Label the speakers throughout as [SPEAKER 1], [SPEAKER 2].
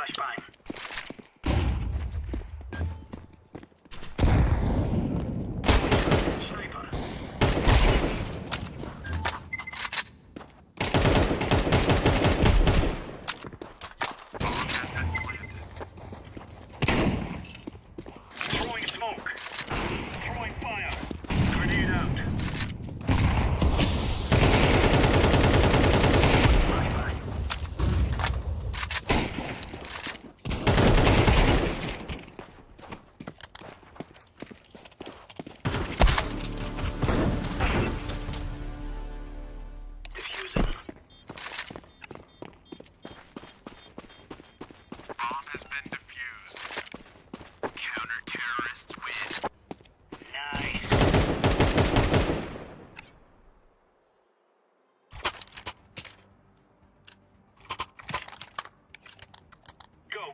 [SPEAKER 1] flashbang. Sniper. Throwing smoke. Throwing fire. Grenade out.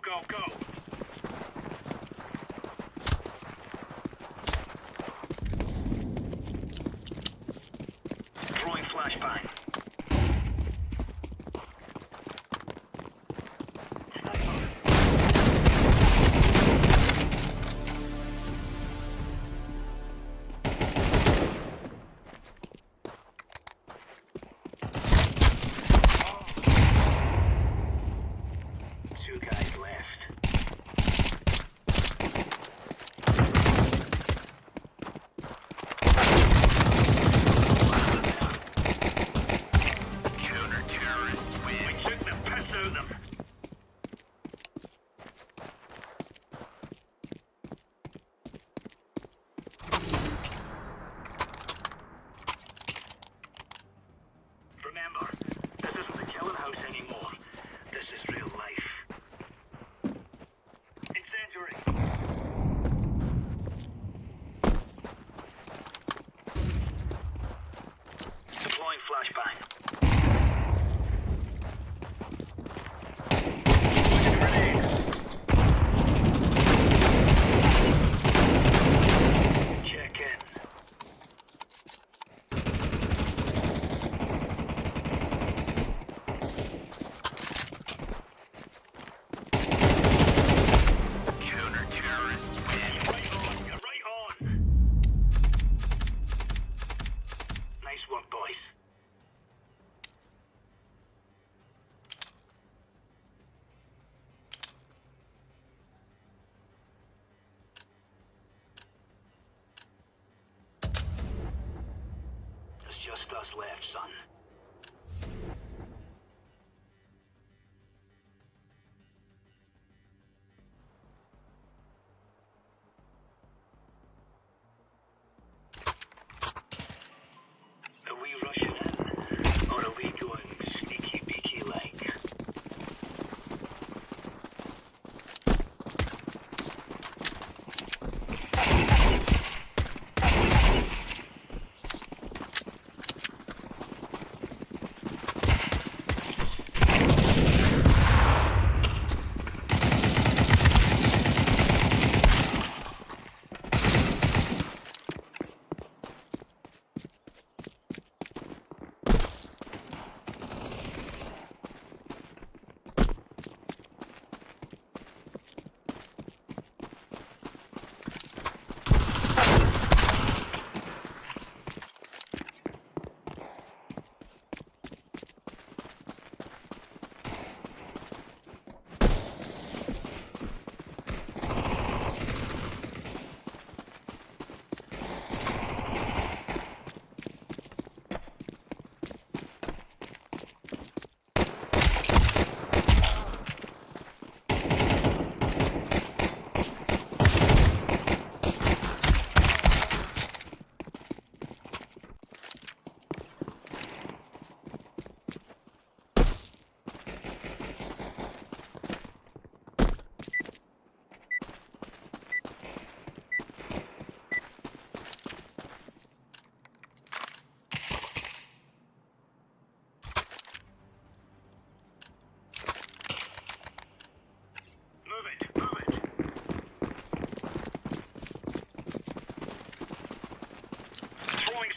[SPEAKER 1] Go, go. Throwing flashbang. Two guys left. Counter-terrorists win. We took the piss out of them. Remember, this isn't the killing house anymore. This is real life. Incendiary. Deploying flashbang. Grenade. Check in. Counter-terrorists win. Right on, you're right on. Nice work, boys. There's just us left, son. Are we rushing in, or are we going sneaky beaky like?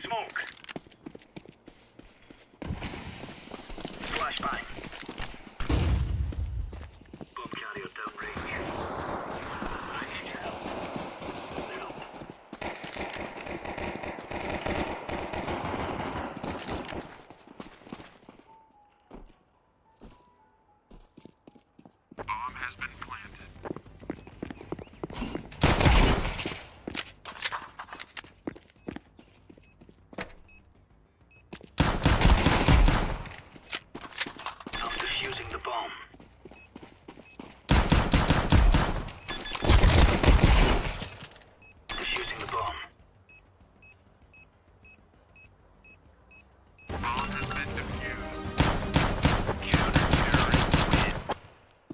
[SPEAKER 1] smoke. Flashbang. Bomb carrier
[SPEAKER 2] has been planted.
[SPEAKER 1] I'm defusing the bomb. Defusing the bomb.
[SPEAKER 2] Bomb has been defused. Counter-terrorists win.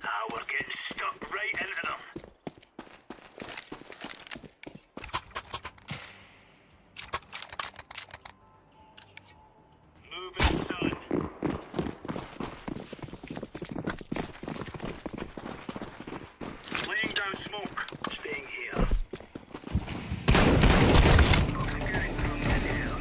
[SPEAKER 1] Ah, we're getting stuck right into them. Moving, son. Laying down smoke. Staying here. Fucking getting drunk in here.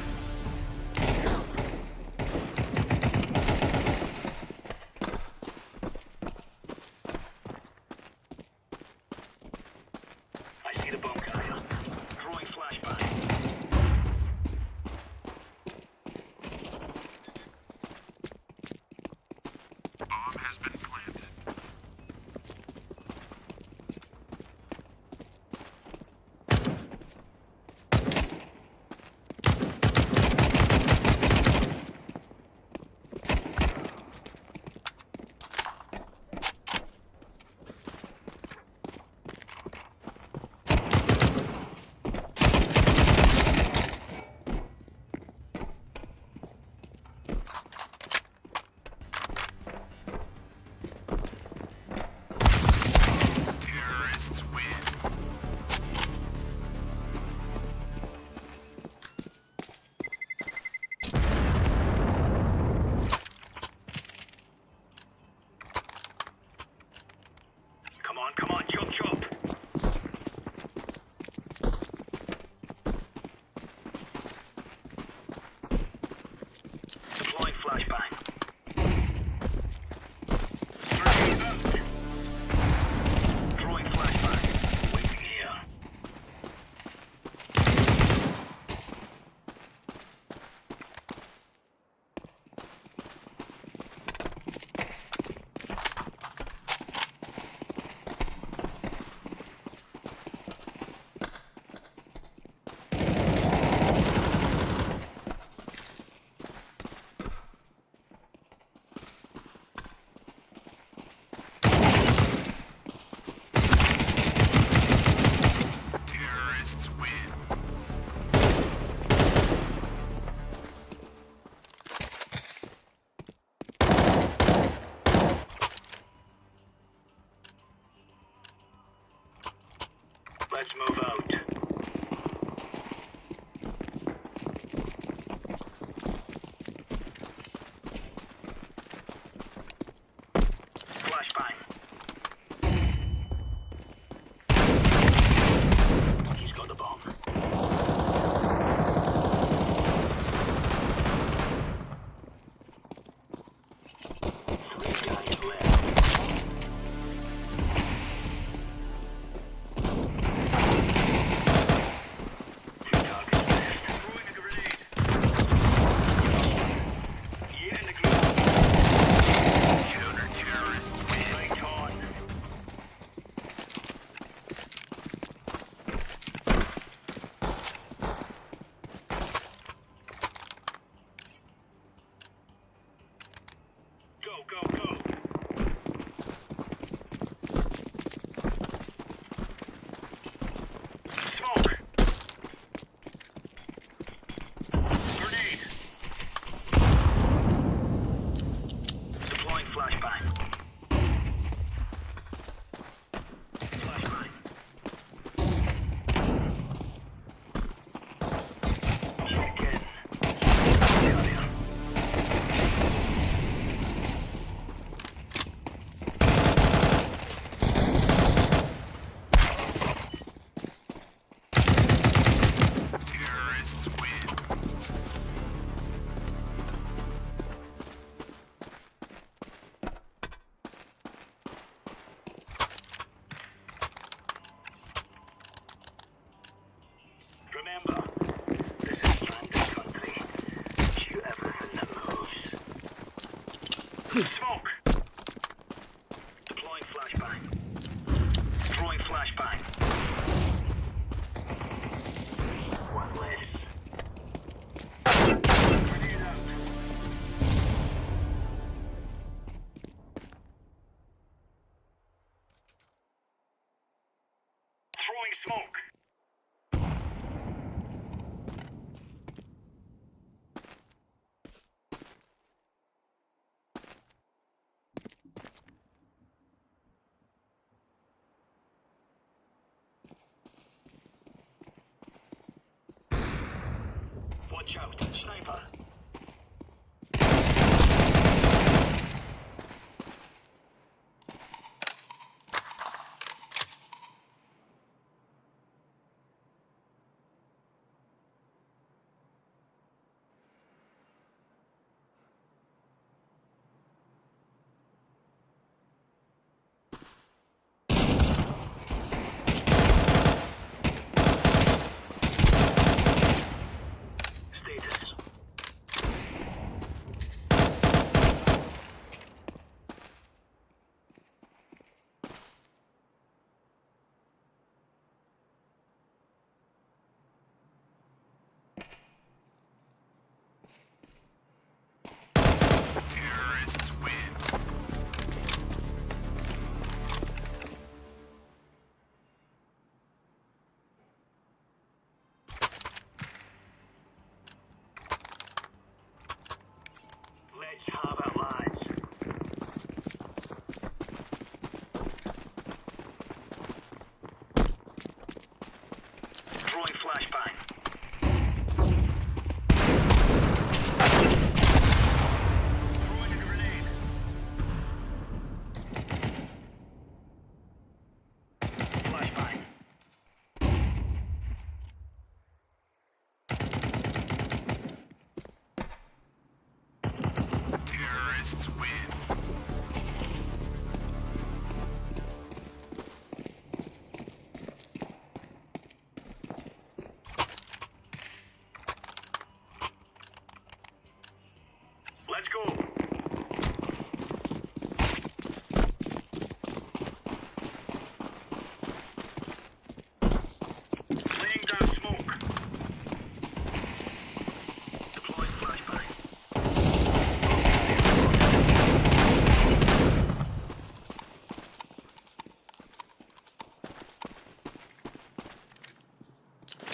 [SPEAKER 1] I see the bomb carrier. Throwing flashbang.
[SPEAKER 2] Bomb has been planted. Terrorists win.
[SPEAKER 1] Come on, chop, chop. Deploying flashbang. Grenade out. Throwing flashbang. Waiting here.
[SPEAKER 2] Terrorists win.
[SPEAKER 1] Let's move out. Flashbang. He's got the bomb. Three guys left. Two targets left. Throwing a grenade. Yeah, in the grenade.
[SPEAKER 2] Counter-terrorists win.
[SPEAKER 1] Right on. Go, go, go. Smoke. Watch out, sniper. Status.
[SPEAKER 2] Terrorists win.
[SPEAKER 1] Let's have it, lads. Throwing flashbang. Throwing a grenade. Flashbang.
[SPEAKER 2] Terrorists win.
[SPEAKER 1] Let's go. Laying down smoke. Deploying flashbang.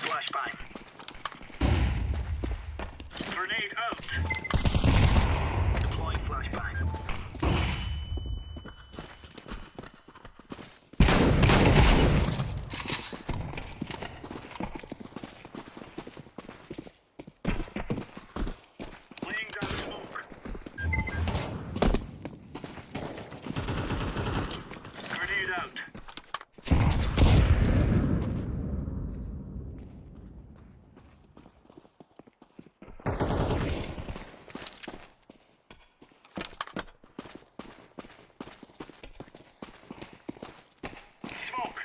[SPEAKER 1] Flashbang. Grenade out. Deploying flashbang. Laying down smoke. Grenade out. Smoke.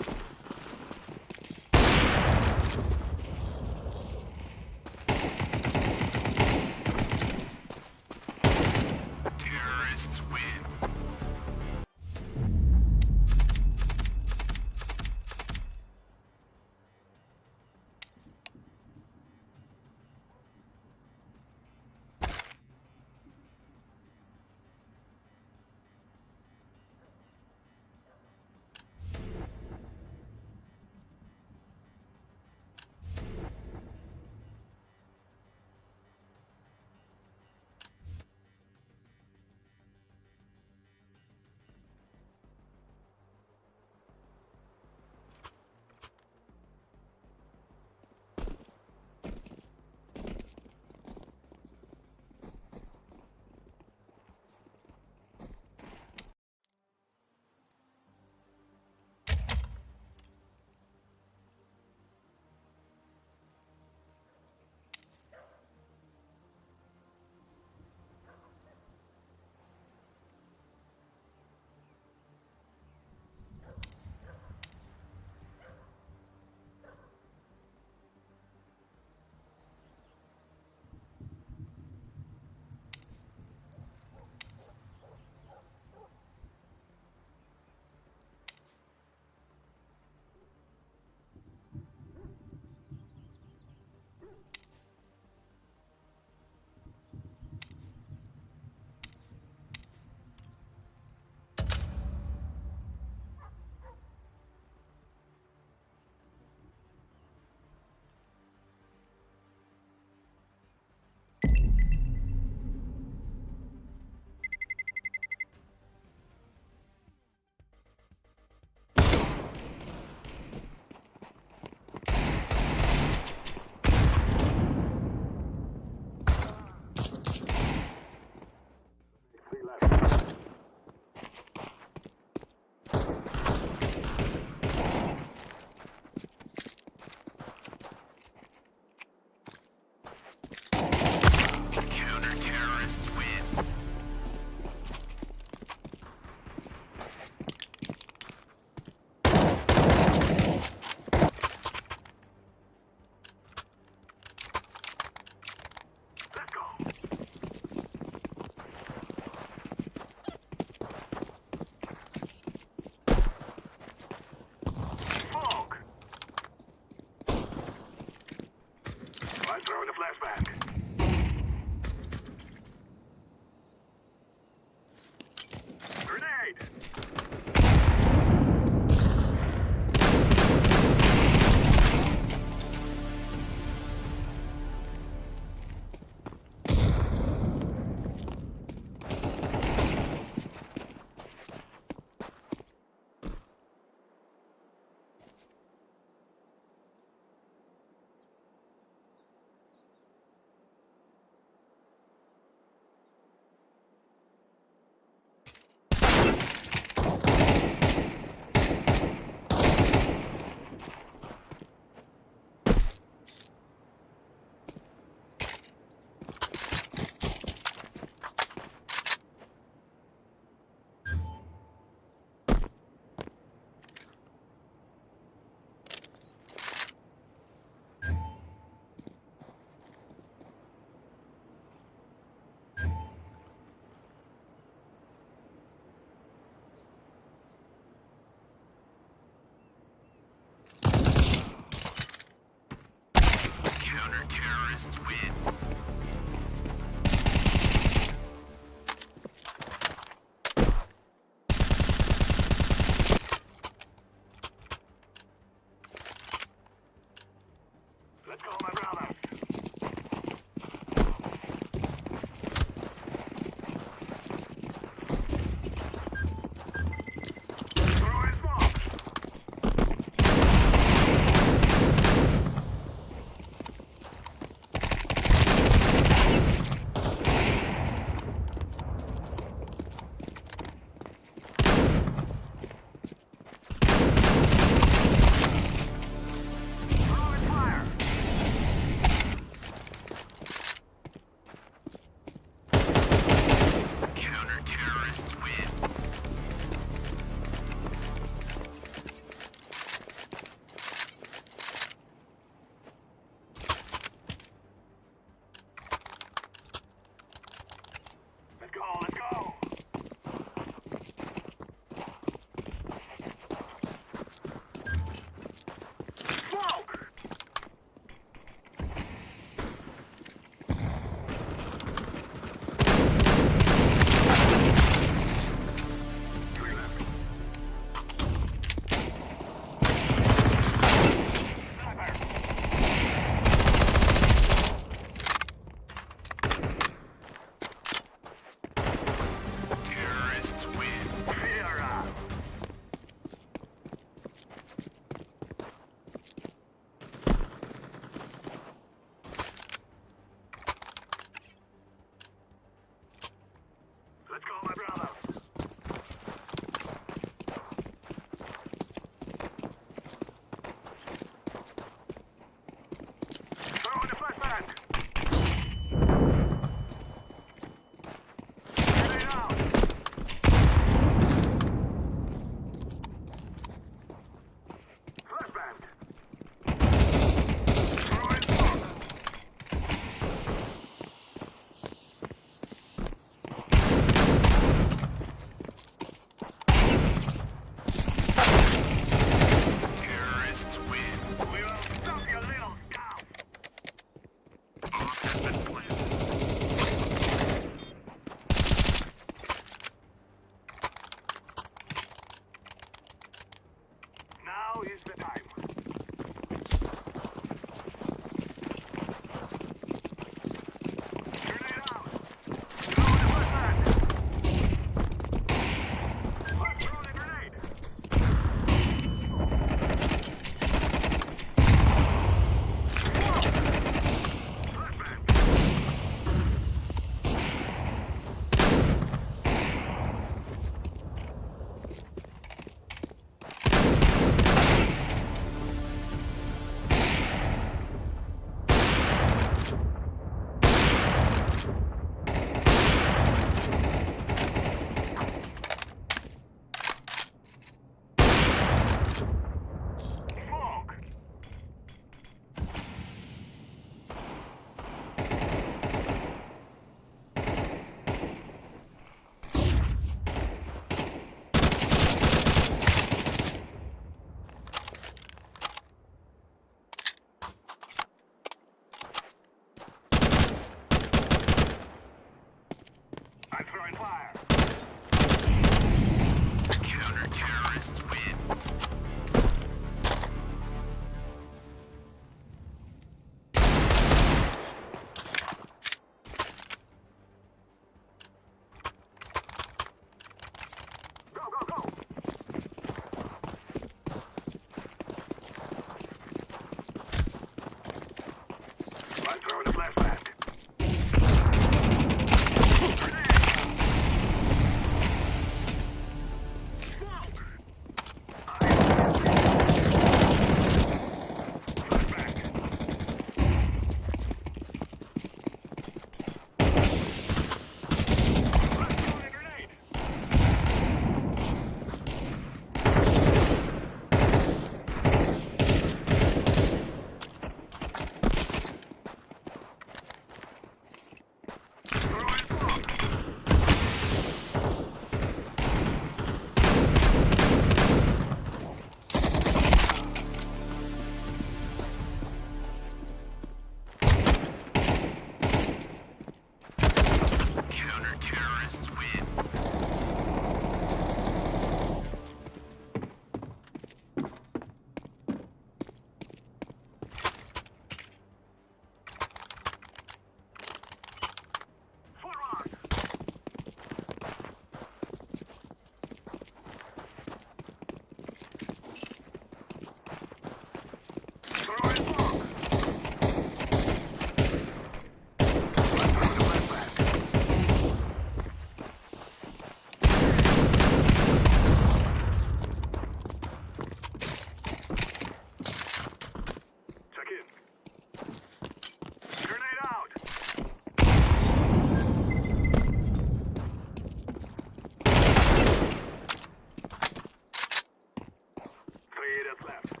[SPEAKER 1] squads left.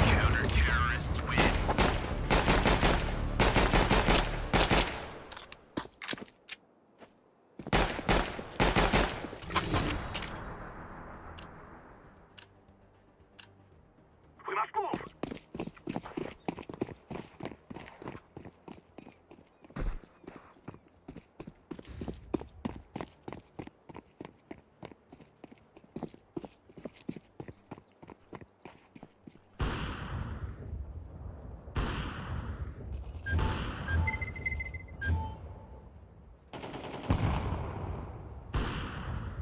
[SPEAKER 2] Counter-terrorists win.
[SPEAKER 1] We must move.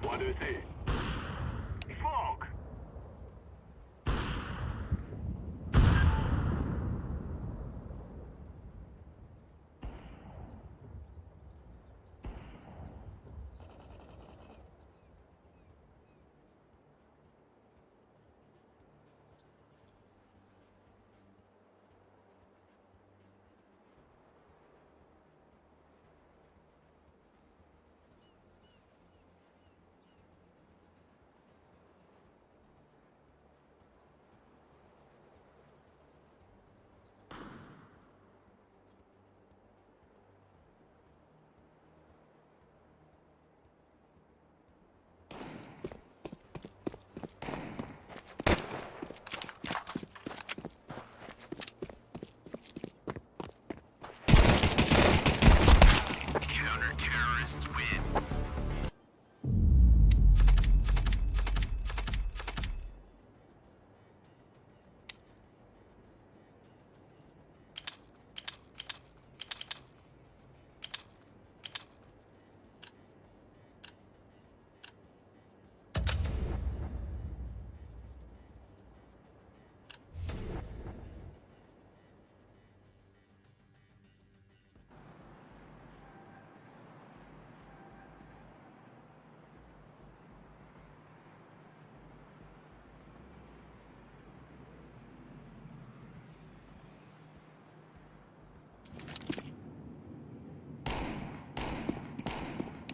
[SPEAKER 1] One, two, three. Smoke.
[SPEAKER 2] Counter-terrorists win.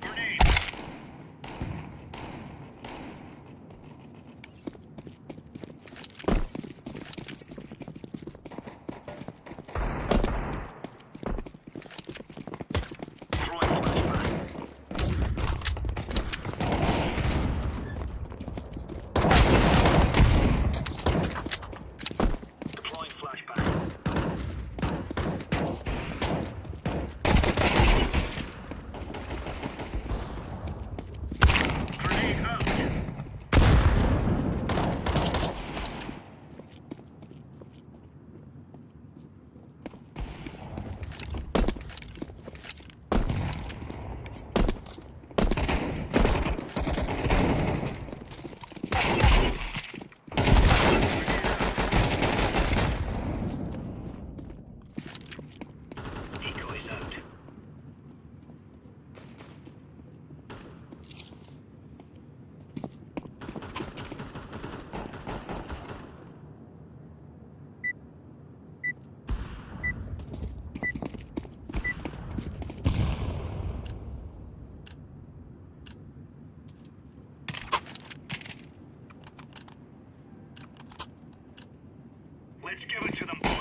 [SPEAKER 1] Grenade. Throwing flashbang. Deploying flashbang. Grenade out. Decoys out. Let's give it to them, boys.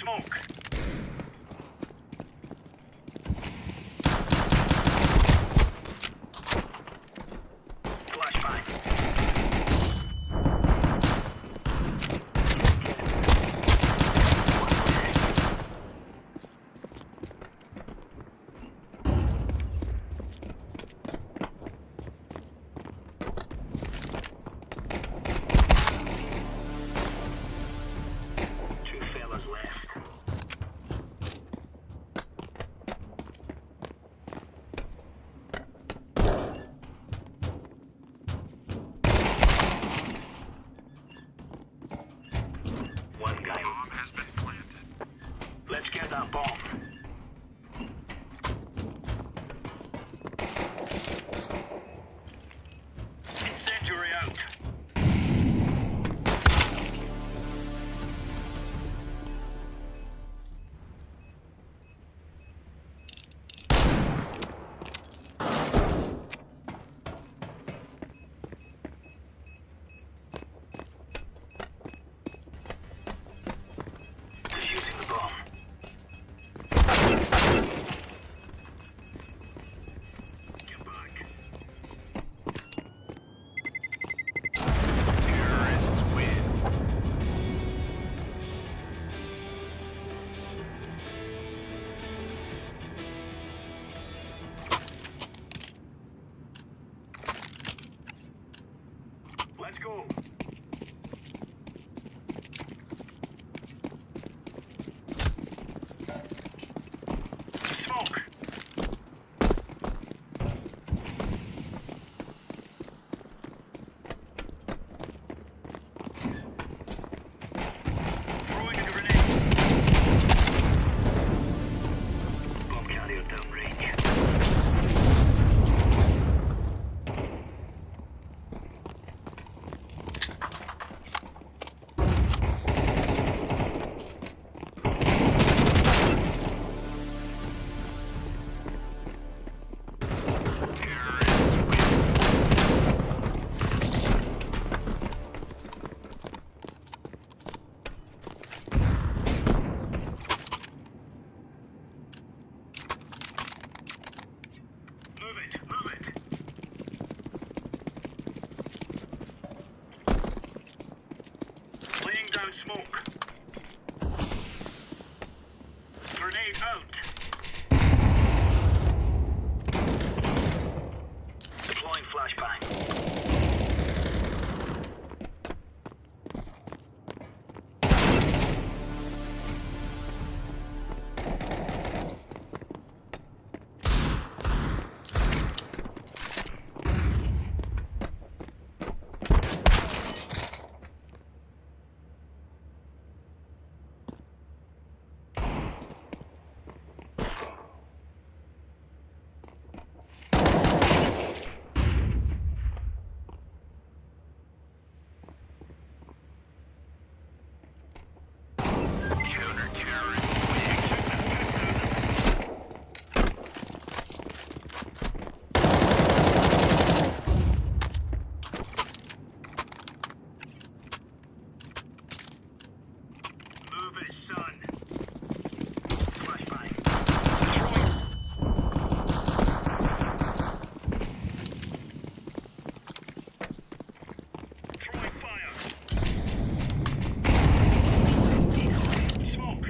[SPEAKER 1] smoke. Flashbang. Two fellas left. One guy.
[SPEAKER 2] Bomb has been planted.
[SPEAKER 1] Let's get that bomb. Incendiary out. Defusing the bomb. Get back.
[SPEAKER 2] Terrorists win.
[SPEAKER 1] Let's go. Smoke. Throwing a grenade. Bomb carrier downrange.
[SPEAKER 2] Terrorists win.
[SPEAKER 1] Move it, move it. Laying down smoke. Grenade out. Deploying flashbang.
[SPEAKER 2] Counter-terrorists win.
[SPEAKER 1] Move it, son. Flashbang. Throwing fire. Smoke.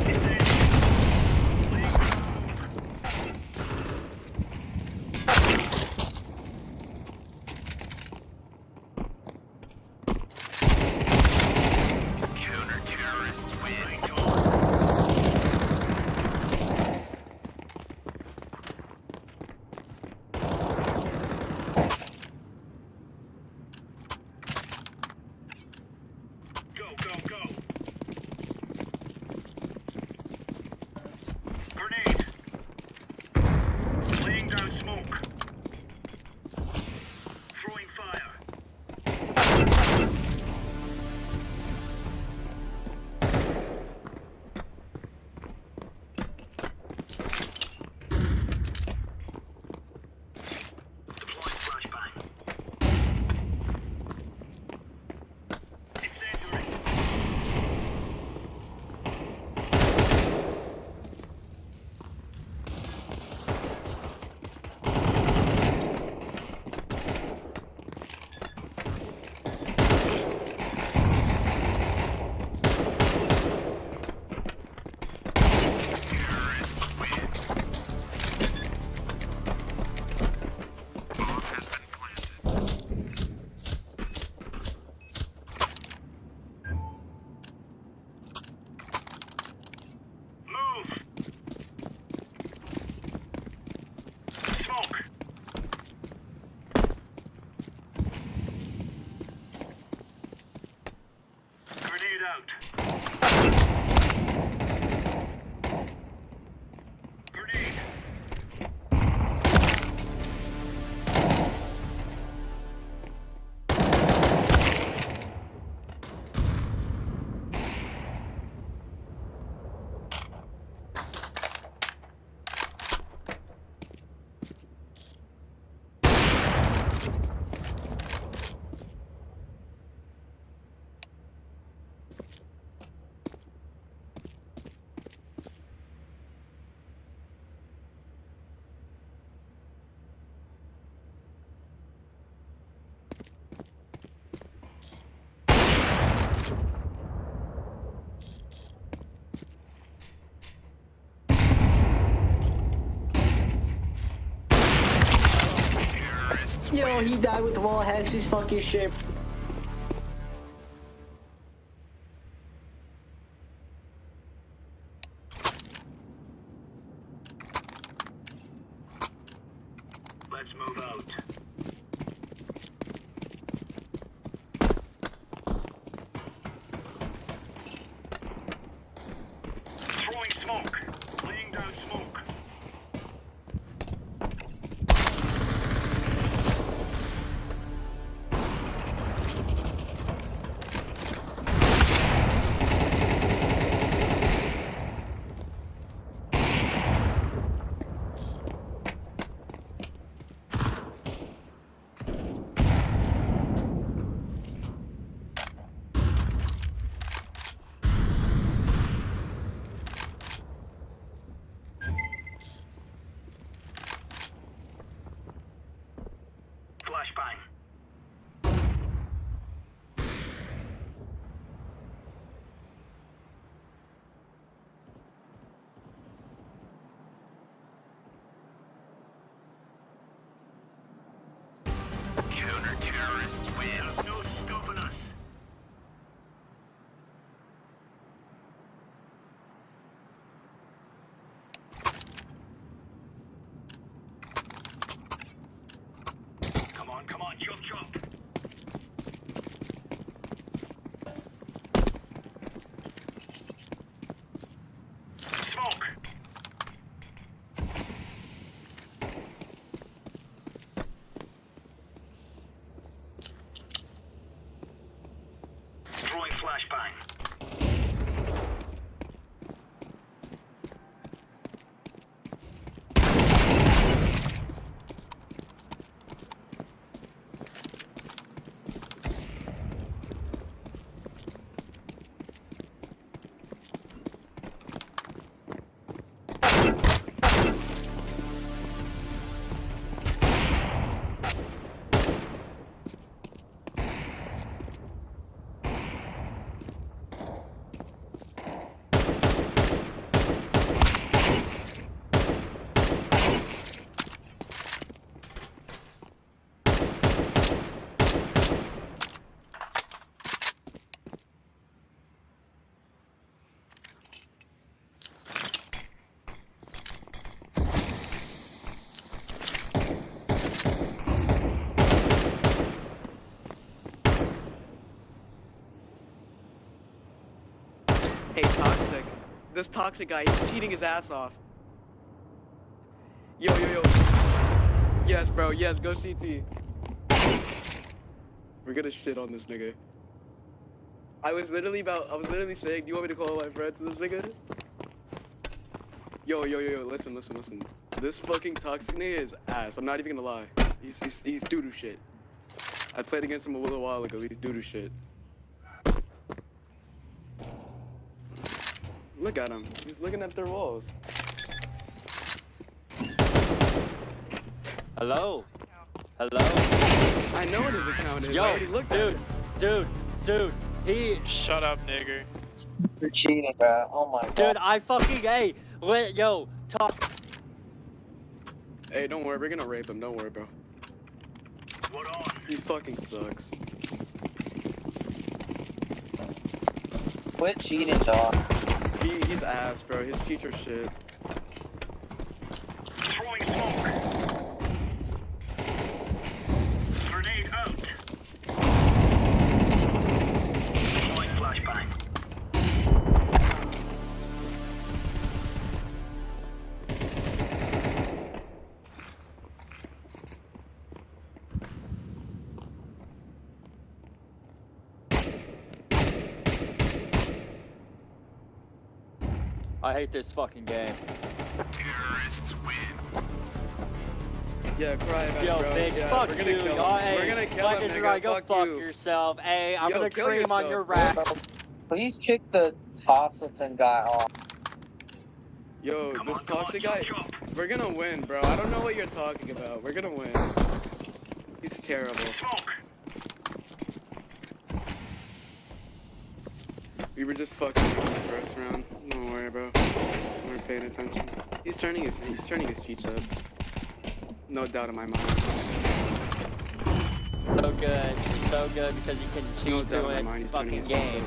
[SPEAKER 1] Incendiary. Grenade out. Grenade.
[SPEAKER 3] Yo, he died with wall hacks. He's fucking shit.
[SPEAKER 1] Let's move out. Throwing smoke. Laying down smoke. Flashbang.
[SPEAKER 2] Counter-terrorists win.
[SPEAKER 1] There's no stopping us. Come on, chop chop. Smoke. Throwing flashbang.
[SPEAKER 4] Hey, Toxic. This Toxic guy, he's cheating his ass off. Yo. Yes, bro. Yes, go CT. We're gonna shit on this nigga. I was literally saying, do you want me to call my friend to this nigga? Yo, listen. This fucking Toxic nigga is ass. I'm not even gonna lie. He's doo-doo shit. I played against him a little while ago. He's doo-doo shit. Look at him. He's looking at their walls.
[SPEAKER 5] Hello?
[SPEAKER 4] I know what his account is. I
[SPEAKER 5] Yo,
[SPEAKER 4] already looked at it.
[SPEAKER 5] dude, he...
[SPEAKER 6] Shut up, nigger.
[SPEAKER 3] You're cheating, bro. Oh my god.
[SPEAKER 5] Dude, I fucking... Hey, wait, yo, talk...
[SPEAKER 4] Hey, don't worry. We're gonna rape him. Don't worry, bro.
[SPEAKER 1] What on?
[SPEAKER 4] He fucking sucks.
[SPEAKER 3] Quit cheating, dog.
[SPEAKER 4] He's ass, bro. His teacher shit.
[SPEAKER 1] Throwing smoke. Grenade out. Deploying flashbang.
[SPEAKER 5] I hate this fucking game.
[SPEAKER 2] Terrorists win.
[SPEAKER 4] Yeah, cry about
[SPEAKER 5] Yo,
[SPEAKER 4] it, bro.
[SPEAKER 5] bitch,
[SPEAKER 4] Yeah,
[SPEAKER 5] fuck
[SPEAKER 4] we're gonna
[SPEAKER 5] you.
[SPEAKER 4] kill
[SPEAKER 5] Y'all,
[SPEAKER 4] him.
[SPEAKER 5] hey,
[SPEAKER 4] We're gonna kill
[SPEAKER 5] fuck
[SPEAKER 4] him,
[SPEAKER 5] is
[SPEAKER 4] nigga.
[SPEAKER 5] right, go fuck
[SPEAKER 4] you.
[SPEAKER 5] yourself. Hey, I'm
[SPEAKER 4] Yo,
[SPEAKER 5] gonna
[SPEAKER 4] kill
[SPEAKER 5] cream on
[SPEAKER 4] yourself,
[SPEAKER 5] your
[SPEAKER 4] bro.
[SPEAKER 5] racks.
[SPEAKER 3] Please kick the toxicant guy off.
[SPEAKER 4] Yo,
[SPEAKER 1] Come
[SPEAKER 4] this
[SPEAKER 1] on, come on,
[SPEAKER 4] toxic
[SPEAKER 1] chop,
[SPEAKER 4] guy,
[SPEAKER 1] chop.
[SPEAKER 4] we're gonna win, bro. I don't know what you're talking about. We're gonna win. He's terrible.
[SPEAKER 1] Smoke.
[SPEAKER 4] We were just fucking in the first round. Don't worry, bro. We weren't paying attention. He's turning his cheats up. No doubt in my mind.
[SPEAKER 5] So good because you can cheat
[SPEAKER 4] doubt in my
[SPEAKER 5] through
[SPEAKER 4] mind
[SPEAKER 5] a
[SPEAKER 4] he's turning
[SPEAKER 5] fucking
[SPEAKER 4] his
[SPEAKER 5] game.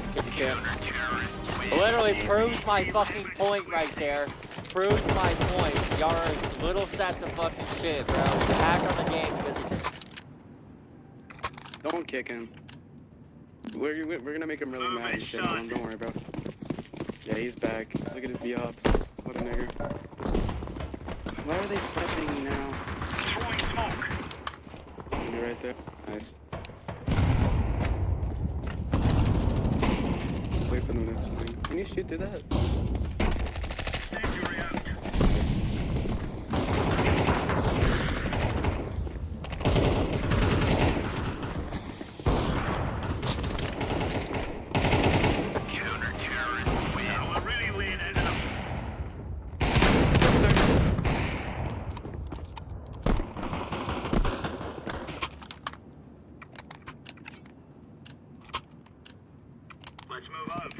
[SPEAKER 2] Terrorists win.
[SPEAKER 5] Literally proves my fucking point right there. Proves my point. Y'all are little sets of fucking shit, bro. You hack on the game because you can.
[SPEAKER 4] Don't kick him. We're gonna make him really mad and shit on him. Don't worry, bro. Yeah, he's back. Look at his B-hops. What a nigger. Why are they flashing me now?
[SPEAKER 1] Throwing smoke.
[SPEAKER 4] You're right there. Nice. Wait for them to swing. Can you shoot through that?
[SPEAKER 1] Injury out.
[SPEAKER 4] Nice.
[SPEAKER 2] Counter-terrorists win.
[SPEAKER 1] Now we're really laying into them. Let's move out.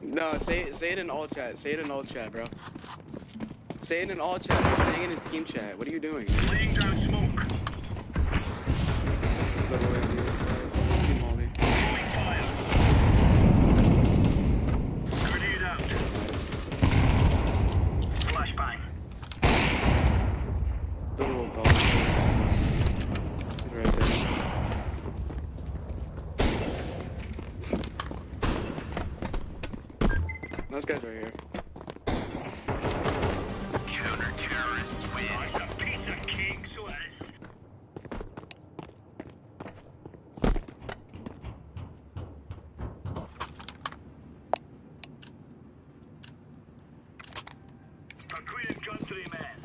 [SPEAKER 4] No, say it in all chat. Say it in all chat, bro. Say it in all chat. You're saying it in team chat. What are you doing?
[SPEAKER 1] Laying down smoke.
[SPEAKER 4] Is that what I do? Team Molly.
[SPEAKER 1] Throwing fire. Grenade out.
[SPEAKER 4] Nice.
[SPEAKER 1] Flashbang.
[SPEAKER 4] Little dog. He's right there. This guy's right here.
[SPEAKER 2] Counter-terrorists win.
[SPEAKER 1] It's a piece of cake, so it is. For Queen and Country, man.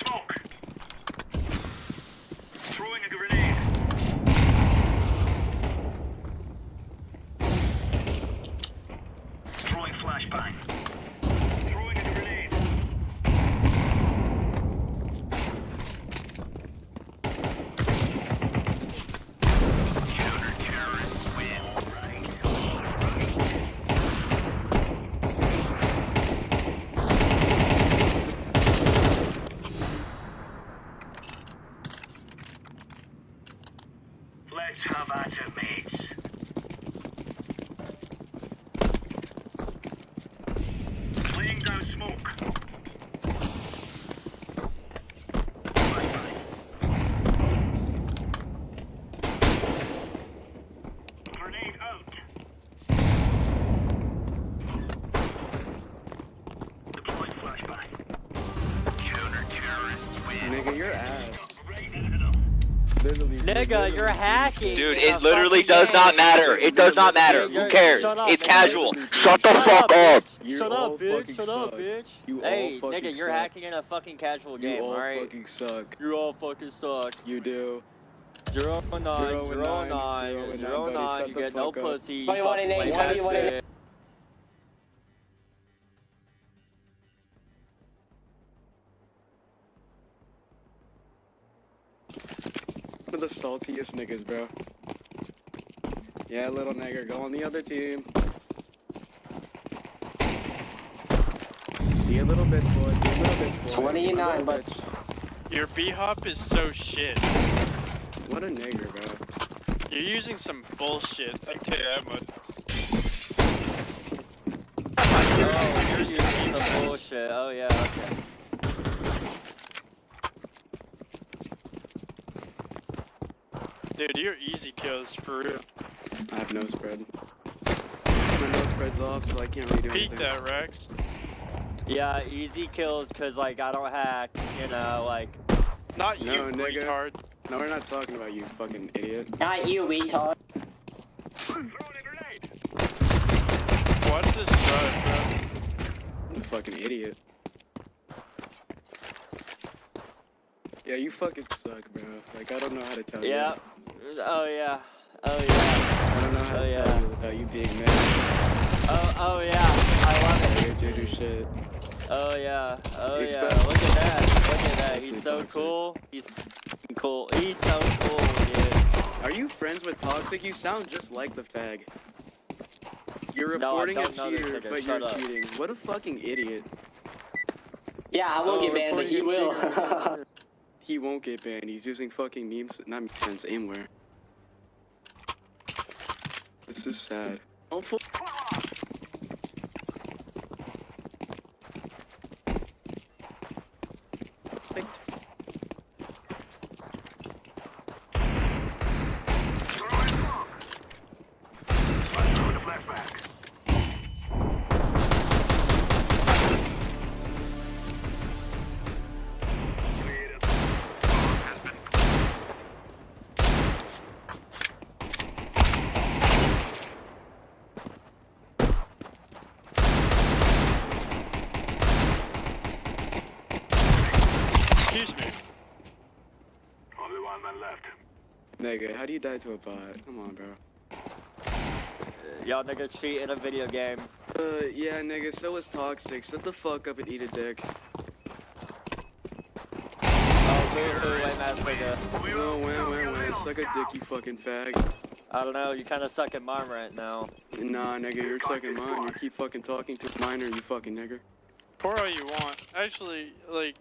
[SPEAKER 1] Smoke. Throwing a grenade. Throwing flashbang. Throwing a grenade.
[SPEAKER 2] Counter-terrorists win.
[SPEAKER 1] Let's have at it, mates. Laying down smoke. Flashbang. Grenade out. Deploying flashbang.
[SPEAKER 2] Counter-terrorists win.
[SPEAKER 4] Nigga, your ass.
[SPEAKER 1] Right into them.
[SPEAKER 4] Literally.
[SPEAKER 5] Nigga, you're hacking.
[SPEAKER 6] Dude,
[SPEAKER 5] in a
[SPEAKER 6] it literally
[SPEAKER 5] fucking
[SPEAKER 6] does not
[SPEAKER 5] game.
[SPEAKER 6] matter. It does not matter.
[SPEAKER 5] You're-
[SPEAKER 6] Who cares?
[SPEAKER 5] shut up,
[SPEAKER 6] It's
[SPEAKER 5] nigga.
[SPEAKER 6] casual. Shut the
[SPEAKER 5] Shut
[SPEAKER 6] fuck up.
[SPEAKER 5] bitch.
[SPEAKER 4] You
[SPEAKER 5] Shut
[SPEAKER 4] all
[SPEAKER 5] up, bitch.
[SPEAKER 4] fucking
[SPEAKER 5] Shut up,
[SPEAKER 4] suck.
[SPEAKER 5] bitch.
[SPEAKER 4] You
[SPEAKER 5] Hey,
[SPEAKER 4] all fucking
[SPEAKER 5] nigga, you're
[SPEAKER 4] suck.
[SPEAKER 5] hacking in a fucking casual
[SPEAKER 4] You
[SPEAKER 5] game,
[SPEAKER 4] all
[SPEAKER 5] alright?
[SPEAKER 4] fucking suck.
[SPEAKER 5] You all fucking suck.
[SPEAKER 4] You do.
[SPEAKER 5] 0 9
[SPEAKER 4] 0 and 9,
[SPEAKER 5] 0
[SPEAKER 4] 0 and 9, buddy. Shut
[SPEAKER 5] You
[SPEAKER 4] the
[SPEAKER 5] get no
[SPEAKER 4] fuck up.
[SPEAKER 5] pussy. You
[SPEAKER 3] 21 and
[SPEAKER 5] fucking
[SPEAKER 3] 8,
[SPEAKER 5] play
[SPEAKER 3] 21 and 8.
[SPEAKER 5] shit.
[SPEAKER 4] One of the saltiest niggas, bro. Yeah, little nigger, go on the other team. Be a little bitch, boy. Be a little bitch, boy.
[SPEAKER 3] 29,
[SPEAKER 4] Be a little
[SPEAKER 3] but-
[SPEAKER 4] bitch.
[SPEAKER 7] Your B-hop is so shit.
[SPEAKER 4] What a nigger, bro.
[SPEAKER 7] You're using some bullshit. I can tell you that much.
[SPEAKER 5] Oh, you're using some bullshit. Oh, yeah, okay.
[SPEAKER 7] Dude, you're easy kills for real.
[SPEAKER 4] I have no spread. My no spread's off, so I can't really do
[SPEAKER 7] Peek
[SPEAKER 4] anything.
[SPEAKER 7] that, Rex.
[SPEAKER 5] Yeah, easy kills because, like, I don't hack, you know, like,
[SPEAKER 7] Not you,
[SPEAKER 4] No, nigga.
[SPEAKER 7] retard.
[SPEAKER 4] No, we're not talking about you, fucking idiot.
[SPEAKER 3] Not you, retard.
[SPEAKER 7] Watch this drive, bro.
[SPEAKER 4] You fucking idiot. Yeah, you fucking suck, bro. Like, I don't know how to tell
[SPEAKER 5] Yeah.
[SPEAKER 4] you.
[SPEAKER 5] Oh yeah. Oh yeah.
[SPEAKER 4] I don't know how
[SPEAKER 5] Oh,
[SPEAKER 4] to
[SPEAKER 5] yeah.
[SPEAKER 4] tell you without you being mad.
[SPEAKER 5] Oh yeah. I love it.
[SPEAKER 4] You're doo-doo shit.
[SPEAKER 5] Oh yeah. Oh
[SPEAKER 4] It's
[SPEAKER 5] yeah.
[SPEAKER 4] bad.
[SPEAKER 5] Look at that. Look at that.
[SPEAKER 4] That's
[SPEAKER 5] He's
[SPEAKER 4] really
[SPEAKER 5] so
[SPEAKER 4] toxic.
[SPEAKER 5] cool. He's cool. He's so cool, dude.
[SPEAKER 4] Are you friends with Toxic? You sound just like the fag. You're
[SPEAKER 5] No, I
[SPEAKER 4] reporting
[SPEAKER 5] don't know
[SPEAKER 4] a
[SPEAKER 5] this
[SPEAKER 4] cheater,
[SPEAKER 5] nigga.
[SPEAKER 4] but
[SPEAKER 5] Shut
[SPEAKER 4] you're
[SPEAKER 5] up.
[SPEAKER 4] cheating. What a fucking idiot.
[SPEAKER 3] Yeah, I will
[SPEAKER 5] Oh,
[SPEAKER 3] get banned, but
[SPEAKER 5] reporting
[SPEAKER 3] he
[SPEAKER 5] a
[SPEAKER 3] will.
[SPEAKER 5] cheater.
[SPEAKER 4] He won't get banned. He's using fucking memes, not memes, aimware. This is sad. Oh,
[SPEAKER 7] Excuse me.
[SPEAKER 1] Only one man left.
[SPEAKER 4] nigga, how do you die to a bot? Come on, bro.
[SPEAKER 5] Y'all niggas cheat in a video game.
[SPEAKER 4] Yeah, nigga, so is Toxic. Shut the fuck up and eat a dick.
[SPEAKER 5] Oh, boo-hoo, lame ass nigga.
[SPEAKER 4] Oh, win. Suck a dick, you fucking fag.
[SPEAKER 5] I don't know. You kind of suck at mine right now.
[SPEAKER 4] Nah, nigga, you're sucking mine. You keep fucking talking to minor, you fucking nigger.
[SPEAKER 7] Pour all you want. Actually, like,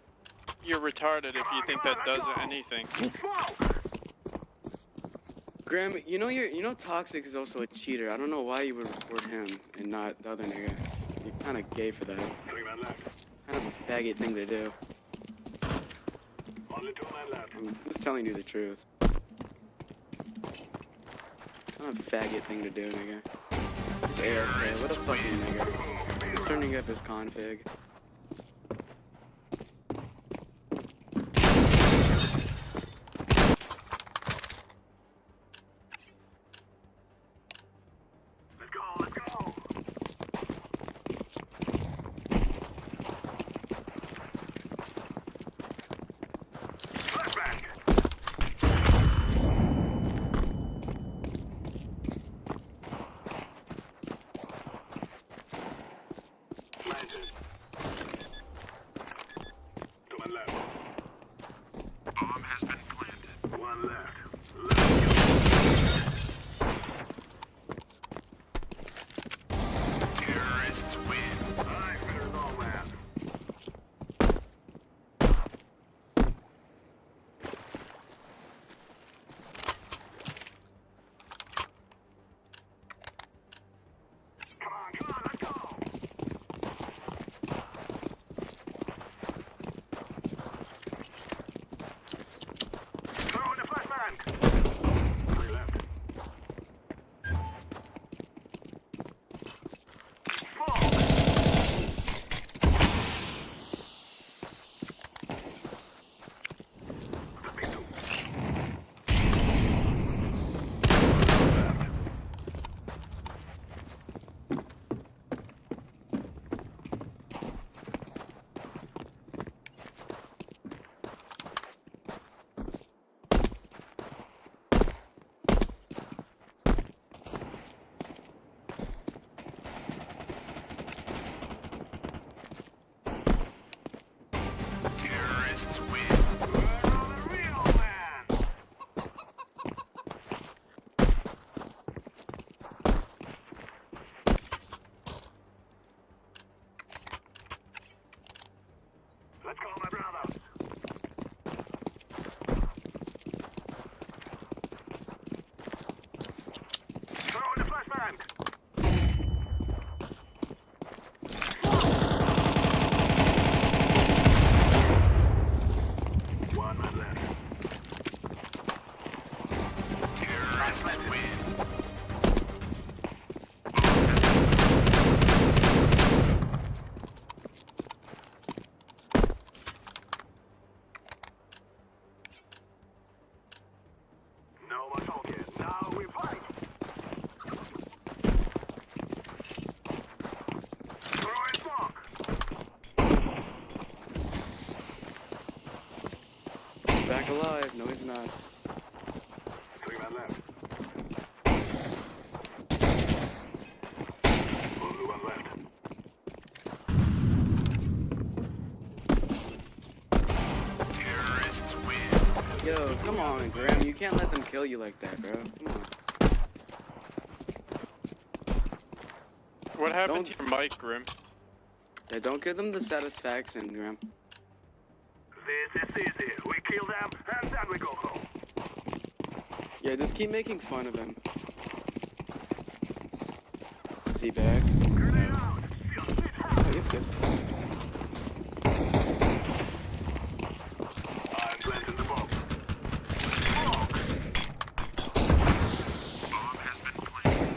[SPEAKER 7] you're retarded if you think that does anything.
[SPEAKER 4] Graham, you know Toxic is also a cheater. I don't know why you would report him and not the other nigga. You're kind of gay for that.
[SPEAKER 1] 3 men left.
[SPEAKER 4] Kind of a faggot thing to do.
[SPEAKER 1] Only 2 men left.
[SPEAKER 4] I'm just telling you the truth. Kind of faggot thing to do, nigga. Just AFK. What a fucking nigga. He's turning up his config.
[SPEAKER 1] Let's go. Flashbang. Planted.
[SPEAKER 4] back alive. No, he's not.
[SPEAKER 1] Three men left. Only one left.
[SPEAKER 2] Terrorists win.
[SPEAKER 4] Yo, come on, Graham. You can't let them kill you like that, bro. Come on.
[SPEAKER 7] What happened
[SPEAKER 4] Don't-
[SPEAKER 7] to your mic, Grim?
[SPEAKER 4] Yeah, don't give them the satisfaction, Graham.
[SPEAKER 1] This is easy. We kill them and then we go home.
[SPEAKER 4] Yeah, just keep making fun of him. Is he back?
[SPEAKER 1] Grenade out.
[SPEAKER 4] Oh, yes.
[SPEAKER 1] I'm planting the bomb.
[SPEAKER 2] Bomb has been planted.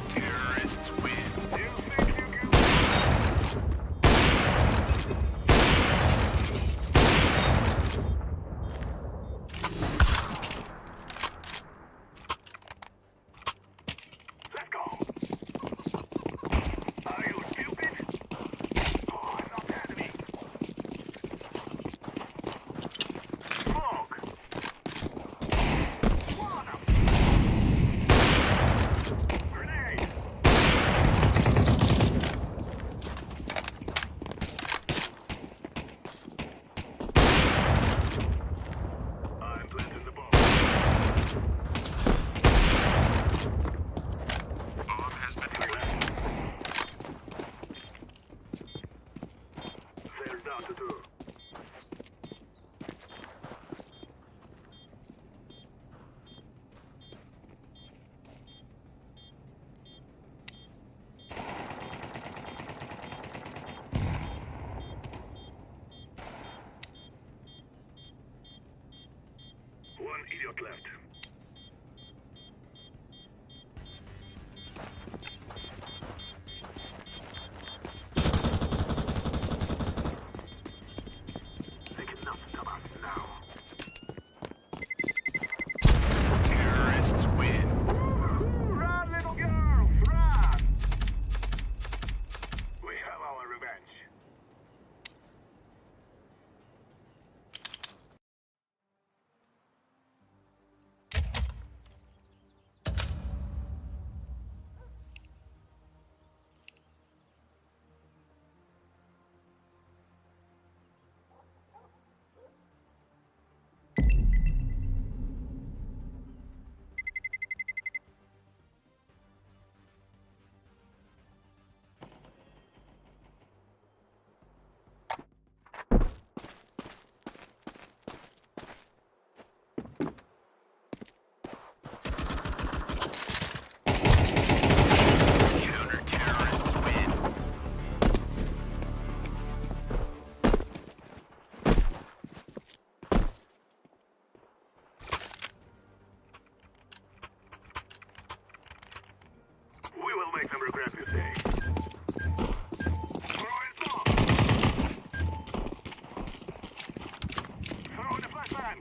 [SPEAKER 2] Terrorists win.
[SPEAKER 1] You think you can? Let's go. Are you stupid? Oh, I'm not the enemy. Smoke. One. Grenade. I'm planting the bomb.
[SPEAKER 2] Bomb has been planted.
[SPEAKER 1] They're down to two. One idiot left. They cannot stop us now.
[SPEAKER 2] Terrorists win.
[SPEAKER 1] Run, little girls, run! We have our revenge.
[SPEAKER 2] Counter-terrorists win.
[SPEAKER 1] We will make them regret this day. Throw in bomb! Throw in the flashbang!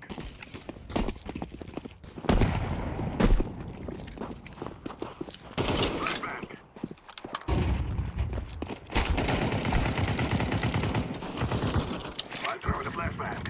[SPEAKER 1] Flashbang! I'm throwing the flashbang.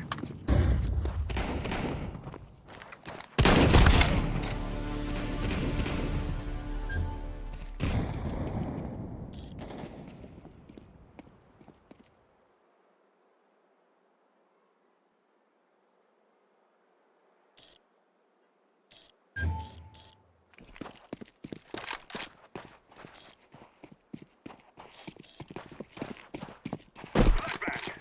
[SPEAKER 1] Flashbang!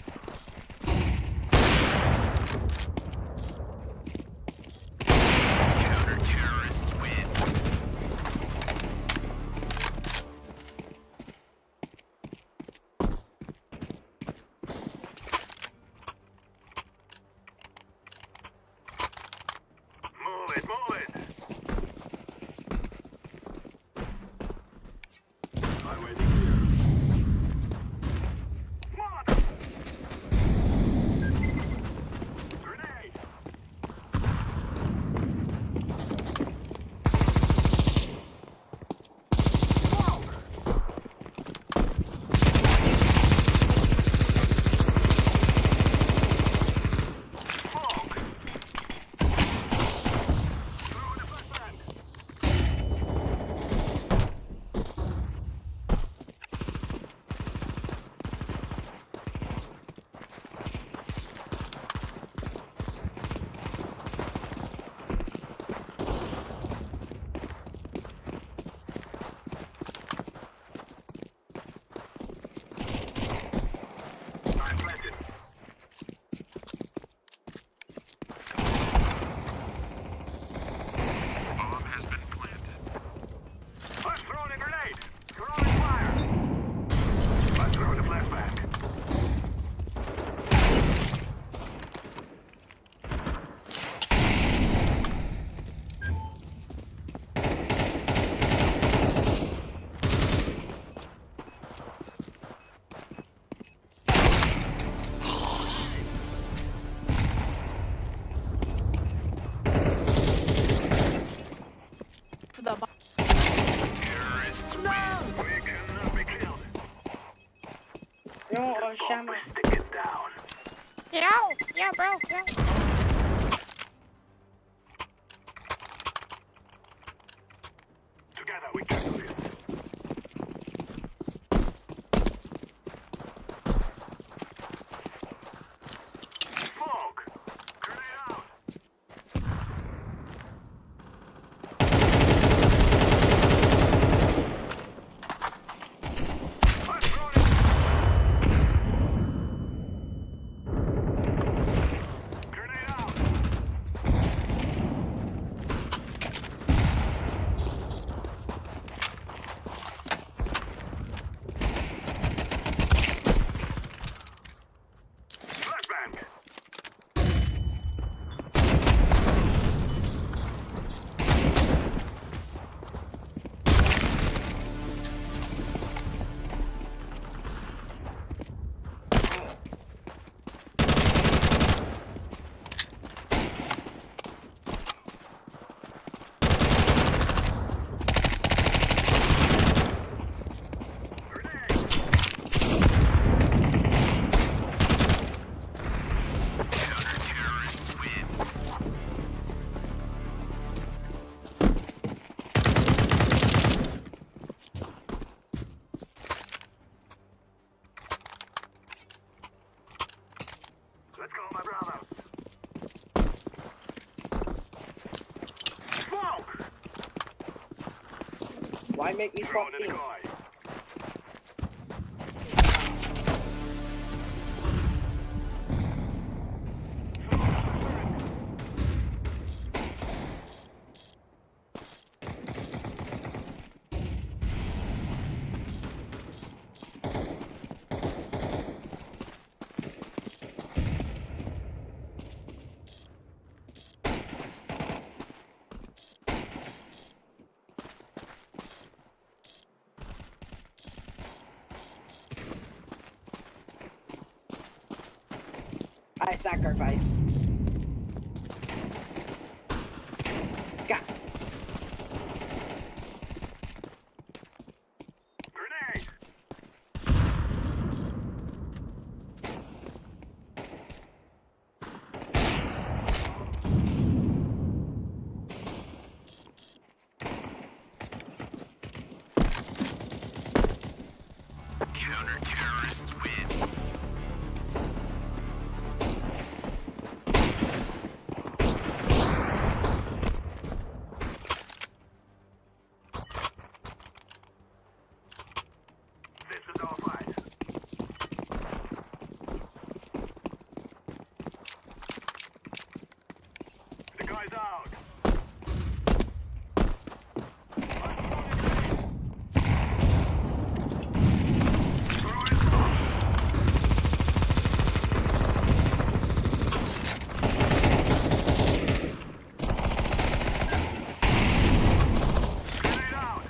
[SPEAKER 8] Bro or Shama?
[SPEAKER 9] Yeah, bro.
[SPEAKER 1] Together we can do this. Smoke! Grenade out! I'm throwing grenade out! Flashbang!
[SPEAKER 2] Counter-terrorists win.
[SPEAKER 1] Let's go, my brothers! Smoke!
[SPEAKER 3] Why make me swap
[SPEAKER 1] Throwing a
[SPEAKER 3] teams?
[SPEAKER 1] decoy.
[SPEAKER 3] I sacrifice. Got.
[SPEAKER 1] Grenade!
[SPEAKER 2] Counter-terrorists win.
[SPEAKER 1] This is our fight. The guy's out. Grenade out.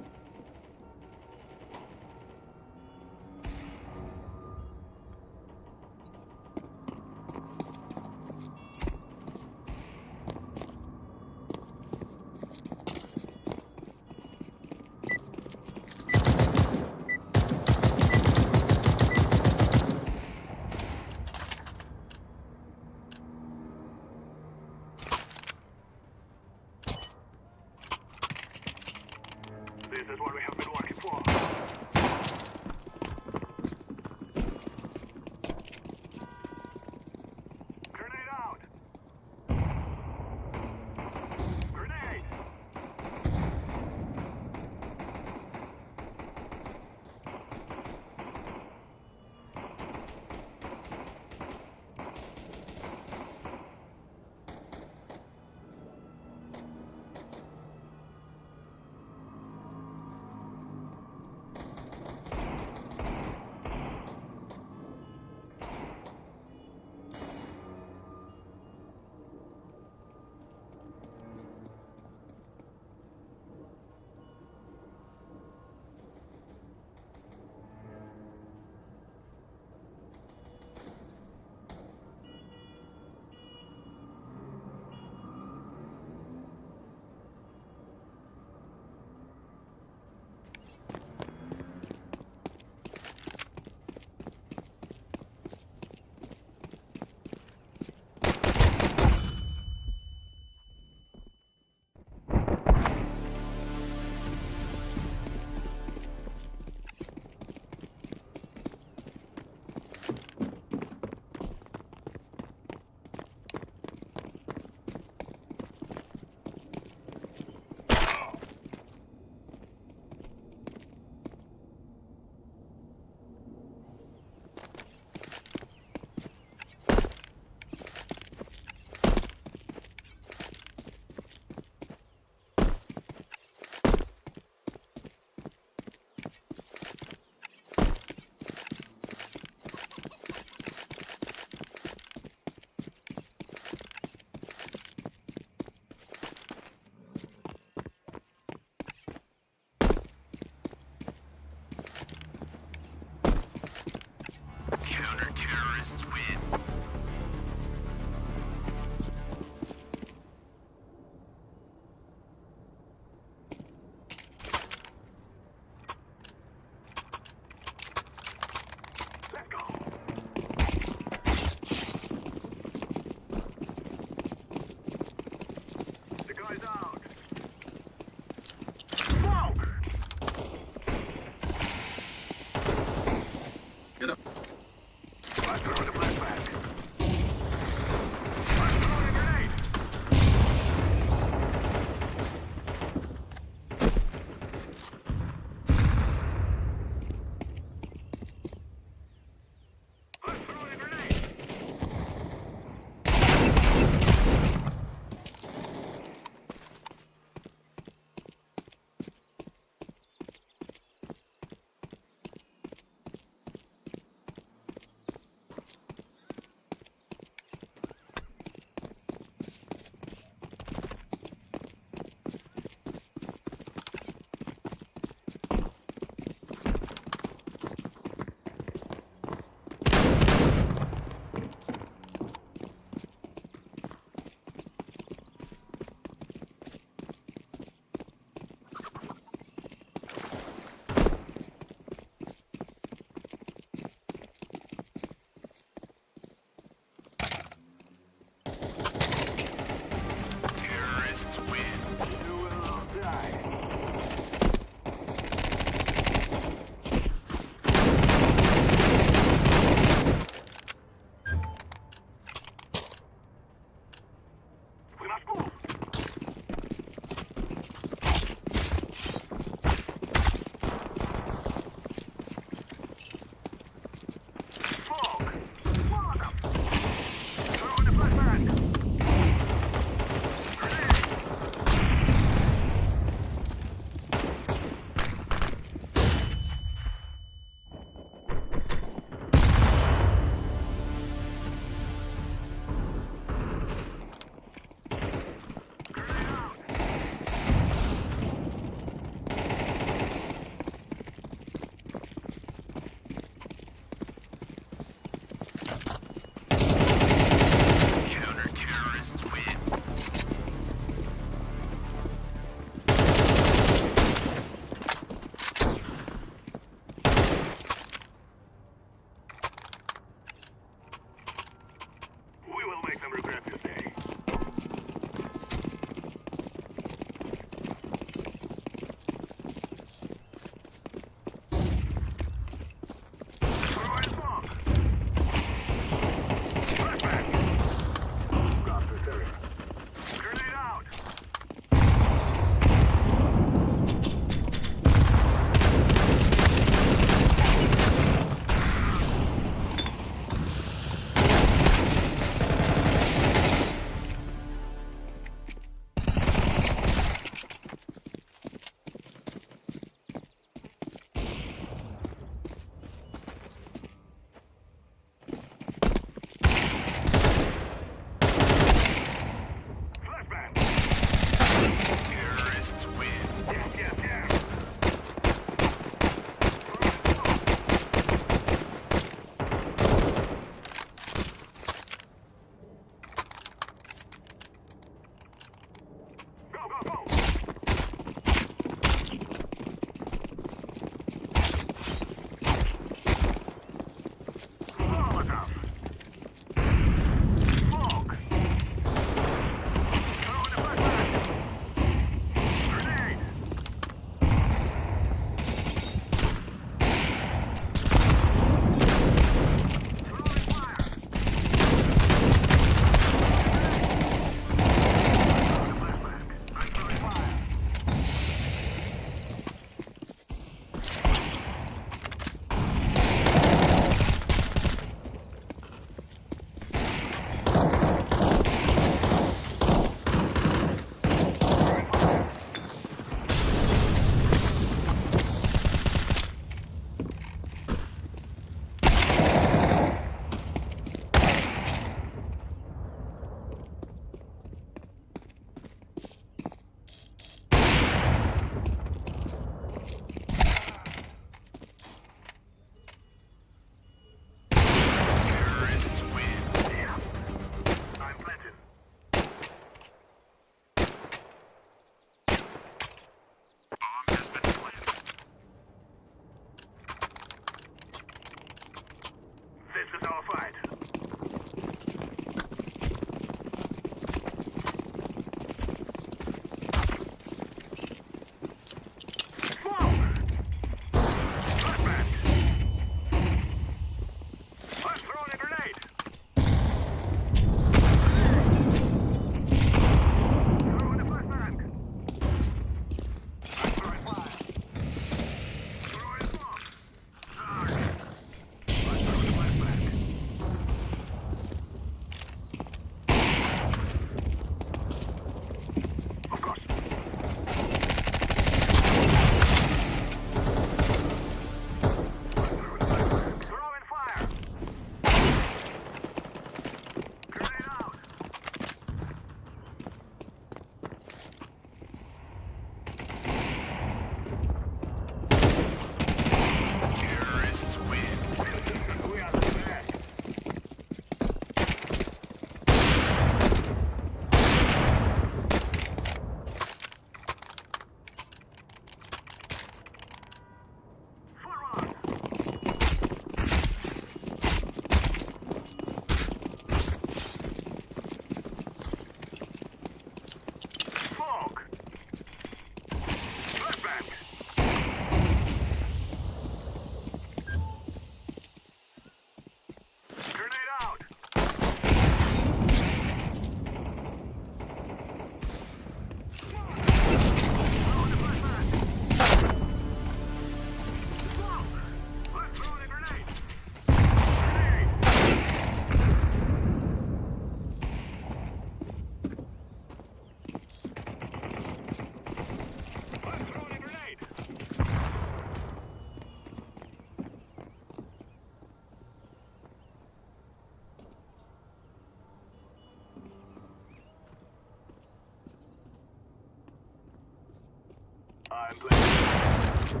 [SPEAKER 1] I'm planning.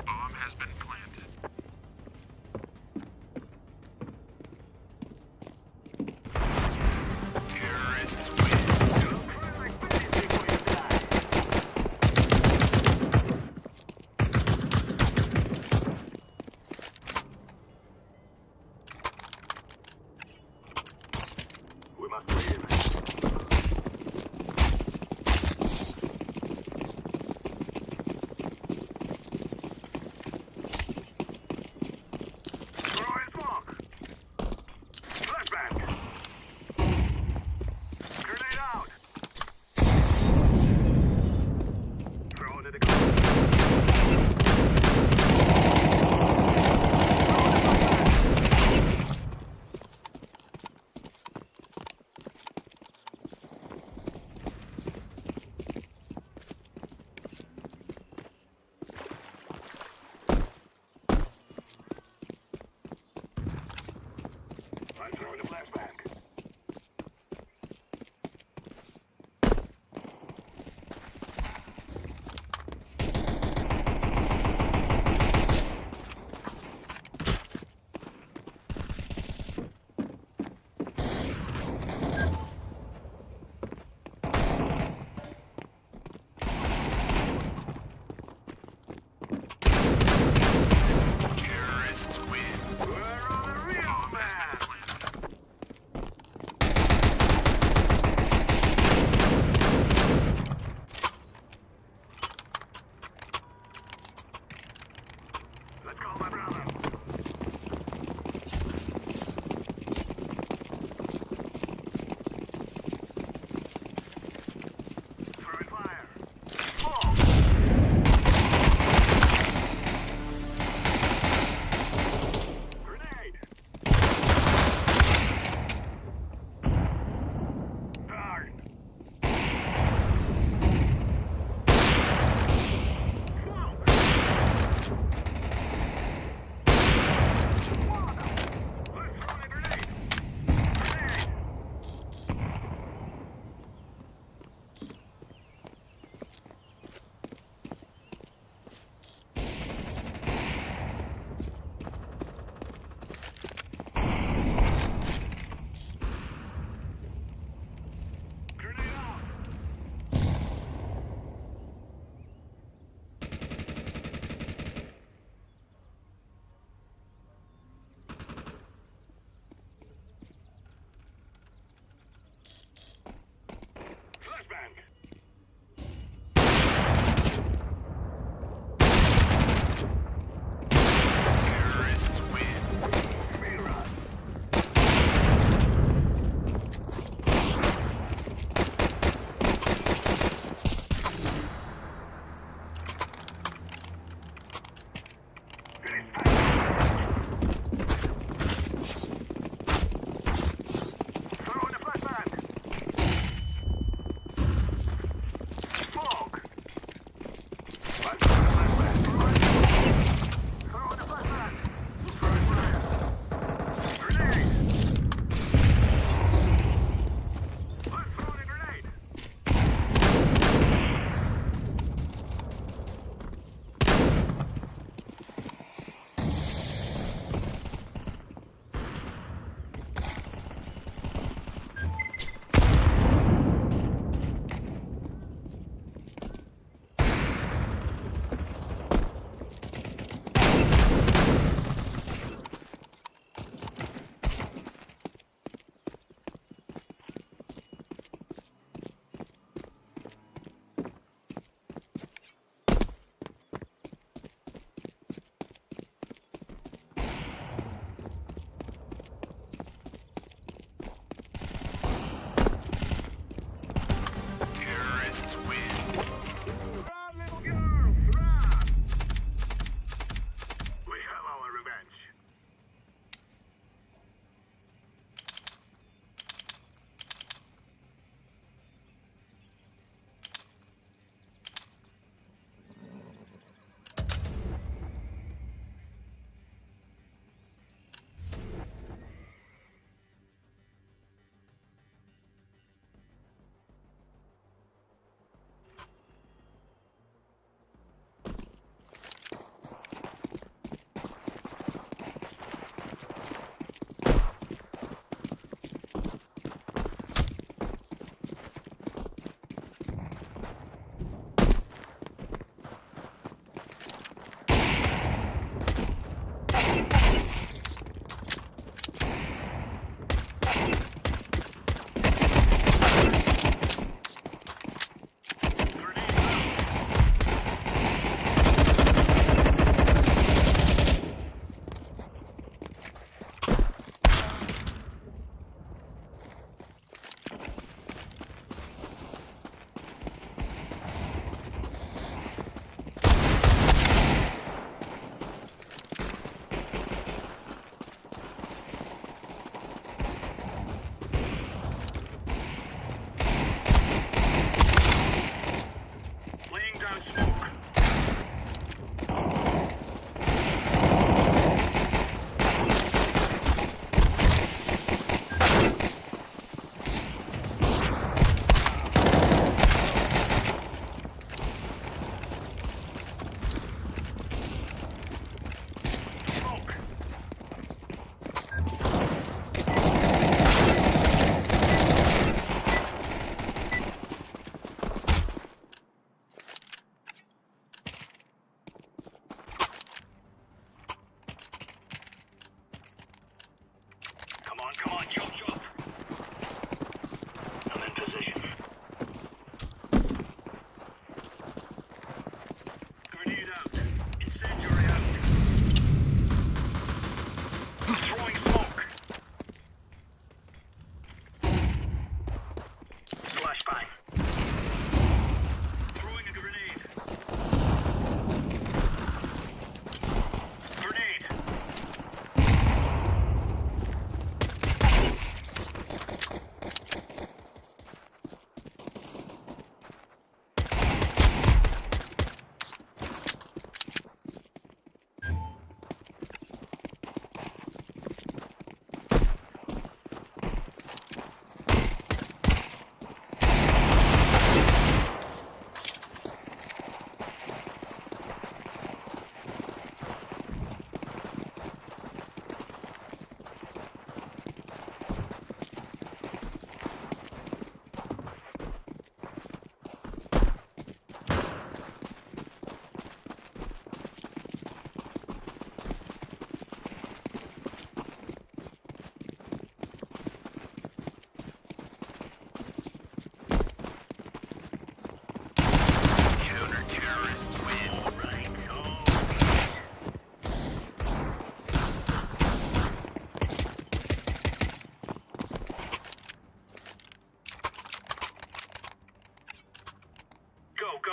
[SPEAKER 2] Bomb has been planted. Terrorists win.
[SPEAKER 1] We must win.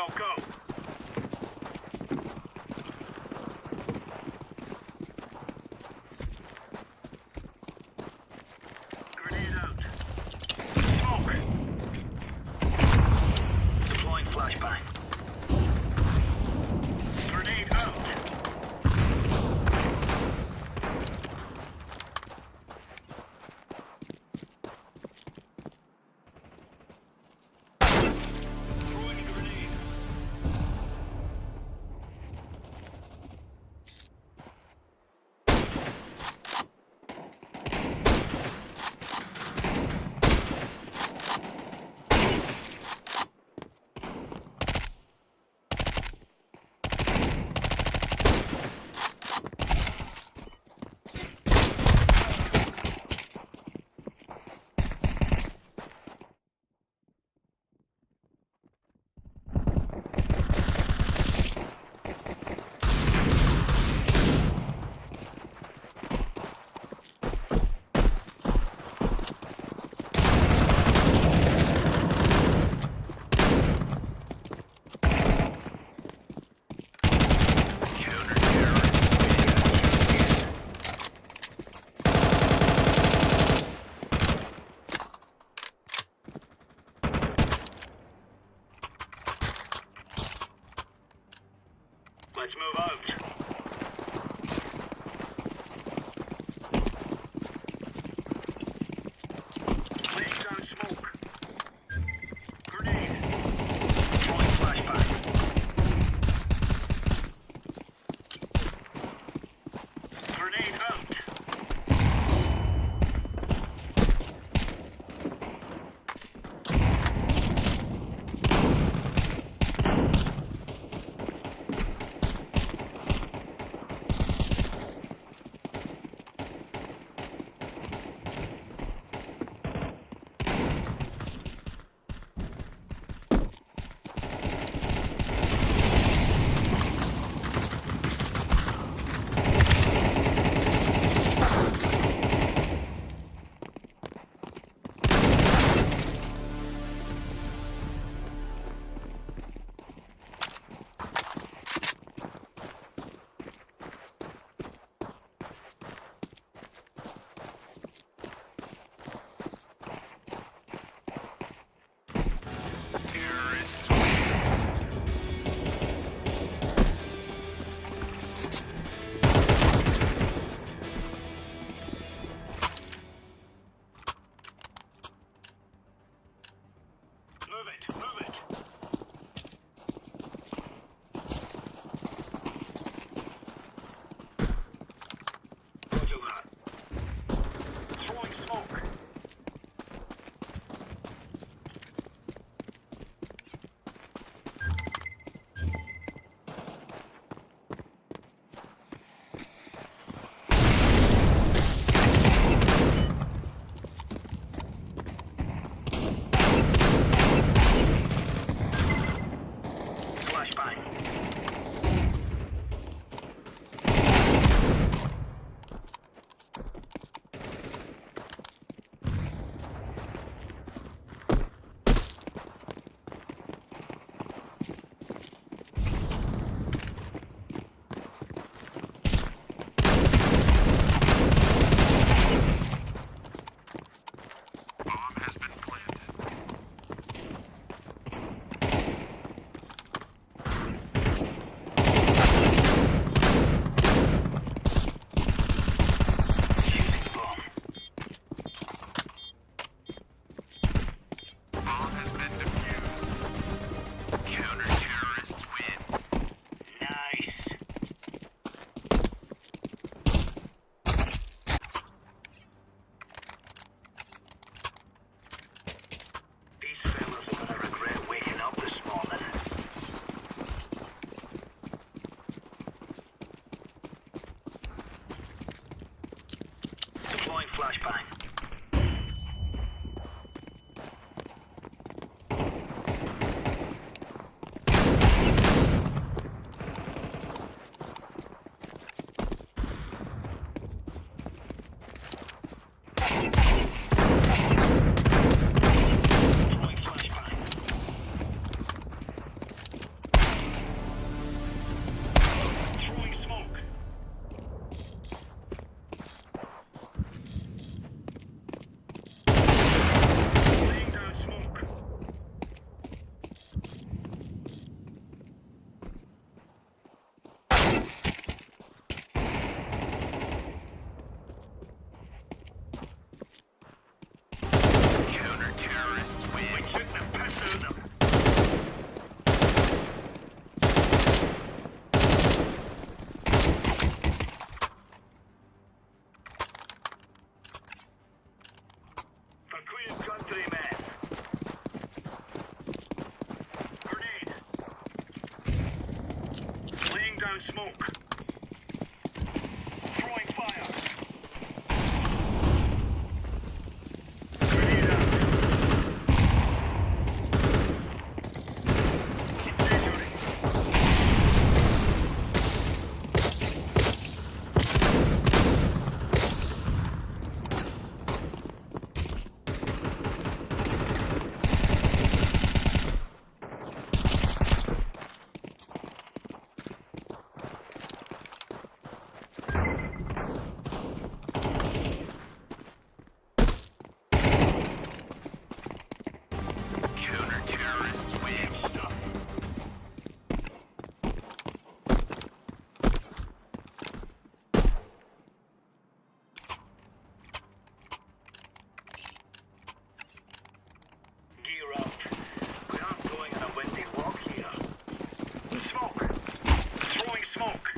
[SPEAKER 1] go, go. Grenade out. Smoke. Deploying flashbang. Grenade out. Throwing a grenade. Let's move out. Laying down smoke. Grenade. Throwing flashbang. Grenade out.
[SPEAKER 2] Terrorists win.
[SPEAKER 1] Move it, move it. Roger that. Throwing smoke. smoke. Throwing fire. Grenade out. Incendiary.
[SPEAKER 2] Counter-terrorists win.
[SPEAKER 1] Gear out. We aren't going on a windy walk here. Smoke. Throwing smoke.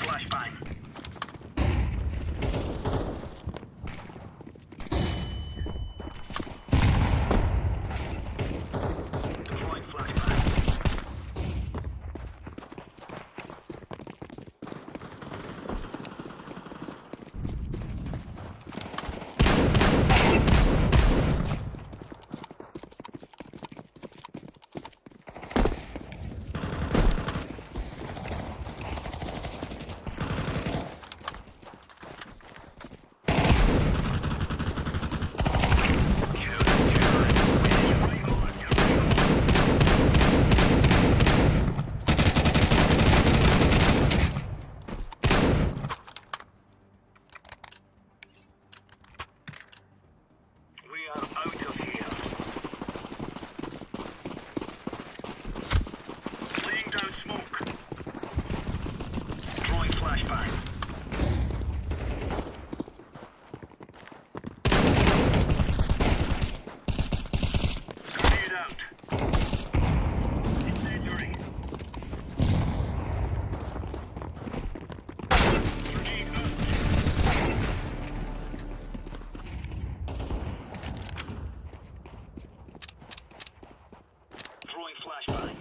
[SPEAKER 1] Flashbang. Deploying flashbang. We are out of here. Laying down smoke. Throwing flashbang. Grenade out. Incendiary. Grenade out. Throwing flashbang.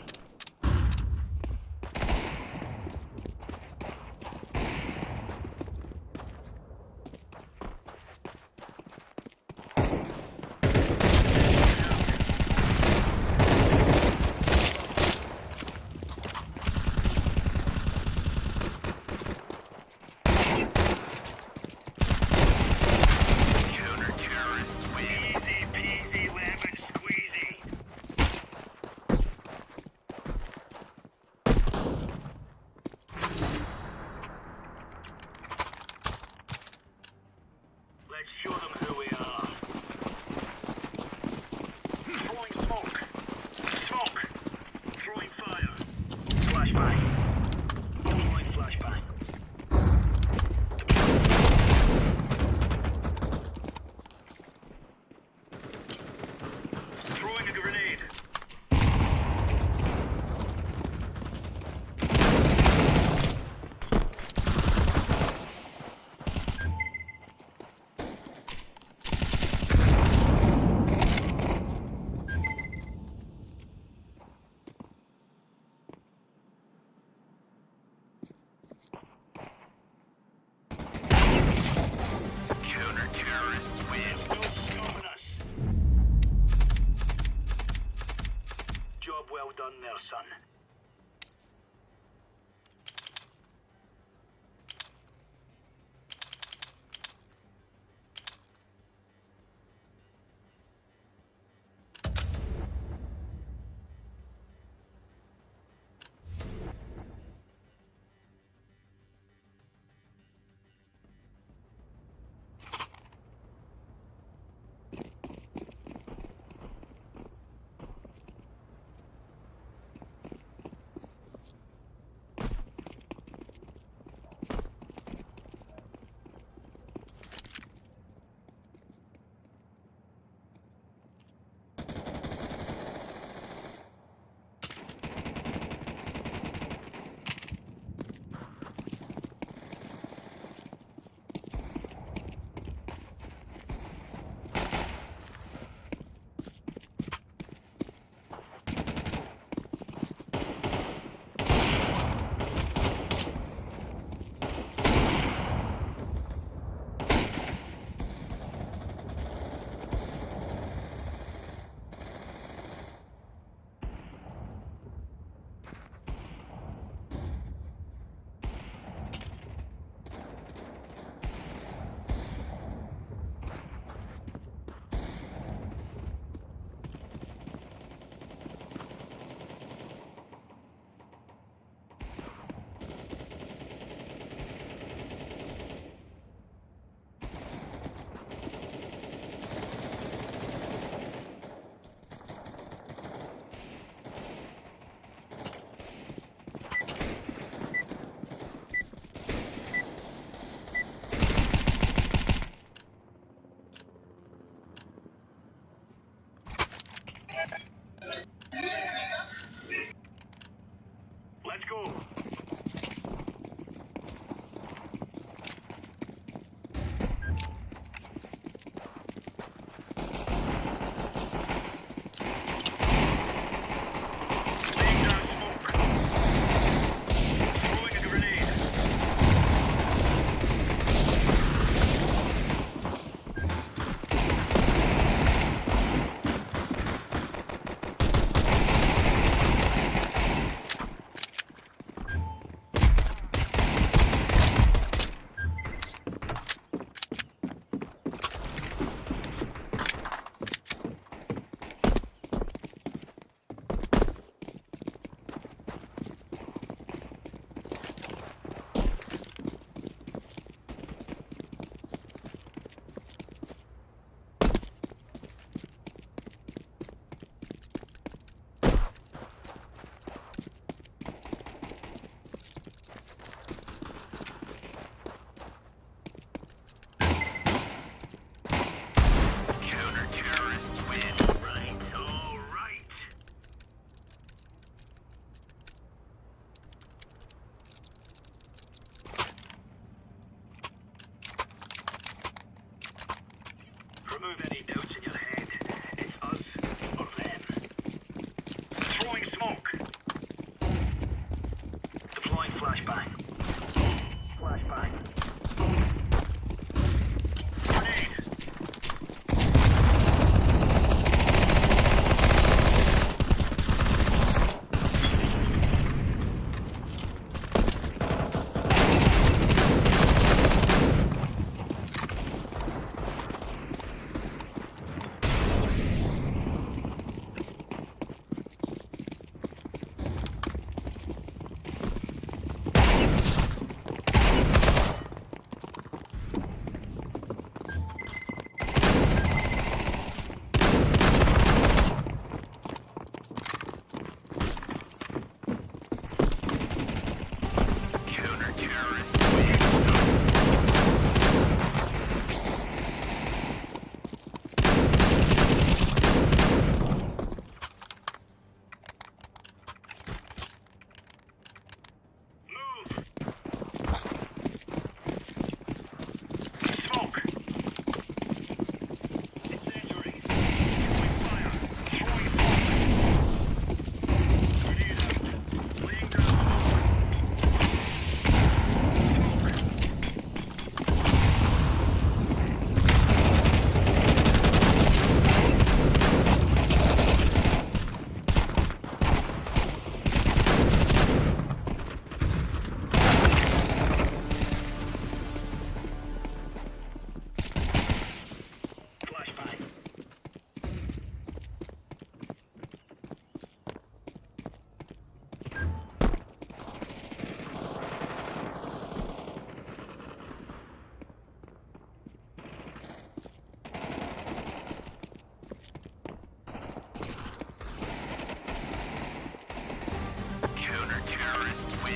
[SPEAKER 2] Counter-terrorists win.
[SPEAKER 1] Easy peasy lemon squeezy. Let's show them who we are. Throwing smoke. Smoke. Throwing fire. Flashbang. Throwing flashbang. Throwing a grenade.
[SPEAKER 2] Counter-terrorists win.
[SPEAKER 1] No stopping us. Job well done there, son.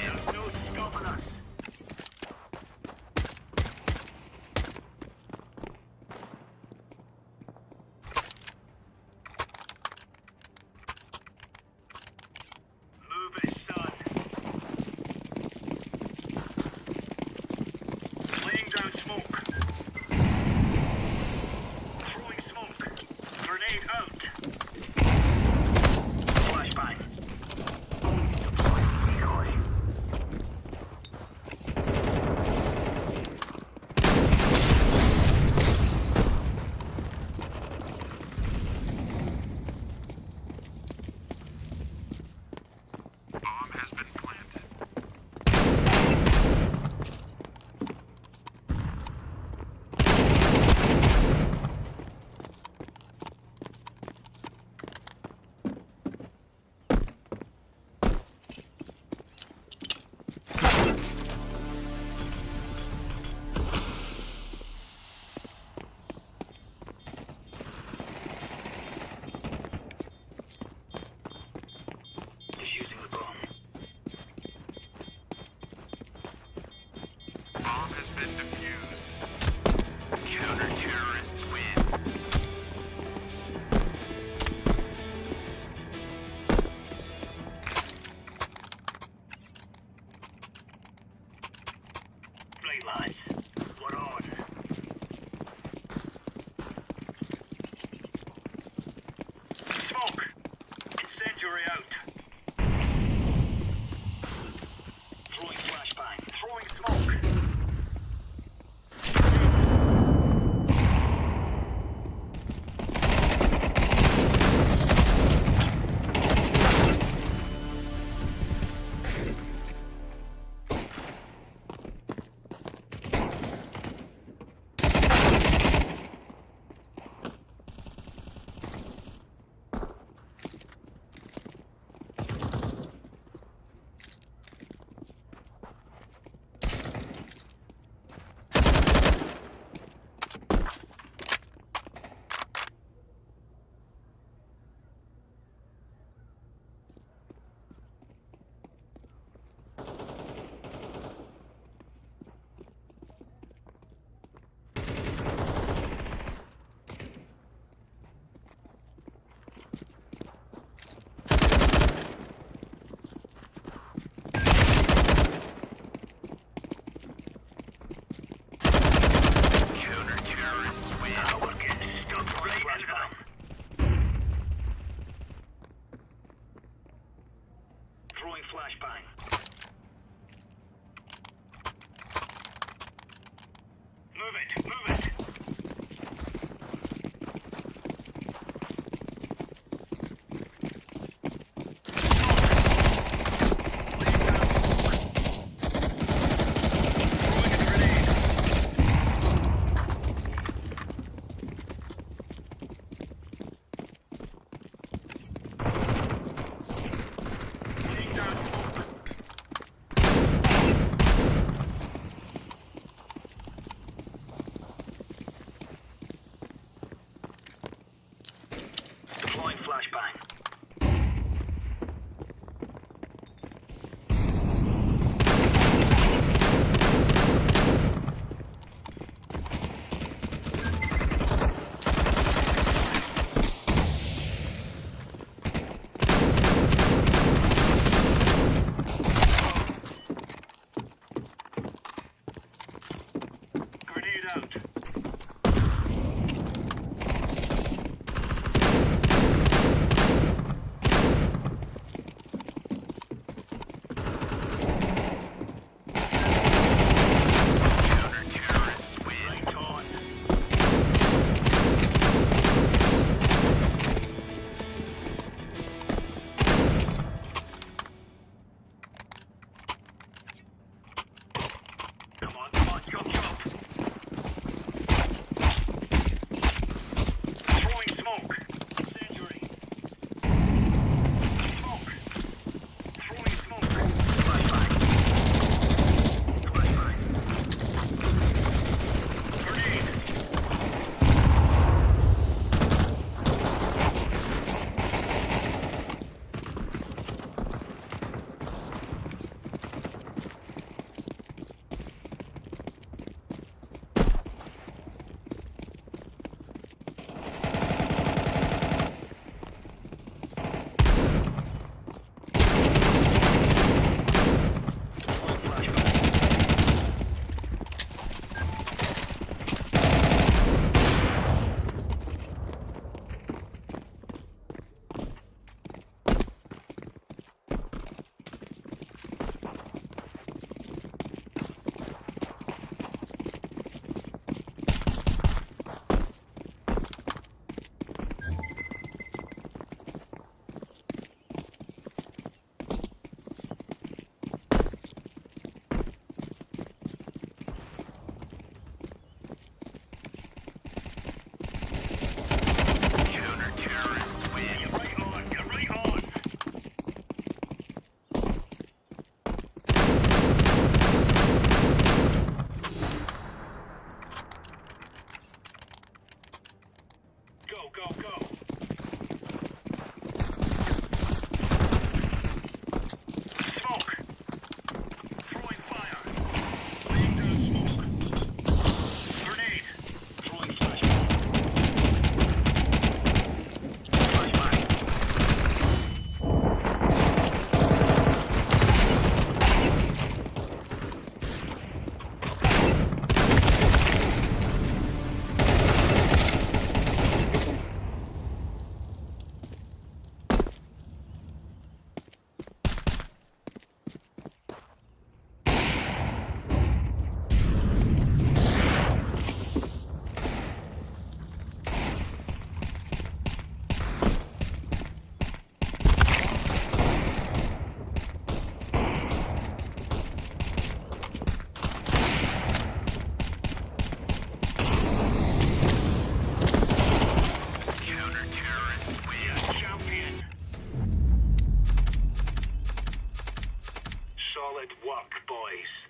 [SPEAKER 1] There's no stopping us. Move it, son. Laying down smoke. Throwing smoke. Grenade out. Flashbang. Deploying decoy.
[SPEAKER 2] Bomb has been planted.
[SPEAKER 1] Defusing the bomb.
[SPEAKER 2] Bomb has been defused. Counter-terrorists win.
[SPEAKER 1] Right, lads. We're on. Smoke. Incendiary out. Throwing flashbang. Throwing smoke.
[SPEAKER 2] Counter-terrorists win.
[SPEAKER 1] Now we're getting stuck right into them. Throwing flashbang. Move it, move it. Laying down smoke. Deploying flashbang. Grenade out. We are champion. Solid work, boys.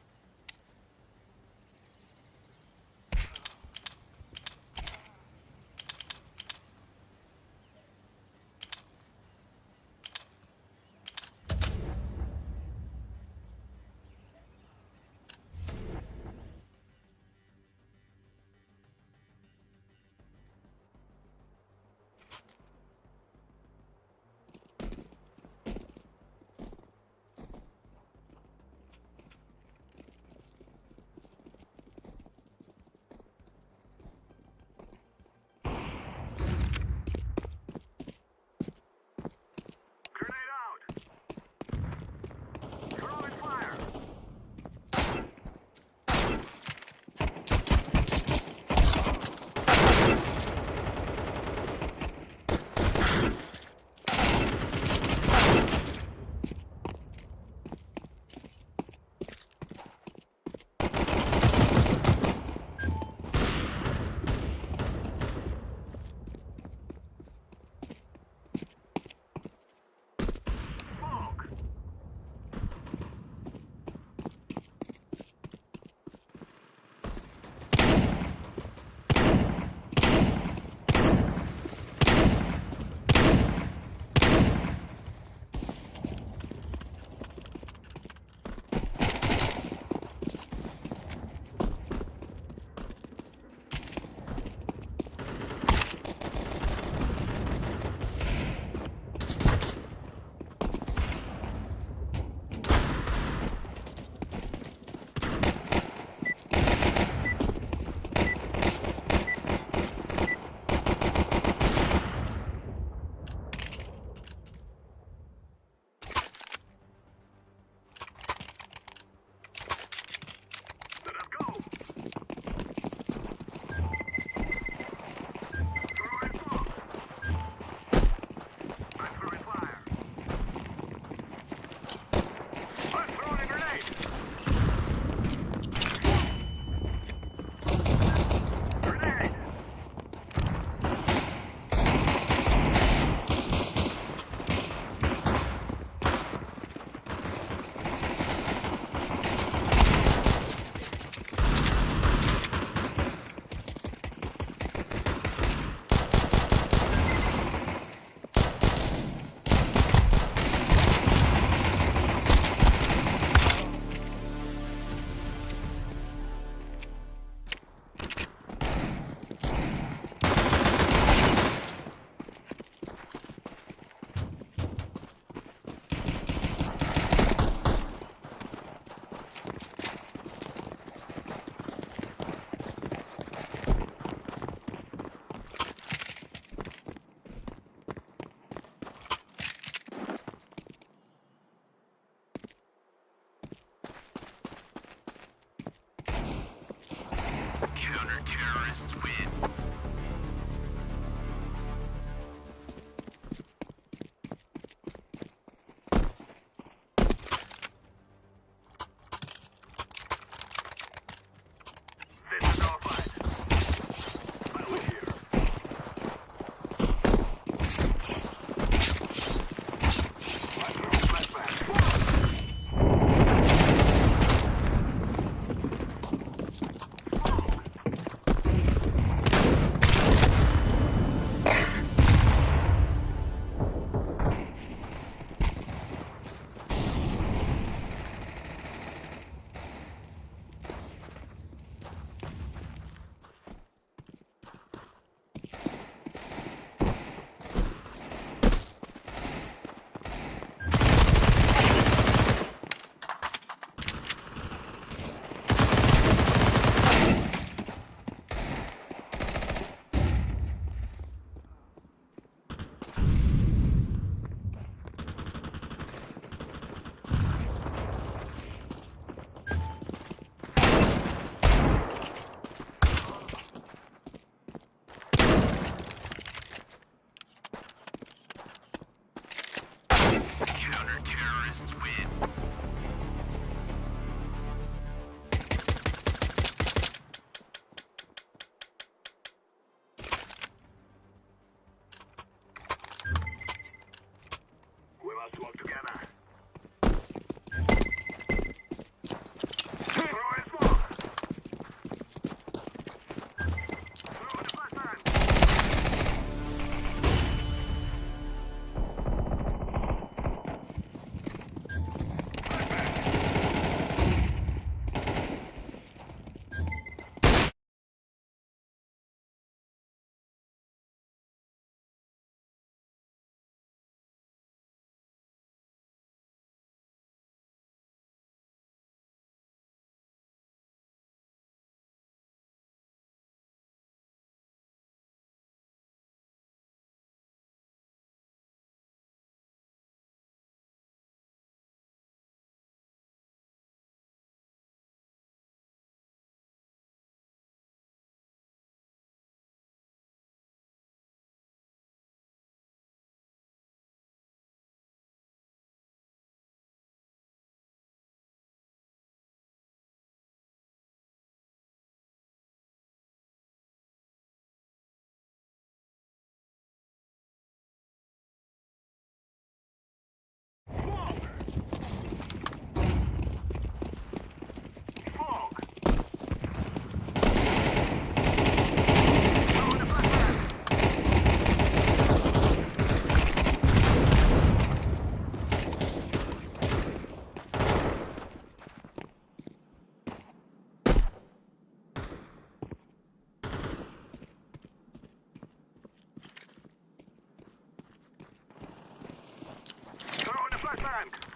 [SPEAKER 1] confirmed.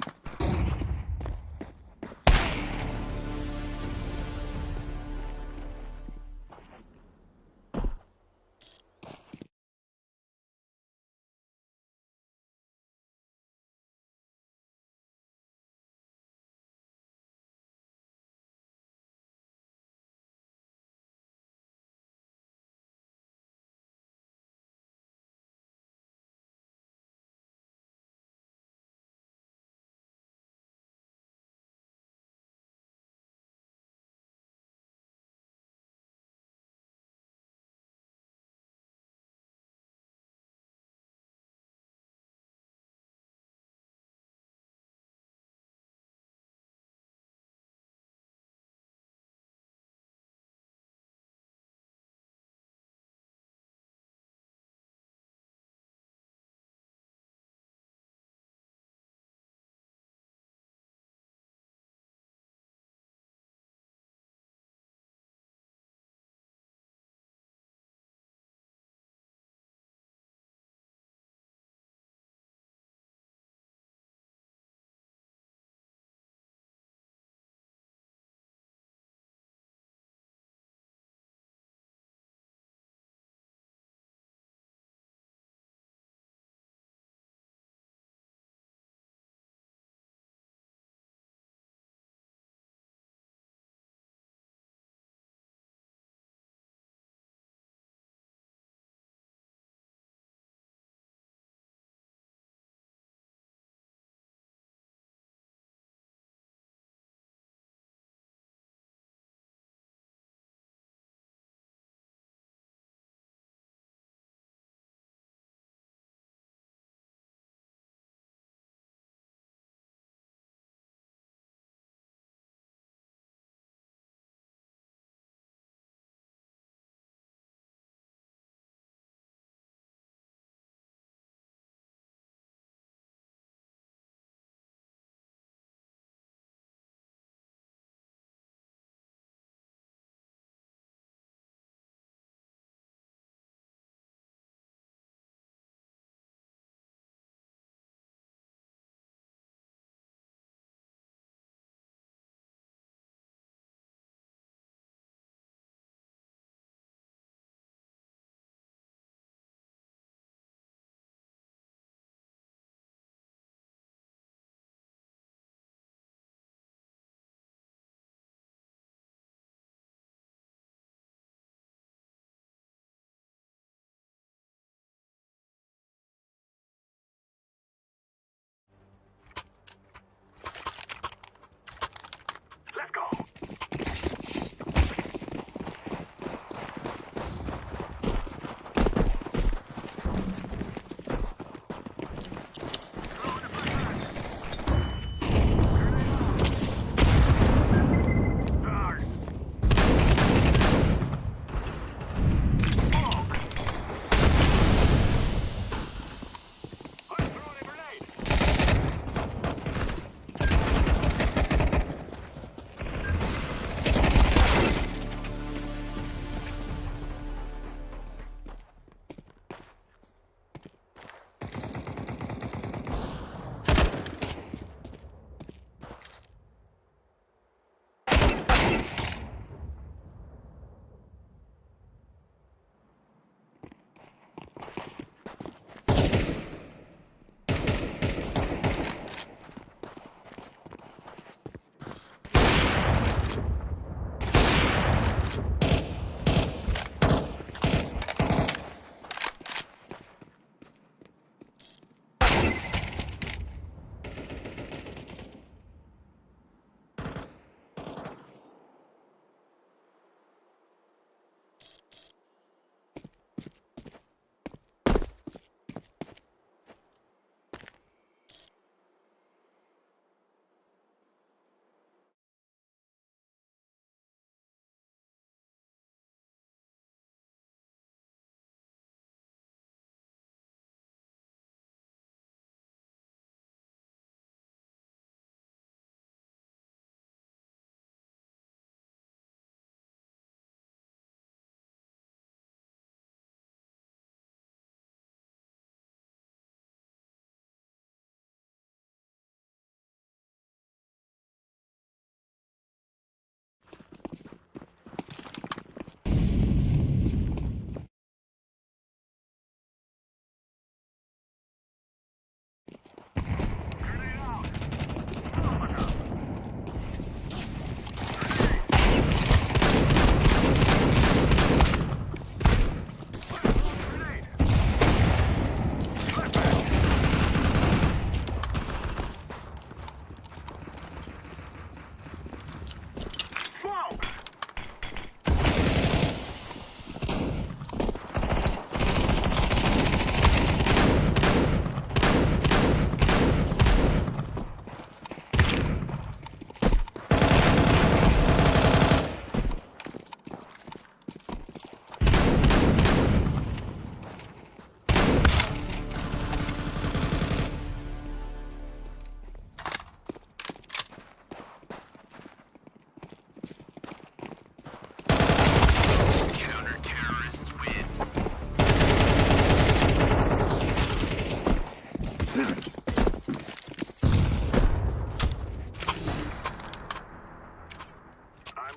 [SPEAKER 1] I'm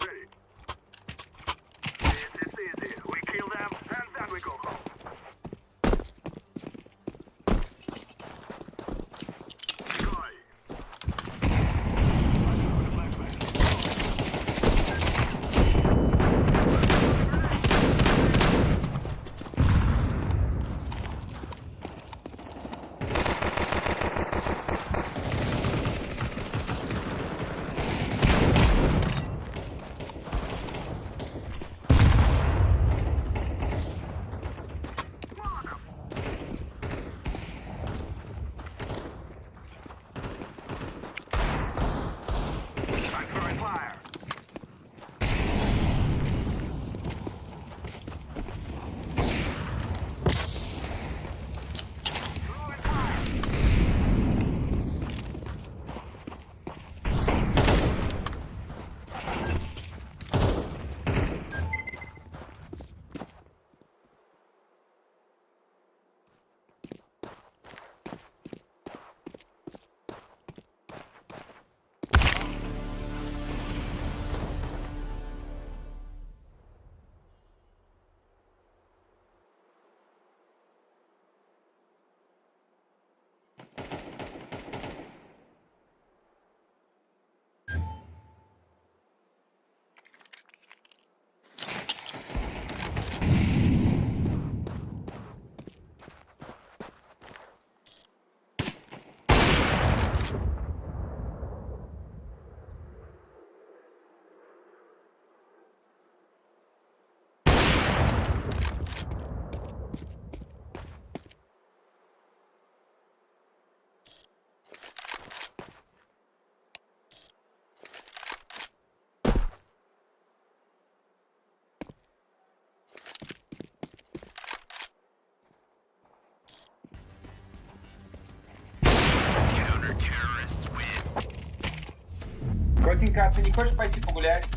[SPEAKER 1] ready. It's easy. We kill them, and then we go home. I'm throwing fire. Throwing fire.
[SPEAKER 2] Counter-terrorists win.
[SPEAKER 8] Котенька, ты не хочешь пойти погулять?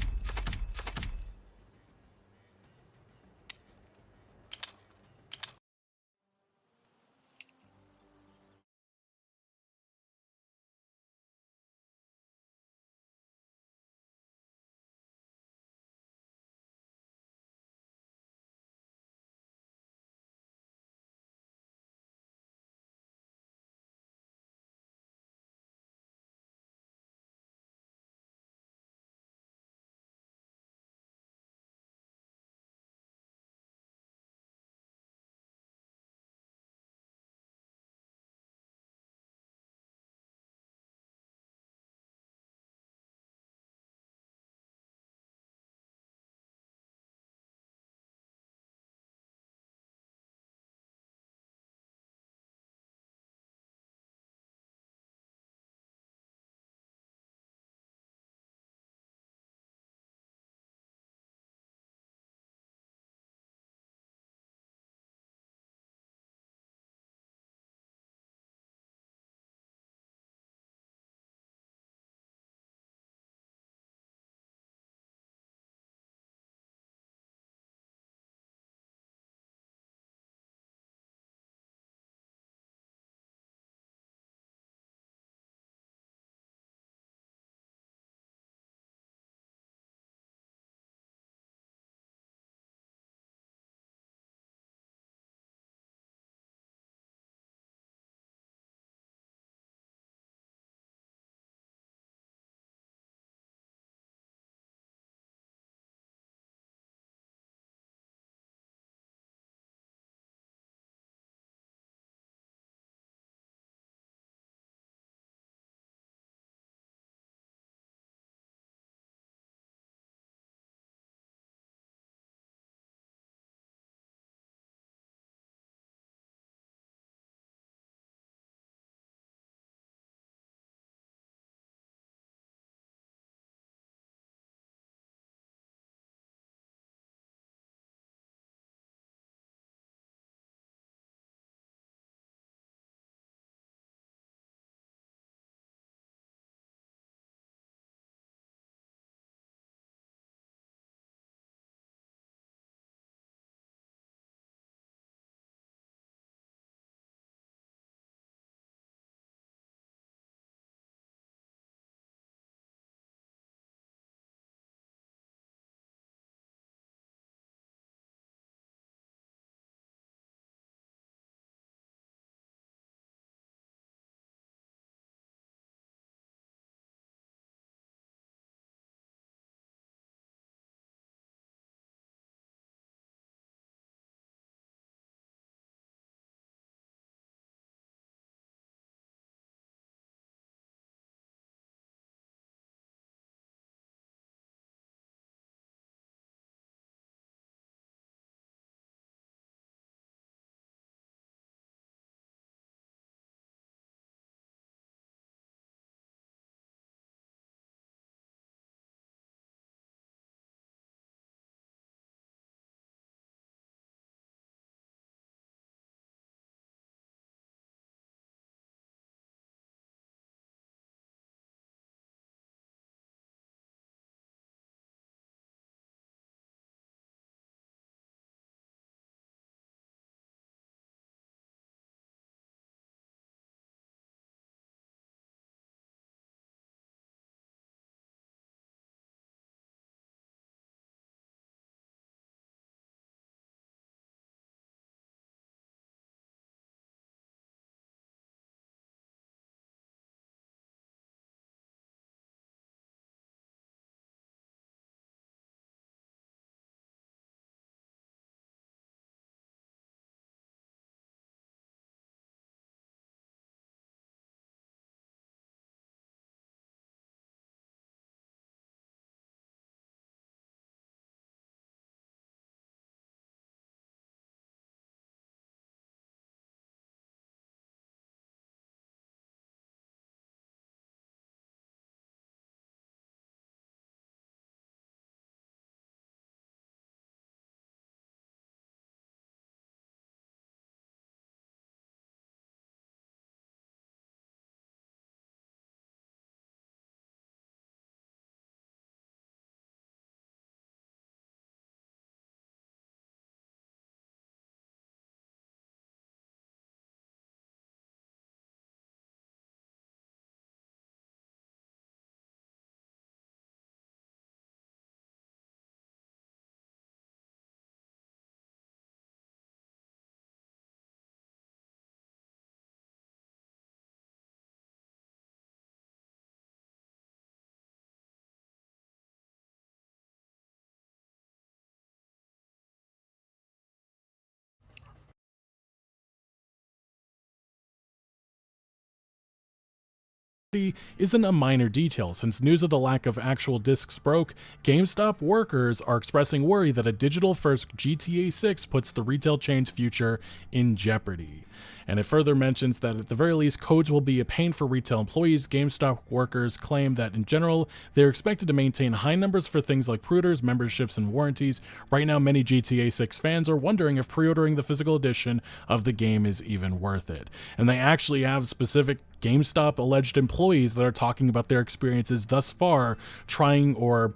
[SPEAKER 9] isn't a minor detail. Since news of the lack of actual discs broke, GameStop workers are expressing worry that a digital-first GTA 6 puts the retail chain's future in jeopardy. And it further mentions that at the very least, codes will be a pain for retail employees. GameStop workers claim that in general, they're expected to maintain high numbers for things like pre-orders, memberships, and warranties. Right now, many GTA 6 fans are wondering if pre-ordering the physical edition of the game is even worth it. And they actually have specific GameStop alleged employees that are talking about their experiences thus far trying or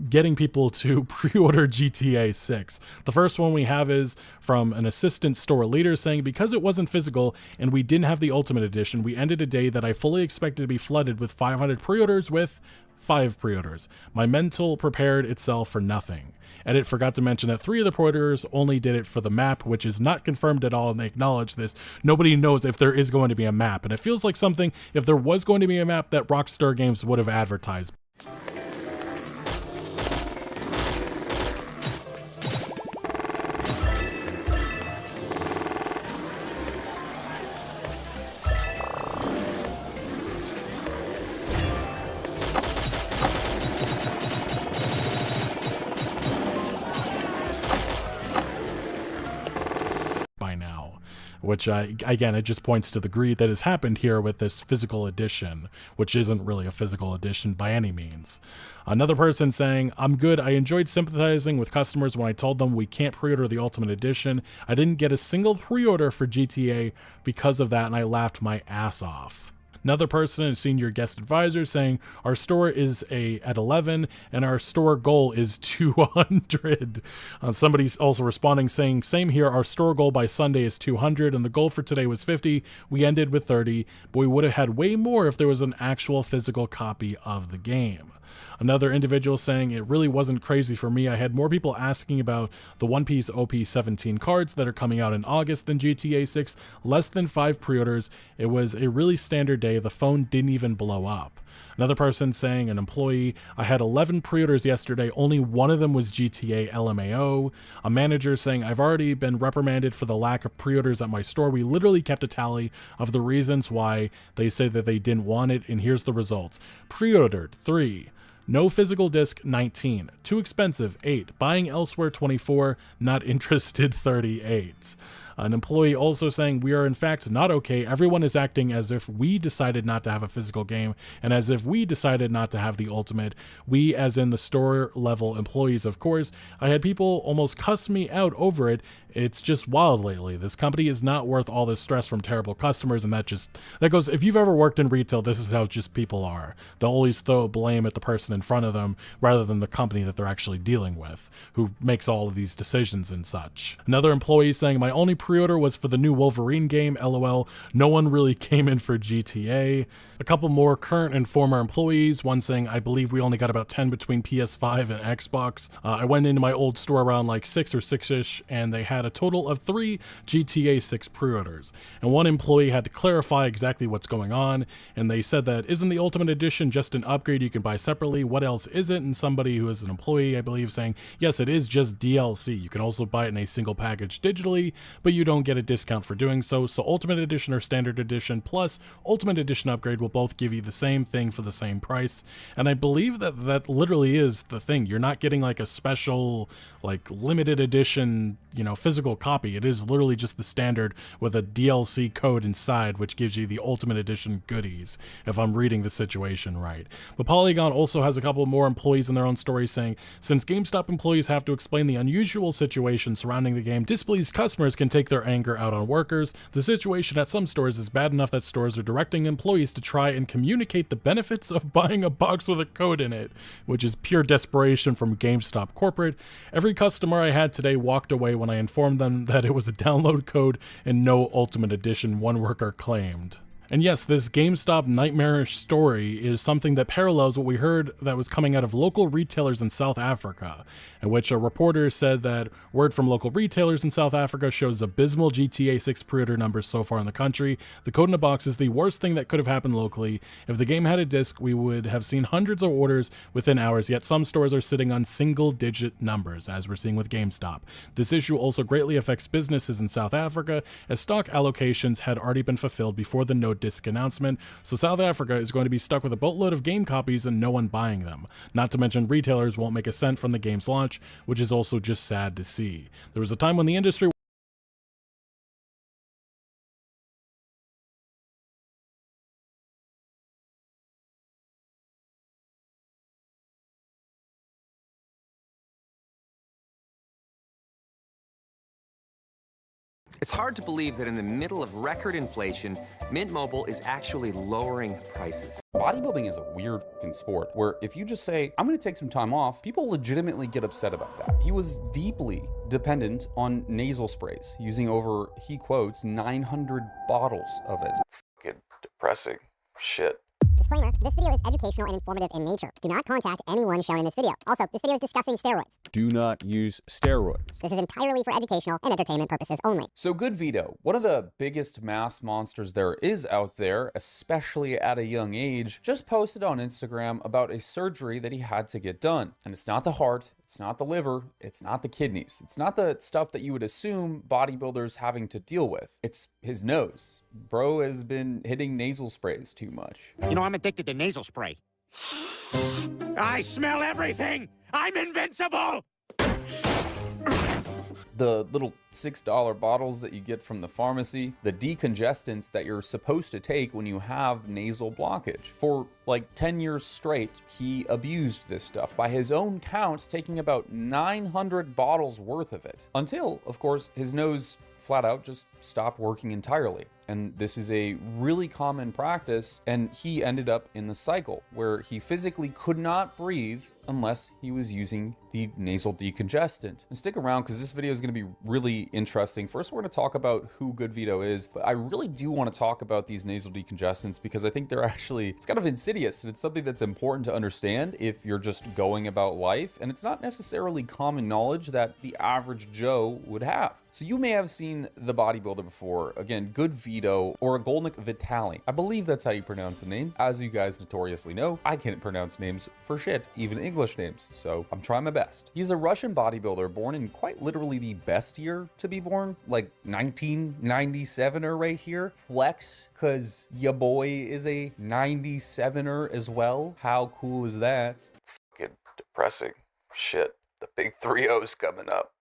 [SPEAKER 9] getting people to pre-order GTA 6. The first one we have is from an assistant store leader saying, because it wasn't physical and we didn't have the Ultimate Edition, we ended a day that I fully expected to be flooded with 500 pre-orders with 5 pre-orders. My mental prepared itself for nothing. Edit forgot to mention that 3 of the pre-orders only did it for the map, which is not confirmed at all, and they acknowledge this. Nobody knows if there is going to be a map, and it feels like something, if there was going to be a map, that Rockstar Games would have advertised. Which, again, it just points to the greed that has happened here with this physical edition, which isn't really a physical edition by any means. Another person saying, I'm good. I enjoyed sympathizing with customers when I told them we can't pre-order the Ultimate Edition. I didn't get a single pre-order for GTA because of that, and I laughed my ass off. Another person, a senior guest advisor, saying our store is at 11 and our store goal is 200. Somebody's also responding saying, same here, our store goal by Sunday is 200 and the goal for today was 50. We ended with 30, but we would have had way more if there was an actual physical copy of the game. Another individual saying, it really wasn't crazy for me. I had more people asking about the One Piece OP17 cards that are coming out in August than GTA 6, less than 5 pre-orders. It was a really standard day. The phone didn't even blow up. Another person saying, an employee, I had 11 pre-orders yesterday. Only one of them was GTA LMAO. A manager saying, I've already been reprimanded for the lack of pre-orders at my store. We literally kept a tally of the reasons why they say that they didn't want it. And here's the results. Pre-ordered 3. No physical disc 19. Too expensive 8. Buying elsewhere 24. Not interested 38. An employee also saying, we are in fact not okay. Everyone is acting as if we decided not to have a physical game and as if we decided not to have the Ultimate. We as in the store level employees, of course. I had people almost cuss me out over it. It's just wild lately. This company is not worth all this stress from terrible customers, and that goes, if you've ever worked in retail, this is how just people are. They'll always throw blame at the person in front of them rather than the company that they're actually dealing with, who makes all of these decisions and such. Another employee saying, my only pre-order was for the new Wolverine game, LOL. No one really came in for GTA. A couple more current and former employees, one saying, I believe we only got about 10 between PS5 and Xbox. I went into my old store around like 6 or 6-ish, and they had a total of 3 GTA 6 pre-orders. And one employee had to clarify exactly what's going on, and they said that, isn't the Ultimate Edition just an upgrade you can buy separately? What else is it? And somebody who is an employee, I believe, saying, yes, it is just DLC. You can also buy it in a single package digitally, but you don't get a discount for doing so. So Ultimate Edition or Standard Edition plus Ultimate Edition upgrade will both give you the same thing for the same price. And I believe that that literally is the thing. You're not getting like a special, like limited edition, you know, physical copy. It is literally just the standard with a DLC code inside, which gives you the Ultimate Edition goodies, if I'm reading the situation right. But Polygon also has a couple more employees in their own story saying, since GameStop employees have to explain the unusual situation surrounding the game, displeased customers can take their anger out on workers. The situation at some stores is bad enough that stores are directing employees to try and communicate the benefits of buying a box with a code in it, which is pure desperation from GameStop corporate. Every customer I had today walked away when I informed them that it was a download code and no Ultimate Edition, one worker claimed. And yes, this GameStop nightmarish story is something that parallels what we heard that was coming out of local retailers in South Africa, in which a reporter said that word from local retailers in South Africa shows abysmal GTA 6 pre-order numbers so far in the country. The code in a box is the worst thing that could have happened locally. If the game had a disc, we would have seen hundreds of orders within hours, yet some stores are sitting on single-digit numbers, as we're seeing with GameStop. This issue also greatly affects businesses in South Africa, as stock allocations had already been fulfilled before the no disc announcement, so South Africa is going to be stuck with a boatload of game copies and no one buying them. Not to mention retailers won't make a cent from the game's launch, which is also just sad to see. There was a time when the industry
[SPEAKER 10] It's hard to believe that in the middle of record inflation, Mint Mobile is actually lowering prices.
[SPEAKER 11] Bodybuilding is a weird fucking sport where if you just say, I'm gonna take some time off, people legitimately get upset about that. He was deeply dependent on nasal sprays, using over, he quotes, 900 bottles of it.
[SPEAKER 10] It's fucking depressing. Shit.
[SPEAKER 12] Disclaimer, this video is educational and informative in nature. Do not contact anyone shown in this video. Also, this video is discussing steroids.
[SPEAKER 13] Do not use steroids.
[SPEAKER 12] This is entirely for educational and entertainment purposes only.
[SPEAKER 11] So Good Vito, one of the biggest mass monsters there is out there, especially at a young age, just posted on Instagram about a surgery that he had to get done. And it's not the heart, it's not the liver, it's not the kidneys. It's not the stuff that you would assume bodybuilders having to deal with. It's his nose. Bro has been hitting nasal sprays too much.
[SPEAKER 14] You know, I'm addicted to nasal spray. I smell everything! I'm invincible!
[SPEAKER 11] The little $6 bottles that you get from the pharmacy, the decongestants that you're supposed to take when you have nasal blockage. For like 10 years straight, he abused this stuff. By his own count, taking about 900 bottles worth of it. Until, of course, his nose flat out just stopped working entirely. And this is a really common practice, and he ended up in the cycle where he physically could not breathe unless he was using the nasal decongestant. And stick around because this video is going to be really interesting. First, we're going to talk about who Good Vito is, but I really do want to talk about these nasal decongestants because I think they're actually, it's kind of insidious, and it's something that's important to understand if you're just going about life, and it's not necessarily common knowledge that the average Joe would have. So you may have seen the bodybuilder before, again, Good Vito or Golnik Vitali. I believe that's how you pronounce the name. As you guys notoriously know, I can't pronounce names for shit, even English names, so I'm trying my best. He's a Russian bodybuilder born in quite literally the best year to be born, like 1997er right here. Flex, cause ya boy is a 97er as well. How cool is that?
[SPEAKER 10] It's fucking depressing. Shit. The big 3-0's coming up.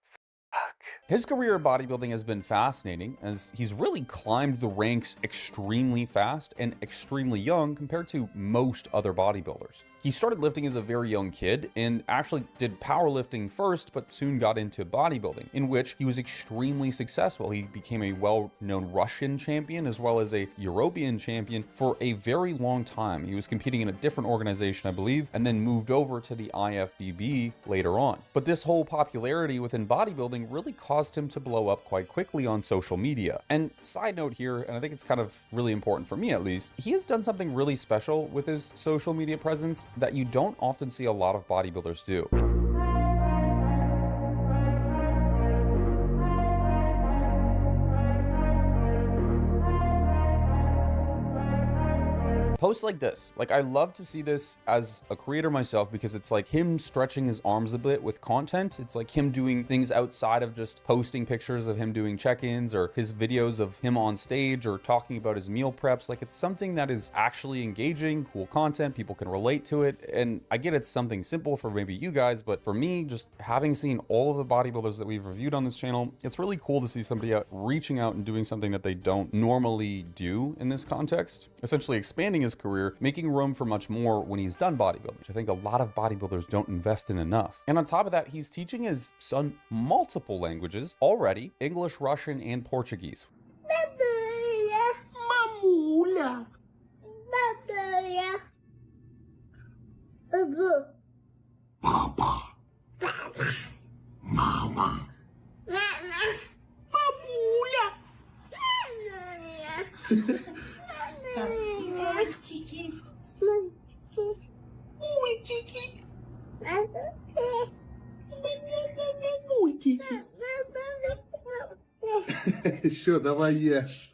[SPEAKER 11] His career in bodybuilding has been fascinating as he's really climbed the ranks extremely fast and extremely young compared to most other bodybuilders. He started lifting as a very young kid and actually did powerlifting first, but soon got into bodybuilding, in which he was extremely successful. He became a well-known Russian champion as well as a European champion for a very long time. He was competing in a different organization, I believe, and then moved over to the IFBB later on. But this whole popularity within bodybuilding really caused him to blow up quite quickly on social media. And side note here, and I think it's kind of really important for me at least, he has done something really special with his social media presence that you don't often see a lot of bodybuilders do. Posts like this, like I love to see this as a creator myself because it's like him stretching his arms a bit with content. It's like him doing things outside of just posting pictures of him doing check-ins or his videos of him on stage or talking about his meal preps. Like it's something that is actually engaging, cool content, people can relate to it. And I get it's something simple for maybe you guys, but for me, just having seen all of the bodybuilders that we've reviewed on this channel, it's really cool to see somebody out reaching out and doing something that they don't normally do in this context, essentially expanding his career, making room for much more when he's done bodybuilding, which I think a lot of bodybuilders don't invest in enough. And on top of that, he's teaching his son multiple languages already, English, Russian, and Portuguese.
[SPEAKER 15] Mamula. Papa. Mama. Mamula. Tiki. Tiki. Все, давай ешь.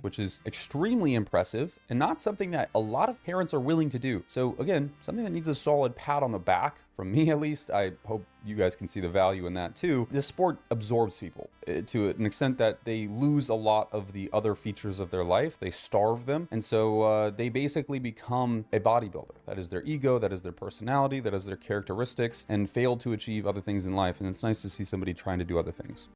[SPEAKER 11] which is extremely impressive and not something that a lot of parents are willing to do. So again, something that needs a solid pat on the back from me, at least. I hope you guys can see the value in that too. This sport absorbs people to an extent that they lose a lot of the other features of their life. They starve them. And so they basically become a bodybuilder. That is their ego, that is their personality, that is their characteristics, and fail to achieve other things in life. And it's nice to see somebody trying to do other things.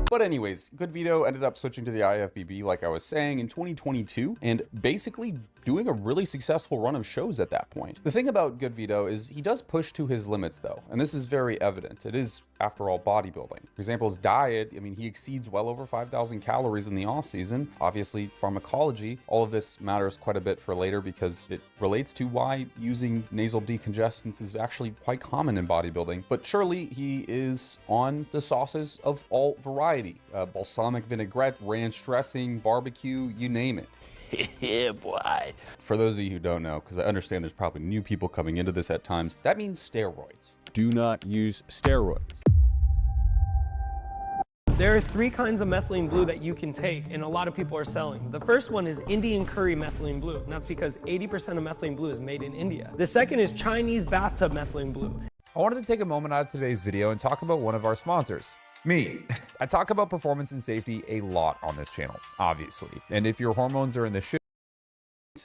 [SPEAKER 11] But anyways, Good Vito ended up switching to the IFBB, like I was saying, in 2022, and basically doing a really successful run of shows at that point. The thing about Good Vito is he does push to his limits though, and this is very evident. It is, after all, bodybuilding. For example, his diet, I mean, he exceeds well over 5,000 calories in the off season. Obviously, pharmacology, all of this matters quite a bit for later because it relates to why using nasal decongestants is actually quite common in bodybuilding. But surely he is on the sauces of all variety. Balsamic vinaigrette, ranch dressing, barbecue, you name it.
[SPEAKER 14] Yeah, boy.
[SPEAKER 11] For those of you who don't know, because I understand there's probably new people coming into this at times, that means steroids.
[SPEAKER 13] Do not use steroids.
[SPEAKER 16] There are 3 kinds of methylene blue that you can take, and a lot of people are selling. The first one is Indian curry methylene blue, and that's because 80% of methylene blue is made in India. The second is Chinese bathtub methylene blue.
[SPEAKER 11] I wanted to take a moment out of today's video and talk about one of our sponsors. Me. I talk about performance and safety a lot on this channel, obviously. And if your hormones are in the shit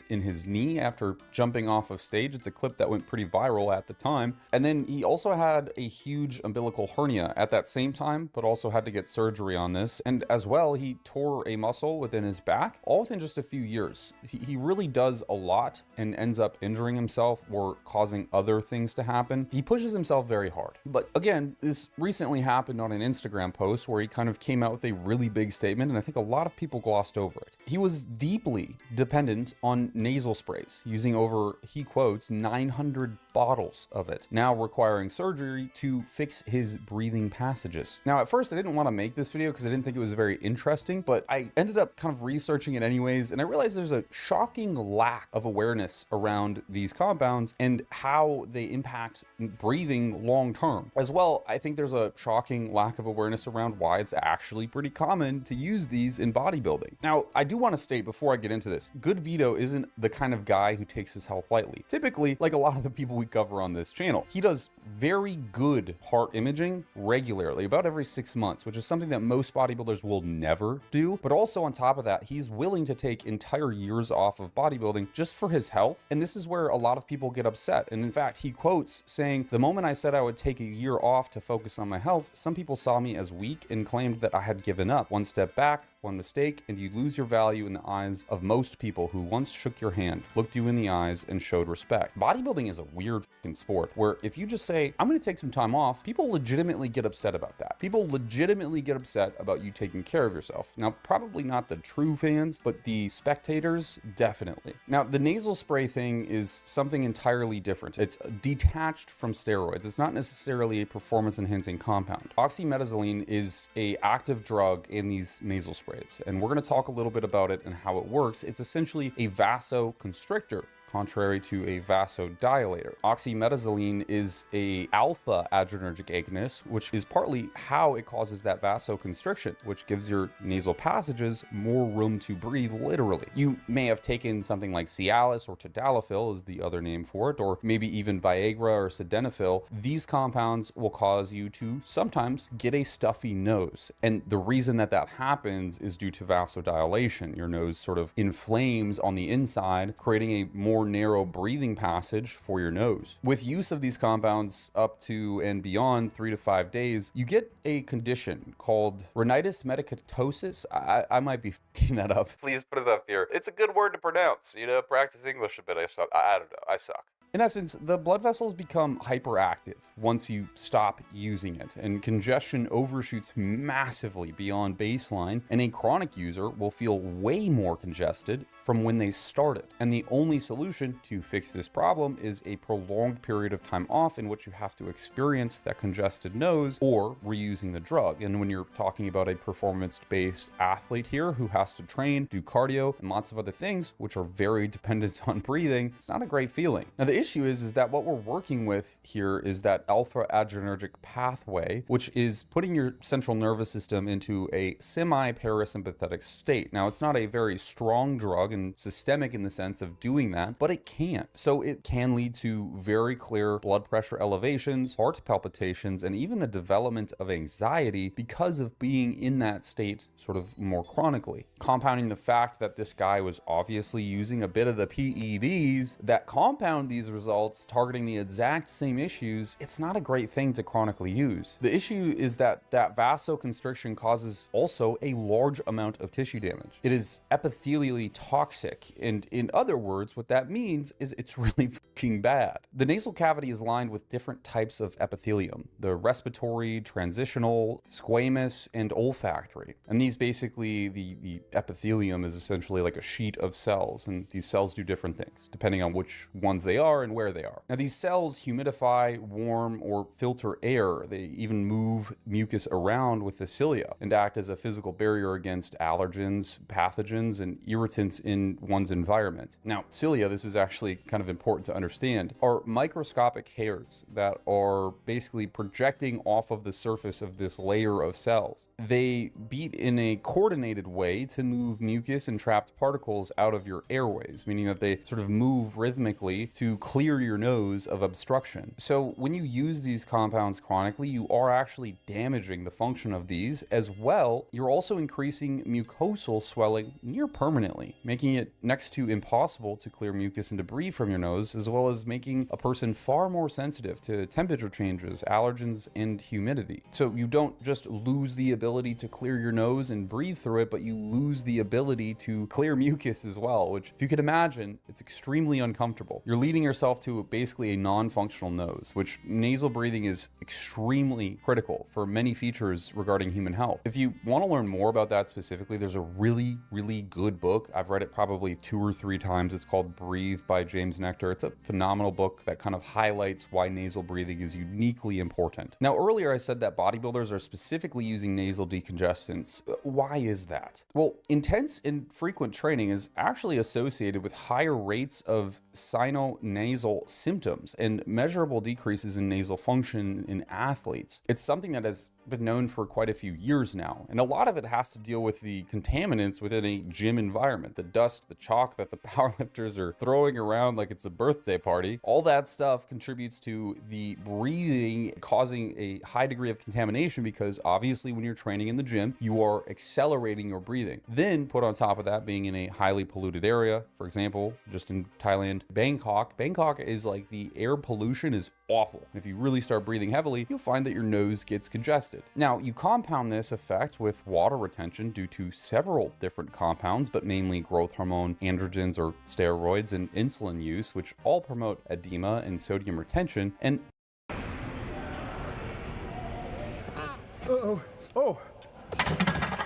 [SPEAKER 11] in his knee after jumping off of stage, it's a clip that went pretty viral at the time. And then he also had a huge umbilical hernia at that same time, but also had to get surgery on this. And as well, he tore a muscle within his back, all within just a few years. He really does a lot and ends up injuring himself or causing other things to happen. He pushes himself very hard. But again, this recently happened on an Instagram post where he kind of came out with a really big statement, and I think a lot of people glossed over it. He was deeply dependent on nasal sprays, using over, he quotes, 900 bottles of it, now requiring surgery to fix his breathing passages. Now, at first I didn't want to make this video because I didn't think it was very interesting, but I ended up kind of researching it anyways, and I realized there's a shocking lack of awareness around these compounds and how they impact breathing long term. As well, I think there's a shocking lack of awareness around why it's actually pretty common to use these in bodybuilding. Now, I do want to state before I get into this, Good Vito isn't the kind of guy who takes his health lightly. Typically, like a lot of the people we cover on this channel, he does very good heart imaging regularly, about every 6 months, which is something that most bodybuilders will never do. But also on top of that, he's willing to take entire years off of bodybuilding just for his health. And this is where a lot of people get upset. And in fact, he quotes saying, "The moment I said I would take a year off to focus on my health, some people saw me as weak and claimed that I had given up. One step back, one mistake, and you lose your value in the eyes of most people who once shook your hand, looked you in the eyes, and showed respect." Bodybuilding is a weird fucking sport where if you just say, "I'm going to take some time off," people legitimately get upset about that. People legitimately get upset about you taking care of yourself. Now, probably not the true fans, but the spectators, definitely. Now, the nasal spray thing is something entirely different. It's detached from steroids. It's not necessarily a performance-enhancing compound. Oxymetazoline is an active drug in these nasal sprays. And we're going to talk a little bit about it and how it works. It's essentially a vasoconstrictor, contrary to a vasodilator. Oxymetazoline is a alpha adrenergic agonist, which is partly how it causes that vasoconstriction, which gives your nasal passages more room to breathe, literally. You may have taken something like Cialis or Tadalafil is the other name for it, or maybe even Viagra or Sildenafil. These compounds will cause you to sometimes get a stuffy nose. And the reason that that happens is due to vasodilation. Your nose sort of inflames on the inside, creating a more narrow breathing passage for your nose. With use of these compounds up to and beyond 3 to 5 days, you get a condition called rhinitis medicamentosus. I might be f***ing that up. Please put it up here. It's a good word to pronounce. You know, practice English a bit. I don't know. I suck. In essence, the blood vessels become hyperactive once you stop using it, and congestion overshoots massively beyond baseline, and a chronic user will feel way more congested from when they started. And the only solution to fix this problem is a prolonged period of time off in which you have to experience that congested nose or reusing the drug. And when you're talking about a performance-based athlete here who has to train, do cardio, and lots of other things, which are very dependent on breathing, it's not a great feeling. Now, the issue is that what we're working with here is that alpha adrenergic pathway, which is putting your central nervous system into a semi-parasympathetic state. Now, it's not a very strong drug and systemic in the sense of doing that, but it can. So it can lead to very clear blood pressure elevations, heart palpitations, and even the development of anxiety because of being in that state sort of more chronically. Compounding the fact that this guy was obviously using a bit of the PEDs that compound these results, targeting the exact same issues, it's not a great thing to chronically use. The issue is that vasoconstriction causes also a large amount of tissue damage. It is epithelially toxic, and in other words, what that means is it's really fucking bad. The nasal cavity is lined with different types of epithelium: the respiratory, transitional, squamous, and olfactory. And these basically, the epithelium is essentially like a sheet of cells, and these cells do different things depending on which ones they are and where they are. Now, these cells humidify, warm, or filter air. They even move mucus around with the cilia and act as a physical barrier against allergens, pathogens, and irritants in one's environment. Now, cilia, this is actually kind of important to understand, are microscopic hairs that are basically projecting off of the surface of this layer of cells. They beat in a coordinated way to move mucus and trapped particles out of your airways, meaning that they sort of move rhythmically to clear your nose of obstruction. So when you use these compounds chronically, you are actually damaging the function of these. As well, you're also increasing mucosal swelling near permanently, making it next to impossible to clear mucus and debris from your nose, as well as making a person far more sensitive to temperature changes, allergens, and humidity. So you don't just lose the ability to clear your nose and breathe through it, but you lose the ability to clear mucus as well, which, if you could imagine, it's extremely uncomfortable. You're leading yourself to basically a non-functional nose, which nasal breathing is extremely critical for many features regarding human health. If you want to learn more about that specifically, there's a really good book. I've read it probably 2 or 3 times. It's called Breathe by James Nectar. It's a phenomenal book that kind of highlights why nasal breathing is uniquely important. Now, earlier I said that bodybuilders are specifically using nasal decongestants. Why is that? Well, intense and frequent training is actually associated with higher rates of sinonasal symptoms and measurable decreases in nasal function in athletes. It's something that has been known for quite a few years now, and a lot of it has to deal with the contaminants within a gym environment, the dust, the chalk that the powerlifters are throwing around like it's a birthday party. All that stuff contributes to the breathing causing a high degree of contamination, because obviously when you're training in the gym, you are accelerating your breathing. Then put on top of that being in a highly polluted area, for example, just in Thailand, Bangkok is like the air pollution is awful. And if you really start breathing heavily, you'll find that your nose gets congested. Now, you compound this effect with water retention due to several different compounds, but mainly growth hormone, androgens or steroids, and insulin use, which all promote edema and sodium retention. And
[SPEAKER 14] Oh,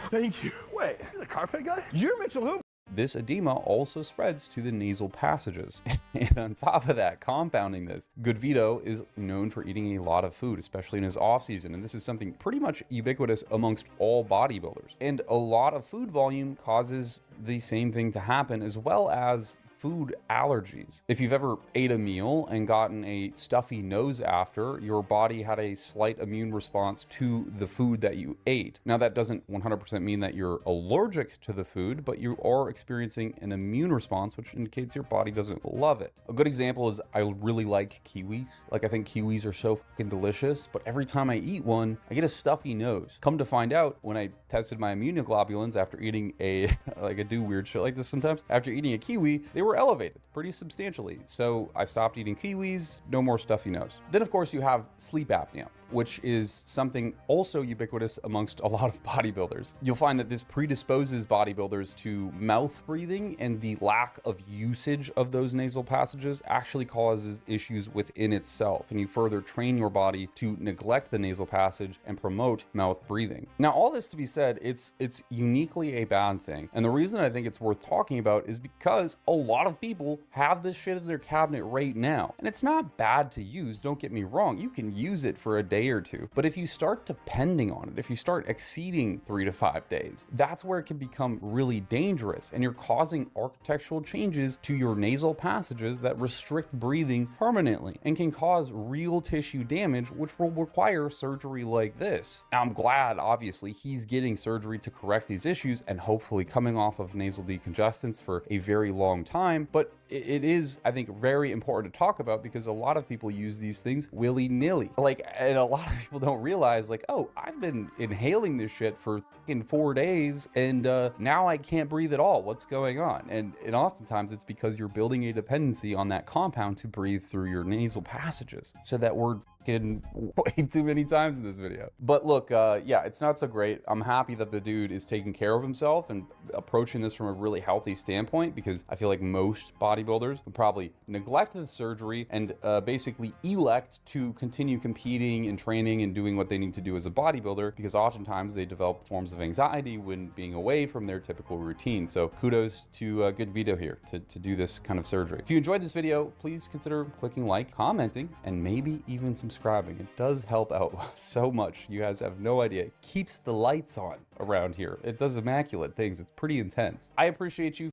[SPEAKER 14] thank you. Wait, you're the carpet guy? You're Mitchell Hoop?
[SPEAKER 11] this edema also spreads to the nasal passages. And on top of that, compounding this, Good Vito is known for eating a lot of food, especially in his off season. And this is something pretty much ubiquitous amongst all bodybuilders. And a lot of food volume causes the same thing to happen, as well as food allergies. If you've ever ate a meal and gotten a stuffy nose after, your body had a slight immune response to the food that you ate. Now, that doesn't 100% mean that you're allergic to the food, but you are experiencing an immune response, which indicates your body doesn't love it. A good example is I really like kiwis. Like, I think kiwis are so fucking delicious, but every time I eat one, I get a stuffy nose. Come to find out, when I tested my immunoglobulins after eating I do weird shit like this sometimes, after eating a kiwi, they were elevated pretty substantially. So I stopped eating kiwis, no more stuffy nose. Then of course you have sleep apnea. which is something also ubiquitous amongst a lot of bodybuilders. You'll find that this predisposes bodybuilders to mouth breathing, and the lack of usage of those nasal passages actually causes issues within itself, and you further train your body to neglect the nasal passage and promote mouth breathing. Now, all this to be said, it's uniquely a bad thing, and the reason I think it's worth talking about is because a lot of people have this shit in their cabinet right now, and it's not bad to use, don't get me wrong, you can use it for a day or two, but if you start depending on it, if you start exceeding 3 to 5 days, that's where it can become really dangerous, and you're causing architectural changes to your nasal passages that restrict breathing permanently and can cause real tissue damage, which will require surgery like this. Now, I'm glad, obviously, he's getting surgery to correct these issues and hopefully coming off of nasal decongestants for a very long time, but it is, I think, very important to talk about because a lot of people use these things willy-nilly. Like, and a lot of people don't realize, like, oh, I've been inhaling this shit for fucking 4 days and now I can't breathe at all. What's going on? And oftentimes it's because you're building a dependency on that compound to breathe through your nasal passages. Said that word way too many times in this video. But look, yeah, it's not so great. I'm happy that the dude is taking care of himself and approaching this from a really healthy standpoint, because I feel like most bodybuilders would probably neglect the surgery and basically elect to continue competing and training and doing what they need to do as a bodybuilder, because oftentimes they develop forms of anxiety when being away from their typical routine. So kudos to a good video here to do this kind of surgery. If you enjoyed this video, please consider clicking like, commenting, and maybe even subscribing. It does help out so much. You guys have no idea. It keeps the lights on around here. It does immaculate things. It's pretty intense. I appreciate you.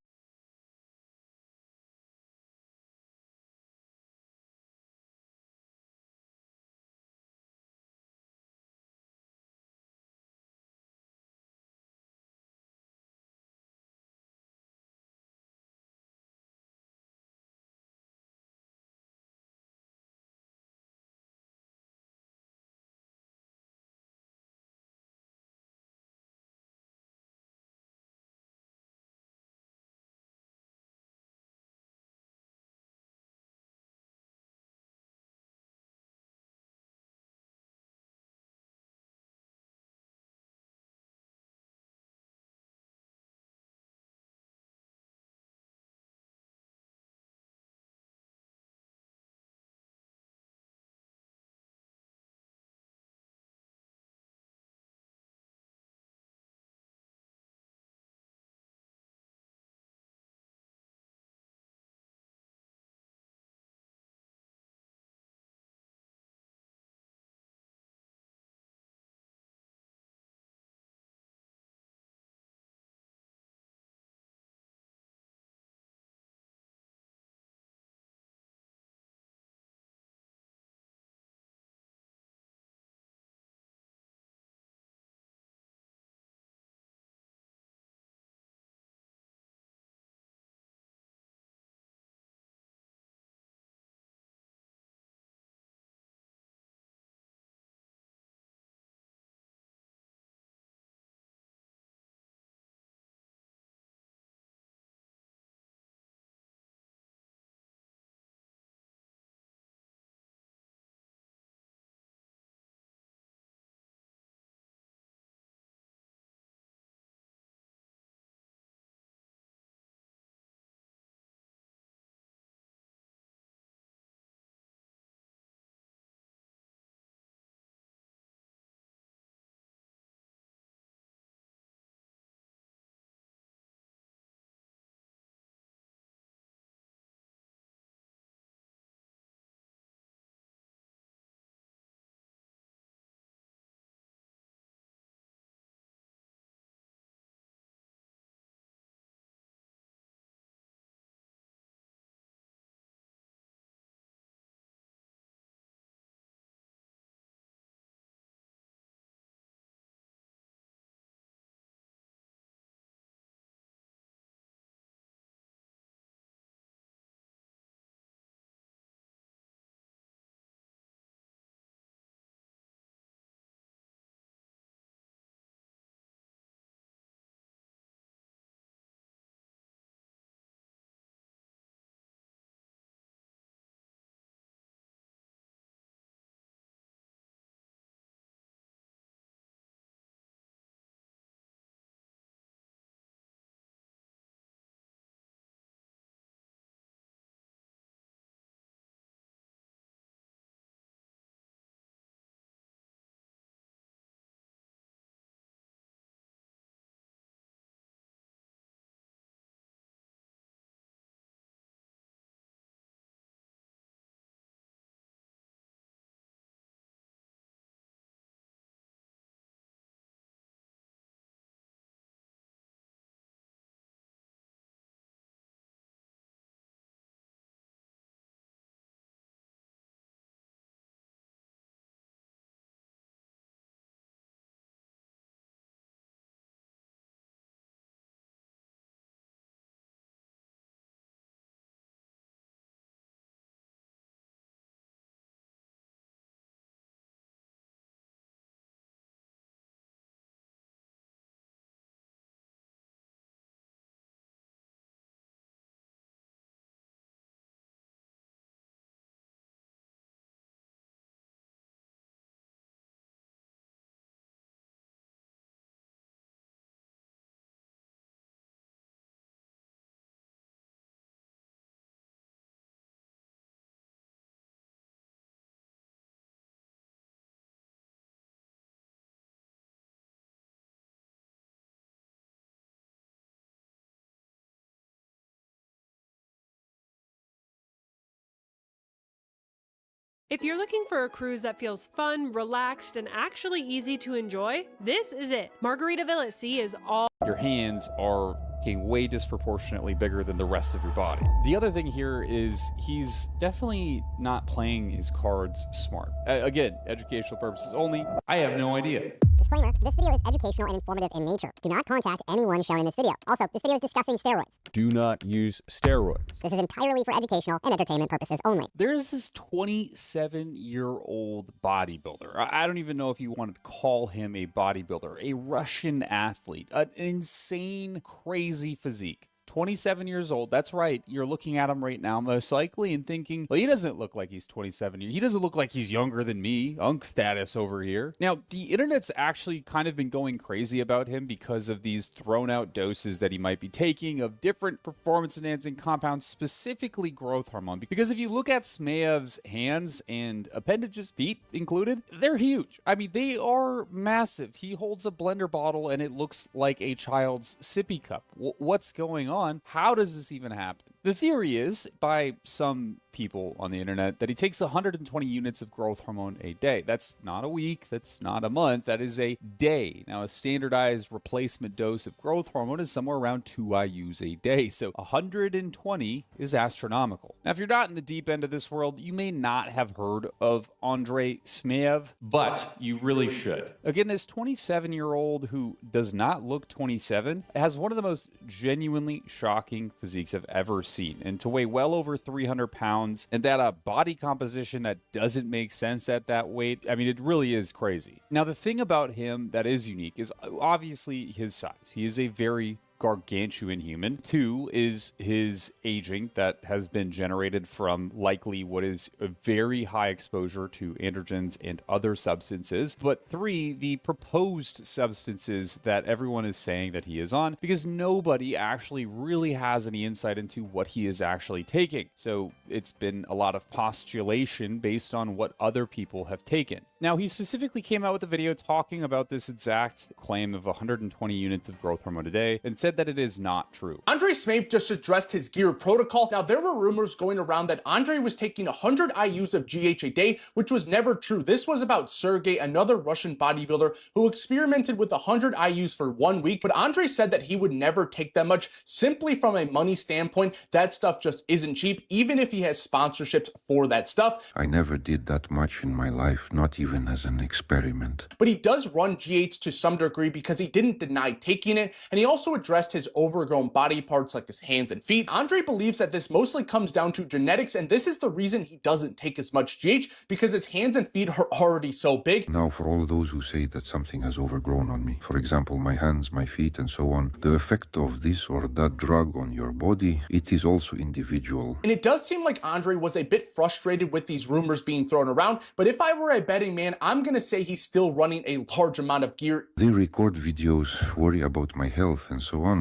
[SPEAKER 17] If you're looking for a cruise that feels fun, relaxed, and actually easy to enjoy, this is it. Margaritaville at Sea is all
[SPEAKER 11] Your hands are way disproportionately bigger than the rest of your body. The other thing here is he's definitely not playing his cards smart. Again, educational purposes only. I have no idea.
[SPEAKER 12] Disclaimer, this video is educational and informative in nature. Do not contact anyone shown in this video. Also, this video is discussing steroids.
[SPEAKER 13] Do not use steroids.
[SPEAKER 12] This is entirely for educational and entertainment purposes only.
[SPEAKER 11] There's this 27-year-old bodybuilder. I don't even know if you want to call him a bodybuilder, a Russian athlete, an insane, crazy physique. 27 years old. That's right. You're looking at him right now, most likely, and thinking, well, he doesn't look like he's 27 years. He doesn't look like he's younger than me. Unk status over here. Now, the internet's actually kind of been going crazy about him because of these thrown out doses that he might be taking of different performance enhancing compounds, specifically growth hormone. Because if you look at Smeyev's hands and appendages, feet included, they're huge. I mean, they are massive. He holds a blender bottle and it looks like a child's sippy cup. What's going on? How does this even happen? The theory is, by some people on the internet, that he takes 120 units of growth hormone a day. That's not a week, that's not a month, that is a day. Now, a standardized replacement dose of growth hormone is somewhere around 2 IUs a day, so 120 is astronomical. Now, if you're not in the deep end of this world, you may not have heard of Andrei Smeyev, but you really should. Again, this 27-year-old who does not look 27 has one of the most genuinely shocking physiques I've ever seen, and to weigh well over 300 pounds and that a body composition that doesn't make sense at that weight. I mean, it really is crazy. Now, the thing about him that is unique is obviously his size. He is a very gargantuan human. 2 is his aging that has been generated from likely what is a very high exposure to androgens and other substances. But 3, the proposed substances that everyone is saying that he is on, because nobody actually really has any insight into what he is actually taking. So it's been a lot of postulation based on what other people have taken. Now, he specifically came out with a video talking about this exact claim of 120 units of growth hormone a day and said that it is not true.
[SPEAKER 18] Andrei Smeyev just addressed his gear protocol. Now, there were rumors going around that Andrei was taking 100 IUs of GH a day, which was never true. This was about Sergey, another Russian bodybuilder who experimented with 100 IUs for 1 week, but Andrei said that he would never take that much simply from a money standpoint. That stuff just isn't cheap, even if he has sponsorships for that stuff.
[SPEAKER 19] I never did that much in my life, not even as an experiment.
[SPEAKER 18] But he does run GH to some degree because he didn't deny taking it, and he also addressed his overgrown body parts like his hands and feet. Andrei believes that this mostly comes down to genetics, and this is the reason he doesn't take as much GH, because his hands and feet are already so big.
[SPEAKER 19] Now, for all those who say that something has overgrown on me, for example, my hands, my feet, and so on, the effect of this or that drug on your body, it is also individual.
[SPEAKER 18] And it does seem like Andrei was a bit frustrated with these rumors being thrown around, but if I were a betting man, I'm gonna say he's still running a large amount of gear.
[SPEAKER 19] They record videos, worry about my health, and so on.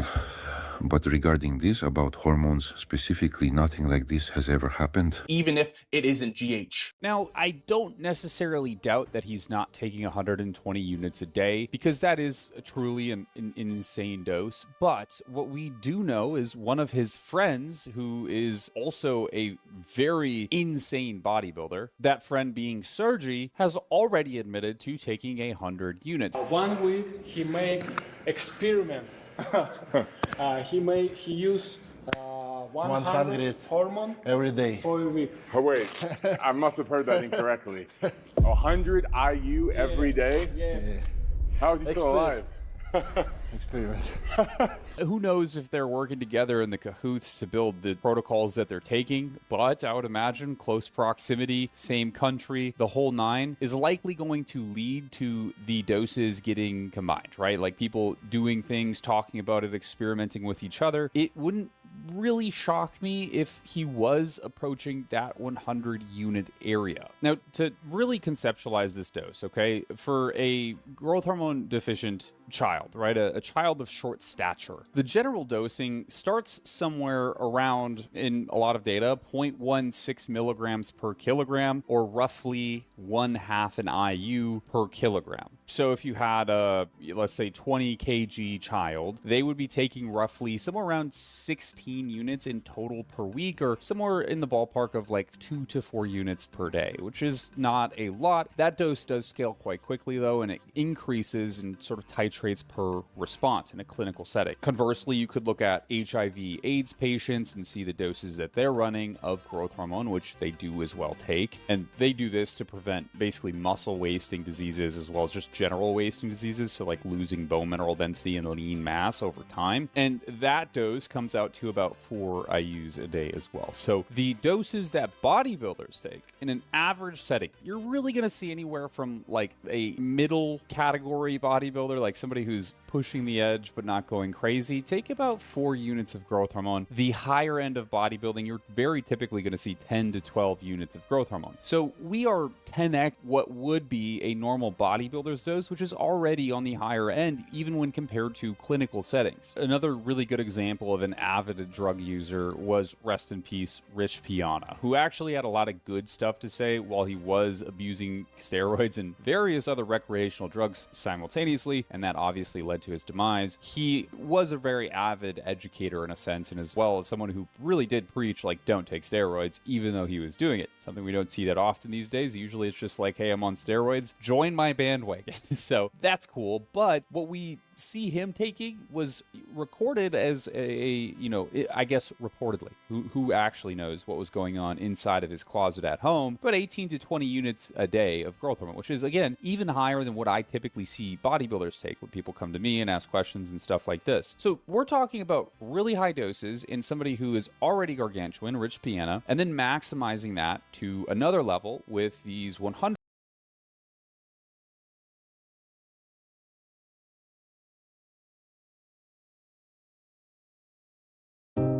[SPEAKER 19] But regarding this, about hormones specifically, nothing like this has ever happened.
[SPEAKER 18] Even if it isn't GH.
[SPEAKER 11] Now, I don't necessarily doubt that he's not taking 120 units a day, because that is truly an insane dose. But what we do know is one of his friends, who is also a very insane bodybuilder, that friend being Sergey, has already admitted to taking 100 units.
[SPEAKER 16] 1 week he made experiment. he used 100 hormone
[SPEAKER 20] every day
[SPEAKER 16] for a week.
[SPEAKER 20] Oh, wait, I must have heard that incorrectly. 100 IU every day?
[SPEAKER 16] Yeah.
[SPEAKER 20] How is he still alive?
[SPEAKER 19] Experiment.
[SPEAKER 11] Who knows if they're working together in the cahoots to build the protocols that they're taking, but I would imagine close proximity, same country, the whole nine is likely going to lead to the doses getting combined, right? Like people doing things, talking about it, experimenting with each other. It wouldn't really shock me if he was approaching that 100 unit area. Now, to really conceptualize this dose, okay, for a growth hormone deficient child, right, a child of short stature, the general dosing starts somewhere around, in a lot of data, 0.16 milligrams per kilogram, or roughly 1/2 an IU per kilogram. So if you had a, let's say 20 kg child, they would be taking roughly somewhere around 16 units in total per week, or somewhere in the ballpark of like 2 to 4 units per day, which is not a lot. That dose does scale quite quickly though, and it increases and sort of titrates per response in a clinical setting. Conversely, you could look at HIV/AIDS patients and see the doses that they're running of growth hormone, which they do as well take. And they do this to prevent basically muscle wasting diseases as well as just general wasting diseases, so like losing bone mineral density and lean mass over time. And that dose comes out to about 4 IUs a day as well. So the doses that bodybuilders take in an average setting, you're really going to see anywhere from like a middle category bodybuilder, like somebody who's pushing the edge but not going crazy, take about 4 units of growth hormone. The higher end of bodybuilding, you're very typically going to see 10 to 12 units of growth hormone. So we are 10x what would be a normal bodybuilder's dose, which is already on the higher end, even when compared to clinical settings. Another really good example of an avid drug user was, rest in peace, Rich Piana, who actually had a lot of good stuff to say while he was abusing steroids and various other recreational drugs simultaneously, and that obviously led to his demise. He was a very avid educator in a sense, and as well as someone who really did preach like don't take steroids, even though he was doing it. Something we don't see that often these days. Usually it's just like, hey, I'm on steroids, join my bandwagon. So that's cool. But what we see him taking was recorded as a I guess reportedly, who actually knows what was going on inside of his closet at home, but 18 to 20 units a day of growth hormone, which is again even higher than what I typically see bodybuilders take when people come to me and ask questions and stuff like this. So we're talking about really high doses in somebody who is already gargantuan, Rich Piana, and then maximizing that to another level with these 100.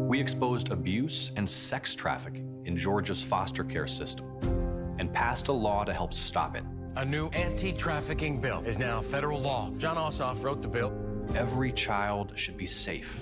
[SPEAKER 21] We exposed abuse and sex trafficking in Georgia's foster care system and passed a law to help stop it.
[SPEAKER 22] A new anti-trafficking bill is now federal law. John Ossoff wrote the bill.
[SPEAKER 21] Every child should be safe.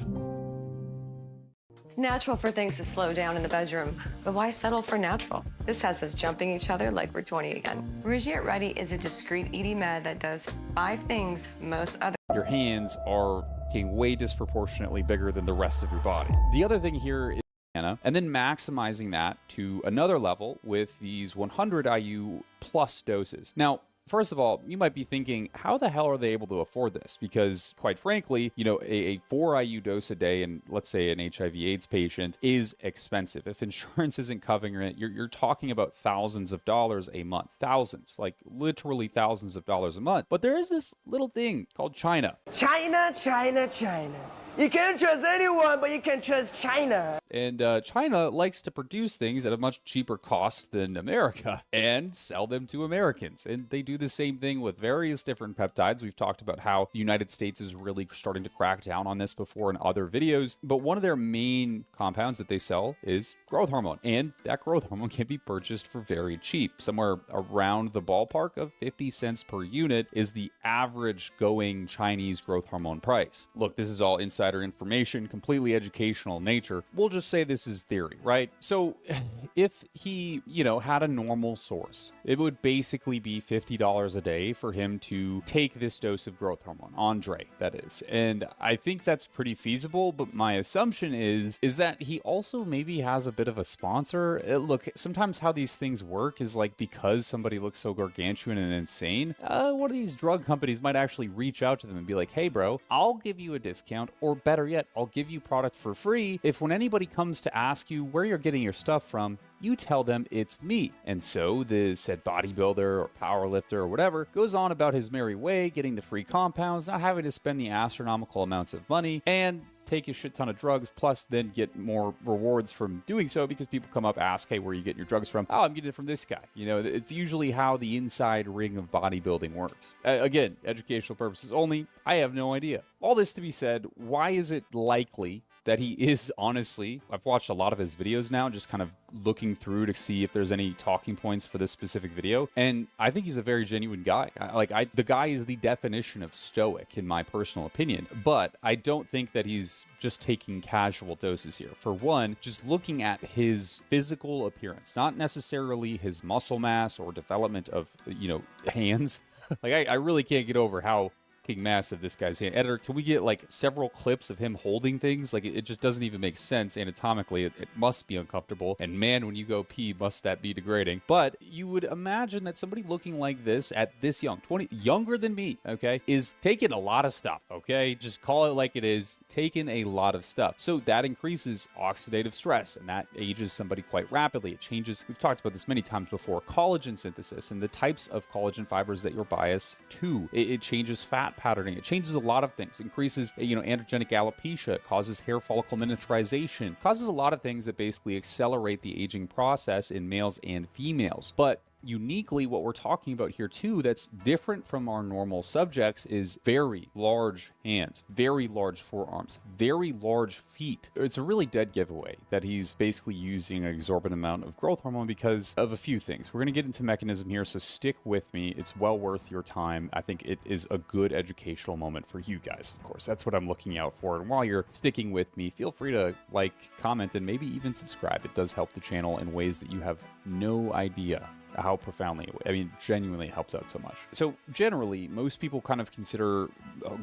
[SPEAKER 23] It's natural for things to slow down in the bedroom, but why settle for natural? This has us jumping each other like we're 20 again. Regiate Ready is a discreet ED med that does 5 things most other.
[SPEAKER 11] Your hands are way disproportionately bigger than the rest of your body. The other thing here is and then maximizing that to another level with these 100 IU plus doses. Now, first of all, you might be thinking, how the hell are they able to afford this? Because quite frankly, a 4 IU dose a day in, let's say, an HIV/AIDS patient is expensive. If insurance isn't covering it, you're talking about thousands of dollars a month. Thousands, like literally thousands of dollars a month. But there is this little thing called China.
[SPEAKER 24] China, China, China. You can't trust anyone, but you can trust China.
[SPEAKER 11] And China likes to produce things at a much cheaper cost than America and sell them to Americans. And they do the same thing with various different peptides. We've talked about how the United States is really starting to crack down on this before in other videos. But one of their main compounds that they sell is growth hormone. And that growth hormone can be purchased for very cheap. Somewhere around the ballpark of 50 cents per unit is the average going Chinese growth hormone price. Look, this is all insider information, completely educational in nature. We'll just say this is theory, right? So if he, had a normal source, it would basically be $50 a day for him to take this dose of growth hormone, Andre, that is. And I think that's pretty feasible, but my assumption is that he also maybe has a bit of a sponsor. Look, sometimes how these things work is like, because somebody looks so gargantuan and insane, one of these drug companies might actually reach out to them and be like, hey bro, I'll give you a discount, or better yet, I'll give you product for free if when anybody comes to ask you where you're getting your stuff from, you tell them it's me. And so the said bodybuilder or powerlifter or whatever goes on about his merry way, getting the free compounds, not having to spend the astronomical amounts of money, and take a shit ton of drugs, plus then get more rewards from doing so because people come up, ask, hey, where are you getting your drugs from? Oh, I'm getting it from this guy. It's usually how the inside ring of bodybuilding works. Again, educational purposes only. I have no idea. All this to be said, why is it likely that he is, honestly, I've watched a lot of his videos now, just kind of looking through to see if there's any talking points for this specific video, and I think he's a very genuine guy. The guy is the definition of stoic in my personal opinion, but I don't think that he's just taking casual doses here. For one, just looking at his physical appearance, not necessarily his muscle mass or development of, hands, Like, I really can't get over how massive this guy's hand. Editor, can we get like several clips of him holding things? Like it just doesn't even make sense anatomically. It must be uncomfortable, and man, when you go pee, must that be degrading. But you would imagine that somebody looking like this at this young, 20, younger than me, okay, is taking a lot of stuff, okay? Just call it like it is, taking a lot of stuff. So that increases oxidative stress, and that ages somebody quite rapidly. It changes, we've talked about this many times before, collagen synthesis and the types of collagen fibers that you're biased to. It changes fat patterning. It changes a lot of things. Increases, androgenic alopecia, causes hair follicle miniaturization, causes a lot of things that basically accelerate the aging process in males and females. But uniquely, what we're talking about here too that's different from our normal subjects is very large hands, very large forearms, very large feet. It's a really dead giveaway that he's basically using an exorbitant amount of growth hormone because of a few things. We're going to get into mechanism here, so stick with me. It's well worth your time. I think it is a good educational moment for you guys, of course. That's what I'm looking out for. And while you're sticking with me, feel free to like, comment, and maybe even subscribe. It does help the channel in ways that you have no idea how profoundly, genuinely helps out so much. So generally, most people kind of consider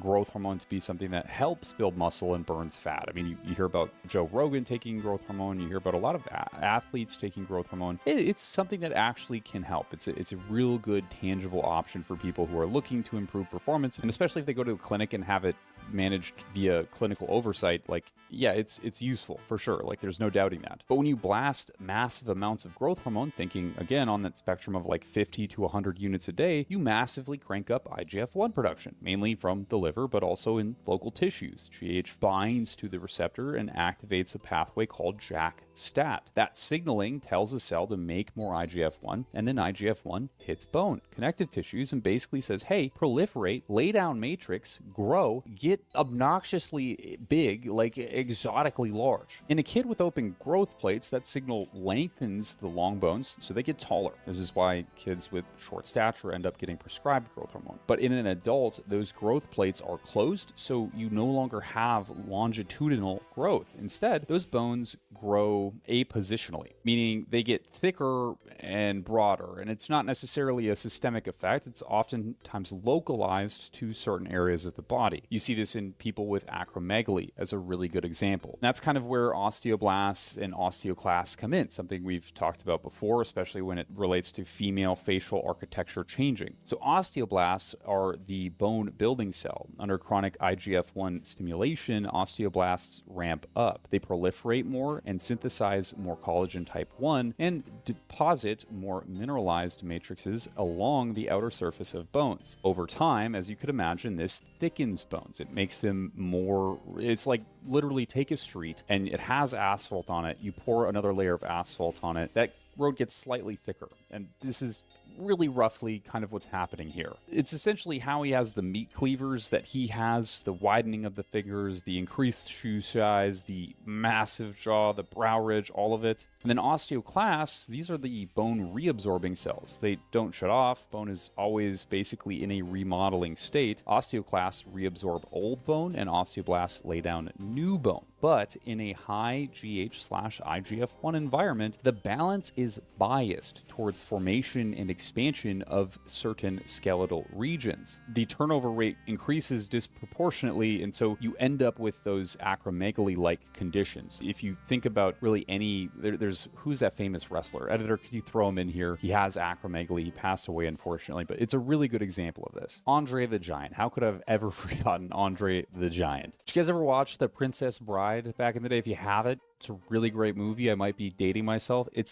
[SPEAKER 11] growth hormone to be something that helps build muscle and burns fat. You hear about Joe Rogan taking growth hormone. You hear about a lot of athletes taking growth hormone. It's something that actually can help. It's a real good, tangible option for people who are looking to improve performance, and especially if they go to a clinic and have it managed via clinical oversight. Like, yeah, it's useful for sure. Like, there's no doubting that. But when you blast massive amounts of growth hormone, thinking again on that spectrum of like 50 to 100 units a day, you massively crank up IGF-1 production, mainly from the liver, but also in local tissues. GH binds to the receptor and activates a pathway called JAK-STAT. That signaling tells a cell to make more IGF-1, and then IGF-1 hits bone, connective tissues, and basically says, hey, proliferate, lay down matrix, grow, get obnoxiously big, like exotically large. In a kid with open growth plates, that signal lengthens the long bones, so they get taller. This is why kids with short stature end up getting prescribed growth hormone. But in an adult, those growth plates are closed, so you no longer have longitudinal growth. Instead, those bones grow apositionally, meaning they get thicker and broader, and it's not necessarily a systemic effect. It's oftentimes localized to certain areas of the body. You see this in people with acromegaly as a really good example. That's kind of where osteoblasts and osteoclasts come in, something we've talked about before, especially when it relates to female facial architecture changing. So osteoblasts are the bone building cell. Under chronic IGF-1 stimulation, osteoblasts ramp up. They proliferate more and synthesize more collagen type 1 and deposit more mineralized matrices along the outer surface of bones. Over time, as you could imagine, this thickens bones. It makes them more, it's like literally take a street and it has asphalt on it. You pour another layer of asphalt on it. That road gets slightly thicker. And this is really roughly kind of what's happening here. It's essentially how he has the meat cleavers that he has, the widening of the fingers, the increased shoe size, the massive jaw, the brow ridge, all of it. And then osteoclasts, these are the bone reabsorbing cells. They don't shut off. Bone is always basically in a remodeling state. Osteoclasts reabsorb old bone and osteoblasts lay down new bone. But in a high GH/IGF-1 environment, the balance is biased towards formation and expansion of certain skeletal regions. The turnover rate increases disproportionately, and so you end up with those acromegaly-like conditions. If you think about really any, there's who's that famous wrestler? Editor, could you throw him in here? He has acromegaly. He passed away, unfortunately, but it's a really good example of this. Andre the Giant. How could I have ever forgotten Andre the Giant? Did you guys ever watch The Princess Bride back in the day? If you haven't, it's a really great movie. I might be dating myself. It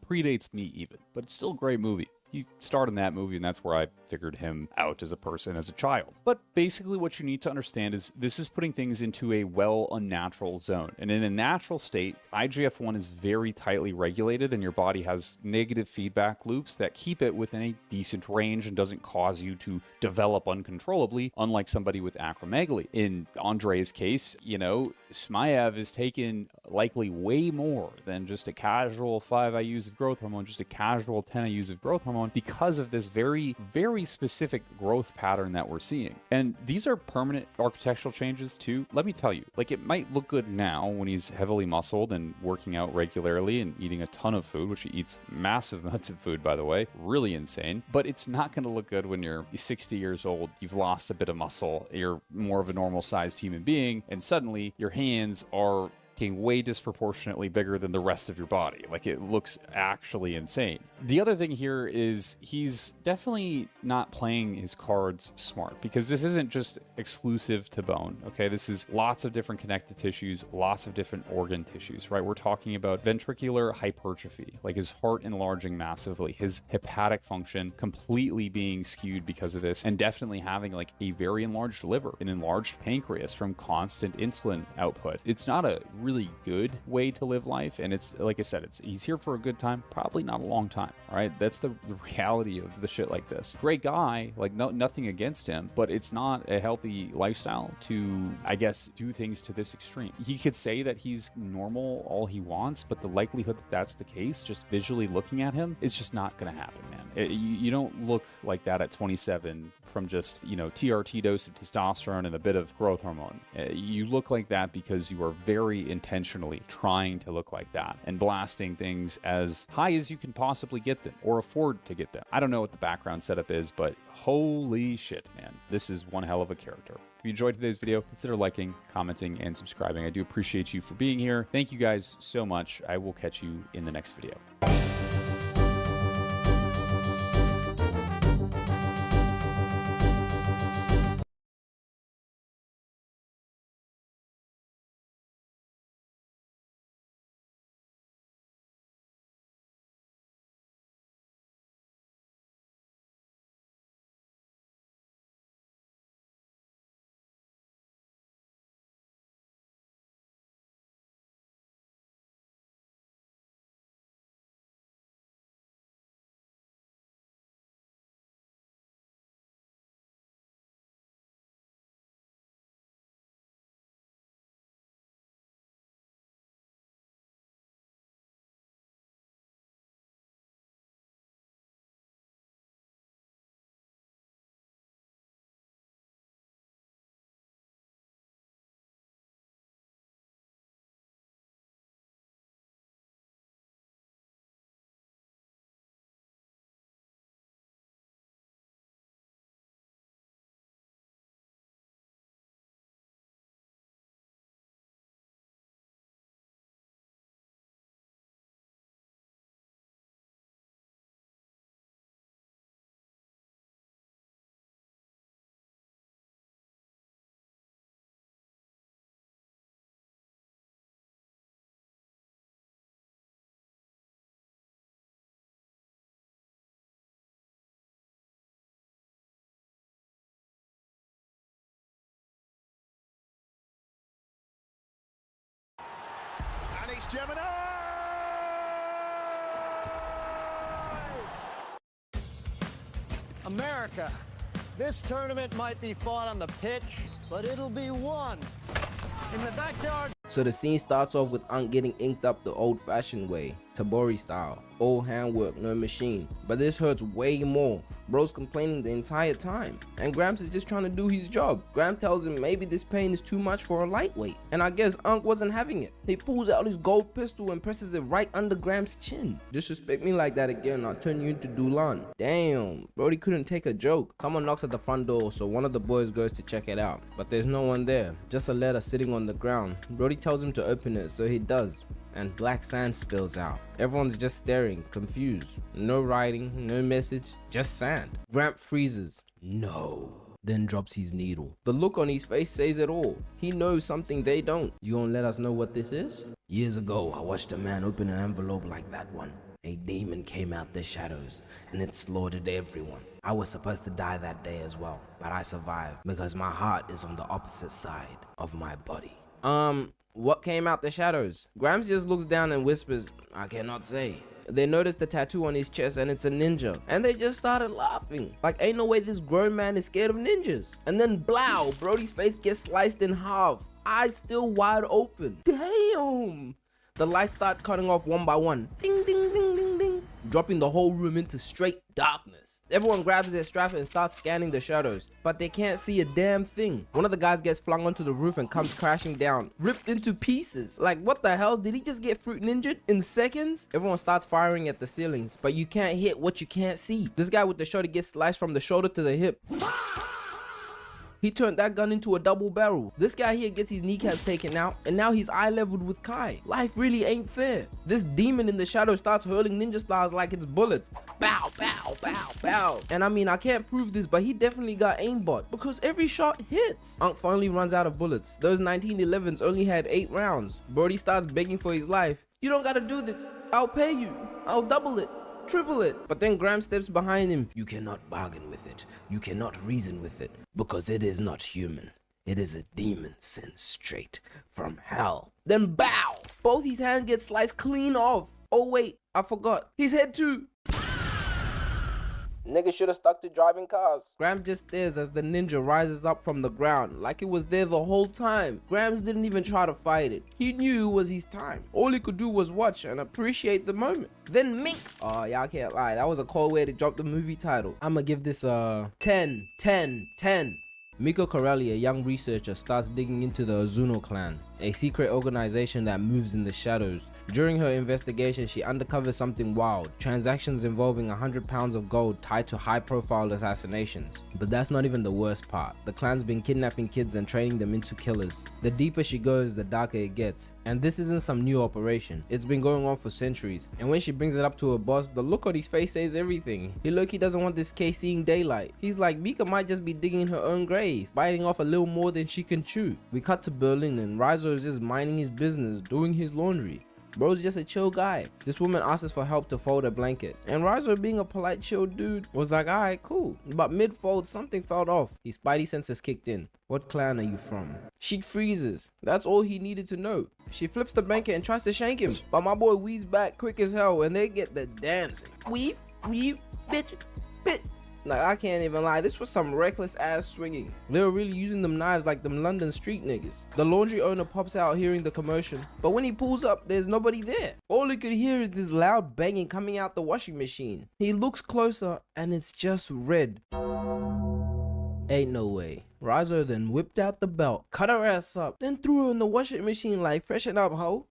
[SPEAKER 11] predates me even, but it's still a great movie. He starred in that movie, and that's where I figured him out as a person as a child. But basically what you need to understand is this is putting things into a unnatural zone. And in a natural state, IGF-1 is very tightly regulated, and your body has negative feedback loops that keep it within a decent range and doesn't cause you to develop uncontrollably, unlike somebody with acromegaly. In Andre's case, Smayev is taking likely way more than just a casual 5 IUs of growth hormone, just a casual 10 IUs of growth hormone. hormone because of this very, very specific growth pattern that we're seeing. And these are permanent architectural changes too. Let me tell you, like, it might look good now when he's heavily muscled and working out regularly and eating a ton of food, which he eats massive amounts of food, by the way, really insane. But it's not going to look good when you're 60 years old, you've lost a bit of muscle, you're more of a normal sized human being, and suddenly your hands are way disproportionately bigger than the rest of your body. Like, it looks actually insane. The other thing here is he's definitely not playing his cards smart, because this isn't just exclusive to bone, okay? This is lots of different connective tissues, lots of different organ tissues, right? We're talking about ventricular hypertrophy, like his heart enlarging massively, his hepatic function completely being skewed because of this, and definitely having like a very enlarged liver, an enlarged pancreas from constant insulin output. It's not a really good way to live life, and it's like I said, he's here for a good time, probably not a long time. Right, that's the reality of the shit like this. Great guy, like nothing against him, but it's not a healthy lifestyle to, I guess, do things to this extreme. He could say that he's normal all he wants, but the likelihood that that's the case, just visually looking at him, is just not gonna happen, man. You don't look like that at 27 from just, you know, TRT dose of testosterone and a bit of growth hormone. You look like that because you are very intentionally trying to look like that and blasting things as high as you can possibly get them or afford to get them. I don't know what the background setup is, but holy shit, man, this is one hell of a character. If you enjoyed today's video, consider liking, commenting, and subscribing. I do appreciate you for being here. Thank you guys so much. I will catch you in the next video.
[SPEAKER 14] Gemini!
[SPEAKER 4] America, this tournament might be fought on the pitch, but it'll be won in the backyard.
[SPEAKER 5] So the scene starts off with Unc getting inked up the old-fashioned way, Tabori style, all handwork, no machine. But this hurts way more. Bro's complaining the entire time, and Gramps is just trying to do his job. Gramps tells him maybe this pain is too much for a lightweight, and I guess Unc wasn't having it. He pulls out his gold pistol and presses it right under Gramps' chin. Disrespect me like that again, I'll turn you into Dulan. Damn, Brody couldn't take a joke. Someone knocks at the front door, so one of the boys goes to check it out, but there's no one there, just a letter sitting on the ground. Brody tells him to open it, so he does, and black sand spills out. Everyone's just staring, confused. No writing, no message, just sand. Gramp freezes. No. Then drops his needle. The look on his face says it all. He knows something they don't. You gonna let us know what this is? Years ago, I watched a man open an envelope like that one. A demon came out the shadows, and it slaughtered everyone. I was supposed to die that day as well, but I survived because my heart is on the opposite side of my body. What came out the shadows? Gramps just looks down and whispers, I cannot say. They notice the tattoo on his chest and it's a ninja, and they just started laughing. Like, ain't no way this grown man is scared of ninjas. And then blow, Brody's face gets sliced in half, eyes still wide open. Damn! The lights start cutting off one by one. Ding, ding, ding, ding, ding. dropping the whole room into straight darkness. Everyone grabs their strap and starts scanning the shadows, but they can't see a damn thing. One of the guys gets flung onto the roof and comes crashing down, ripped into pieces. Like, what the hell? Did he just get fruit ninja'd in seconds? Everyone starts firing at the ceilings, but you can't hit what you can't see. This guy with the shorty gets sliced from the shoulder to the hip. He turned that gun into a double barrel. This guy here gets his kneecaps taken out, and now he's eye leveled with Kai. Life really ain't fair. This demon in the shadow starts hurling ninja stars like it's bullets. Bow, bow, bow, bow. And I mean, I can't prove this, but he definitely got aimbot because every shot hits. Unc finally runs out of bullets. Those 1911s only had 8 rounds. Brody starts begging for his life. You don't gotta do this. I'll pay you. I'll double it. Triple it. But then Graham steps behind him. You cannot bargain with it. You cannot reason with it, because it is not human. It is a demon sent straight from hell. Then bow! Both his hands get sliced clean off. Oh wait, I forgot. His head too. Nigga should have stuck to driving cars. Graham just stares as the ninja rises up from the ground like it was there the whole time. Grams didn't even try to fight it. He knew it was his time. All he could do was watch and appreciate the moment. Then Mink. Oh, y'all can't lie. That was a cold way to drop the movie title. I'ma give this a 10, 10, 10. Miko Corelli, a young researcher, starts digging into the Ozuno clan, a secret organization that moves in the shadows. During her investigation, she uncovers something wild, transactions involving 100 pounds of gold tied to high-profile assassinations. But that's not even the worst part. The clan's been kidnapping kids and training them into killers. The deeper she goes, the darker it gets. And this isn't some new operation. It's been going on for centuries. And when she brings it up to her boss, the look on his face says everything. He low-key doesn't want this case seeing daylight. He's like, Mika might just be digging her own grave, biting off a little more than she can chew. We cut to Berlin and Reizo is just minding his business, doing his laundry. Bro's just a chill guy. This woman asks us for help to fold a blanket, and Reizo, being a polite chill dude, was like, alright, cool. But mid-fold, something felt off. His spidey senses kicked in. What clan are you from? She freezes. That's all he needed to know. She flips the blanket and tries to shank him, but my boy weaves back quick as hell and they get the dancing. Weave, bitch, bitch. Like, I can't even lie, this was some reckless ass swinging. They were really using them knives like them London street niggas. The laundry owner pops out hearing the commotion, but when he pulls up, there's nobody there. All he could hear is this loud banging coming out the washing machine. He looks closer and it's just red. Ain't no way. Reizo then whipped out the belt, cut her ass up, then threw her in the washing machine like, freshen up, ho.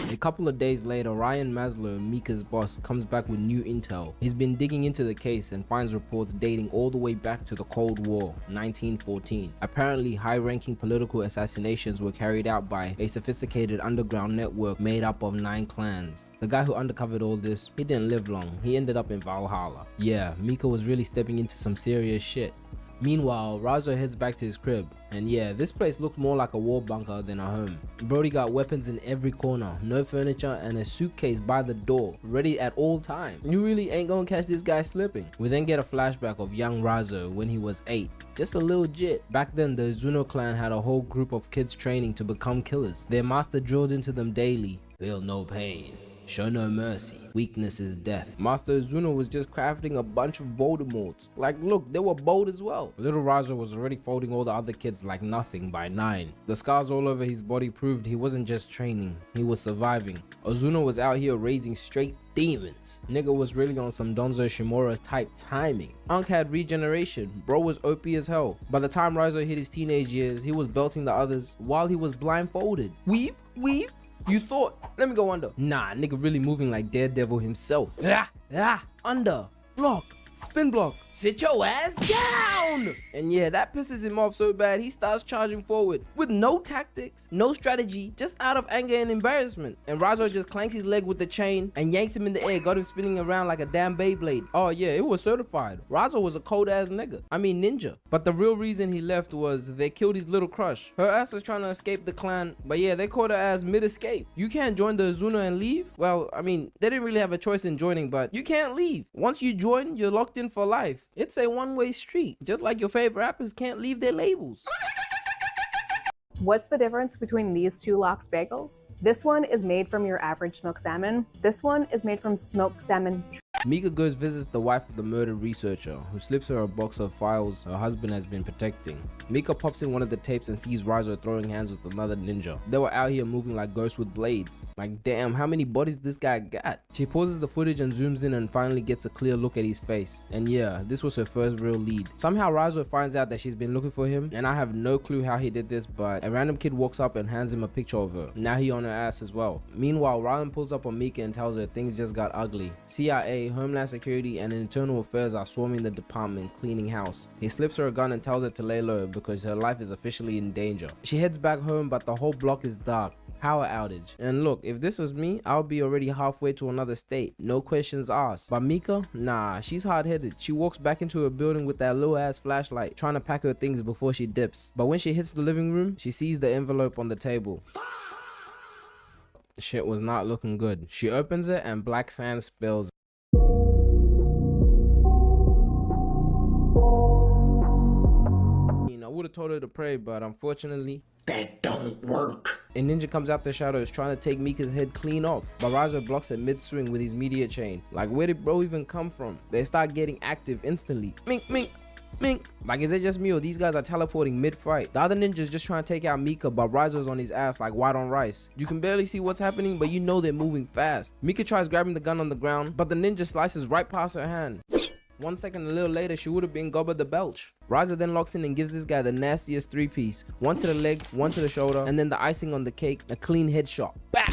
[SPEAKER 5] A couple of days later, Ryan Maslow, Mika's boss, comes back with new intel. He's been digging into the case and finds reports dating all the way back to the Cold War, 1914. Apparently, high-ranking political assassinations were carried out by a sophisticated underground network made up of 9 clans. The guy who uncovered all this, he didn't live long. He ended up in Valhalla. Yeah, Mika was really stepping into some serious shit. Meanwhile, Reizo heads back to his crib, and yeah, this place looked more like a war bunker than a home. Brody got weapons in every corner, no furniture, and a suitcase by the door, ready at all times. You really ain't gonna catch this guy slipping. We then get a flashback of young Reizo when he was 8, just a little jit. Back then, the Ozuno clan had a whole group of kids training to become killers. Their master drilled into them daily, feel no pain, show no mercy, weakness is death. Master Ozuno was just crafting a bunch of Voldemorts. Like, look, they were bold as well. Little Reizo was already folding all the other kids like nothing by 9. The scars all over his body proved he wasn't just training, he was surviving. Ozuno was out here raising straight demons. Nigga was really on some Donzo Shimura type timing. Unc had regeneration. Bro was OP as hell. By the time Reizo hit his teenage years, he was belting the others while he was blindfolded. Weave. You thought, let me go under. Nah, nigga really moving like Daredevil himself. Under, block, spin block, sit your ass down. And yeah, that pisses him off so bad, he starts charging forward with no tactics, no strategy, just out of anger and embarrassment. And Reizo just clanks his leg with the chain and yanks him in the air, got him spinning around like a damn Beyblade. Oh yeah, it was certified. Reizo was a cold ass nigga. I mean ninja. But the real reason he left was they killed his little crush. Her ass was trying to escape the clan, but yeah, they caught her ass mid-escape. You can't join the Ozuno and leave? Well, I mean, they didn't really have a choice in joining, but you can't leave. Once you join, you're locked in for life. It's a one-way street, just like your favorite rappers can't leave their labels.
[SPEAKER 1] What's the difference between these 2 lox bagels? This one is made from your average smoked salmon. This one is made from smoked salmon
[SPEAKER 5] Mika goes visits the wife of the murdered researcher, who slips her a box of files her husband has been protecting. Mika pops in one of the tapes and sees Raizo throwing hands with another ninja. They were out here moving like ghosts with blades. Like, damn, how many bodies this guy got? She pauses the footage and zooms in and finally gets a clear look at his face. And yeah, this was her first real lead. Somehow Raizo finds out that she's been looking for him, and I have no clue how he did this, but a random kid walks up and hands him a picture of her. Now he on her ass as well. Meanwhile, Ryan pulls up on Mika and tells her things just got ugly. CIA, Homeland Security, and Internal Affairs are swarming the department, cleaning house. He slips her a gun and tells her to lay low because her life is officially in danger. She heads back home, but the whole block is dark. Power outage. And look, if this was me, I would be already halfway to another state. No questions asked. But Mika? Nah, she's hard-headed. She walks back into her building with that little ass flashlight, trying to pack her things before she dips. But when she hits the living room, she sees the envelope on the table. Shit was not looking good. She opens it and black sand spills. I would have told her to pray, but unfortunately
[SPEAKER 15] that don't work.
[SPEAKER 5] A ninja comes out the shadows trying to take Mika's head clean off, but Raizo blocks it mid-swing with his meteor chain. Like, where did bro even come from? They start getting active instantly. Mink, mink, mink. Like, is it just me or these guys are teleporting mid-fight? The other ninja's just trying to take out Mika, but Raizo's on his ass like white on rice. You can barely see what's happening, but you know they're moving fast. Mika tries grabbing the gun on the ground, but the ninja slices right past her hand. 1 second a little later, she would have been gobbled the belch. Raizo then locks in and gives this guy the nastiest 3-piece. One to the leg, one to the shoulder, and then the icing on the cake, a clean headshot. Bah!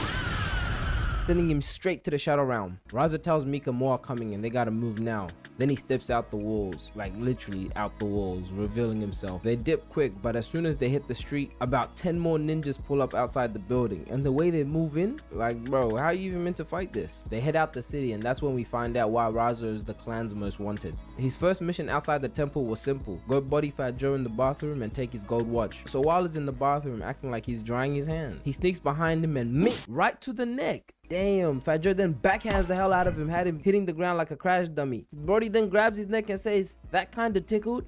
[SPEAKER 5] Sending him straight to the shadow realm. Raizo tells Mika more are coming and they gotta move now. Then he steps out the walls, like literally out the walls, revealing himself. They dip quick, but as soon as they hit the street, about 10 more ninjas pull up outside the building. And the way they move in, like bro, how are you even meant to fight this? They head out the city, and that's when we find out why Raizo is the clan's most wanted. His first mission outside the temple was simple. Go body Fat Joe in the bathroom and take his gold watch. So while he's in the bathroom acting like he's drying his hand, he sneaks behind him and right to the neck. Damn, Fat Joe then backhands the hell out of him, had him hitting the ground like a crash dummy. Brody then grabs his neck and says, "That kinda tickled."